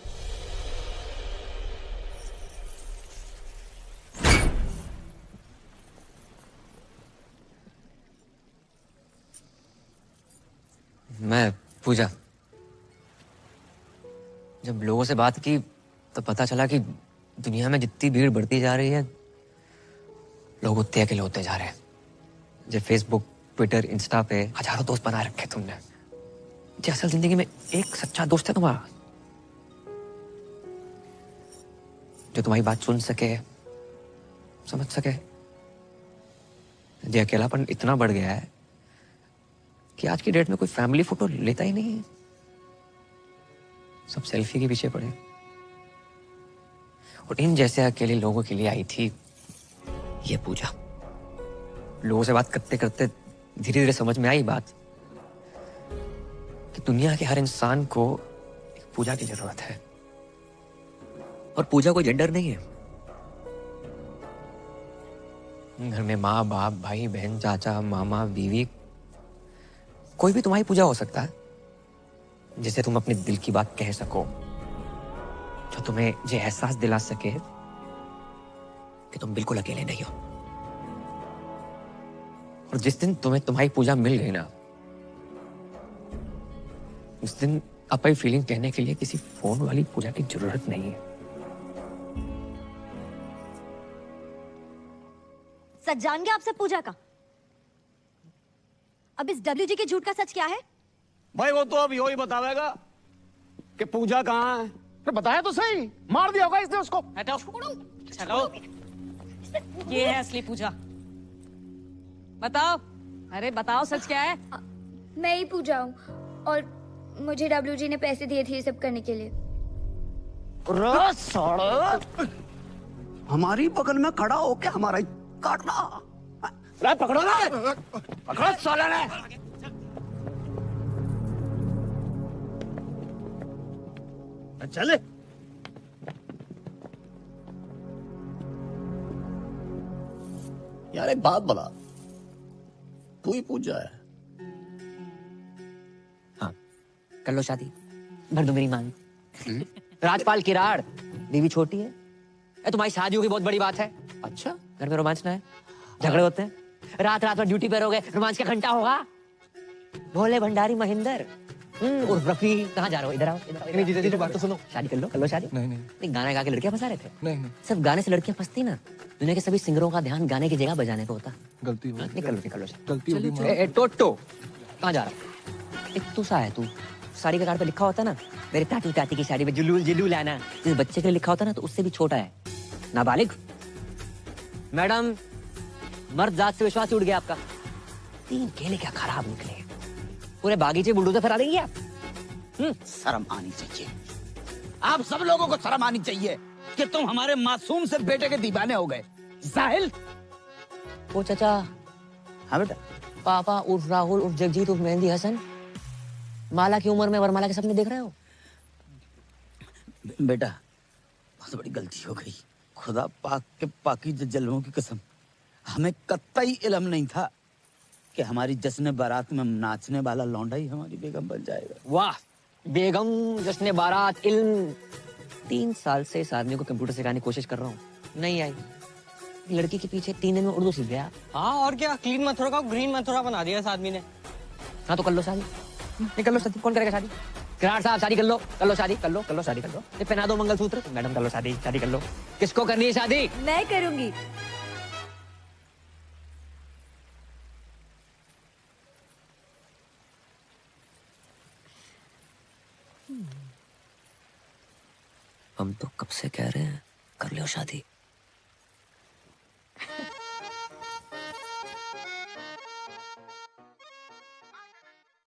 मैं पूजा, जब लोगों से बात की तो पता चला कि दुनिया में जितनी भीड़ बढ़ती जा रही है, लोग उतने अकेले होते जा रहे हैं। जब फेसबुक, ट्विटर, इंस्टा पे हजारों दोस्त बना रखे तुमने, जो असल जिंदगी में एक सच्चा दोस्त है तुम्हारा, जो तुम्हारी बात सुन सके, समझ सके। ये अकेलापन इतना बढ़ गया है कि आज की डेट में कोई फैमिली फोटो लेता ही नहीं है, सब सेल्फी के पीछे पड़े। और इन जैसे अकेले लोगों के लिए आई थी ये पूजा। लोगों से बात करते करते धीरे धीरे समझ में आई बात कि दुनिया के हर इंसान को एक पूजा की जरूरत है। और पूजा कोई जेंडर नहीं है। घर में माँ बाप, भाई बहन, चाचा, मामा, बीवी, कोई भी तुम्हारी पूजा हो सकता है, जिसे तुम अपने दिल की बात कह सको, जो तुम्हें ये एहसास दिला सके कि तुम बिल्कुल अकेले नहीं हो। और जिस दिन तुम्हें तुम्हारी पूजा मिल गई ना, उस दिन अपनी फीलिंग कहने के लिए किसी फोन वाली पूजा की जरूरत नहीं है। सच जान गया आपसे पूजा का। अब इस डब्ल्यूजी के झूठ का सच क्या है? भाई वो तो अब यो ही बतावेगा कि पूजा कहाँ है। तो बताया तो सही, मार दिया होगा इसने उसको। हटाओ, चलो। ये है असली पूजा। बताओ, अरे बताओ सच क्या है? मैं ही पूजा हूँ और मुझे डब्ल्यूजी ने पैसे दिए थे ये सब करने के लिए। हमारी बगल में खड़ा होके हमारा ही काटना। पकड़ो ना, पकड़ो साले ने। चले। यार एक बात बता, तू ही पूजा है? हाँ, कर लो शादी, भर दो मेरी मांग। राजपाल किराड़, बीवी छोटी है। तुम्हारी शादी होगी बहुत बड़ी बात है। अच्छा, घर में रोमांच ना है, झगड़े होते हैं, रात रात में ड्यूटी पे रहोगे, रोमांच का घंटा होगा। भोले भंडारी महेंद्र उर्फ रफी, कहाँ जा रहे हो? इधर आओ, इधर आओ। नहीं जीजा जी बात तो सुनो। शादी कर लो शादी। नहीं गाना गा के लड़कियां फंसा रहे थे। नहीं सब गाने से लड़कियां फंसती ना। दुनिया के सभी सिंगरों का ध्यान गाने की जगह बजाने पे होता। गलती हो निकल लो गलती हो गई। ए टोटो, कहाँ जा रहा? एक तू सा है तू, साड़ी के कार्ड पे लिखा होता ना, मेरे टाटू टाटी की साड़ी पे जुलूल जुलूल आना। जिस बच्चे के लिए लिखा होता ना, तो उससे भी छोटा है, नाबालिग। मैडम, मर्द जात से विश्वास उड़ गया आपका। 3 केले क्या खराब निकले, पूरे बागीचे बुलडोजर फैला देंगे आप। शर्म आनी चाहिए, आप सब लोगों को शर्म आनी चाहिए कि तुम हमारे मासूम से बेटे के दीवाने हो गए। जाहिल। ओ चाचा। हाँ बेटा। पापा उर्फ राहुल उर्फ जगजीत उर्फ मेहंदी हसन, माला की उम्र में वरमाला के सपने देख रहे हो? बेटा, बहुत बड़ी गलती हो गई। खुदा पाक के पाकीज़ जलवों की कसम, हमें कतई इल्म नहीं था कि हमारी जश्न बारात में नाचने वाला लौंडा ही हमारी बेगम बन जाएगा। वाह, बेगम, जश्न बारात, इल्म। 3 साल से इस आदमी को कंप्यूटर सिखाने की कोशिश कर रहा हूँ, नहीं आई। लड़की के पीछे 3 दिन में उर्दू सीख गया। हाँ और क्या, क्लीन मथुरा का ग्रीन मथुरा बना दिया इस आदमी ने। हाँ तो कर लो शादी, निकल लो शादी। कौन करेगा शादी? किराड़ साहब शादी कर लो, कर लो शादी, कर लो शादी कर लो। ये पहना दो मंगलसूत्र। मैडम कर लो शादी, शादी कर लो। किसको करनी है शादी? मैं करूंगी। हम तो कब से कह रहे हैं कर लो शादी।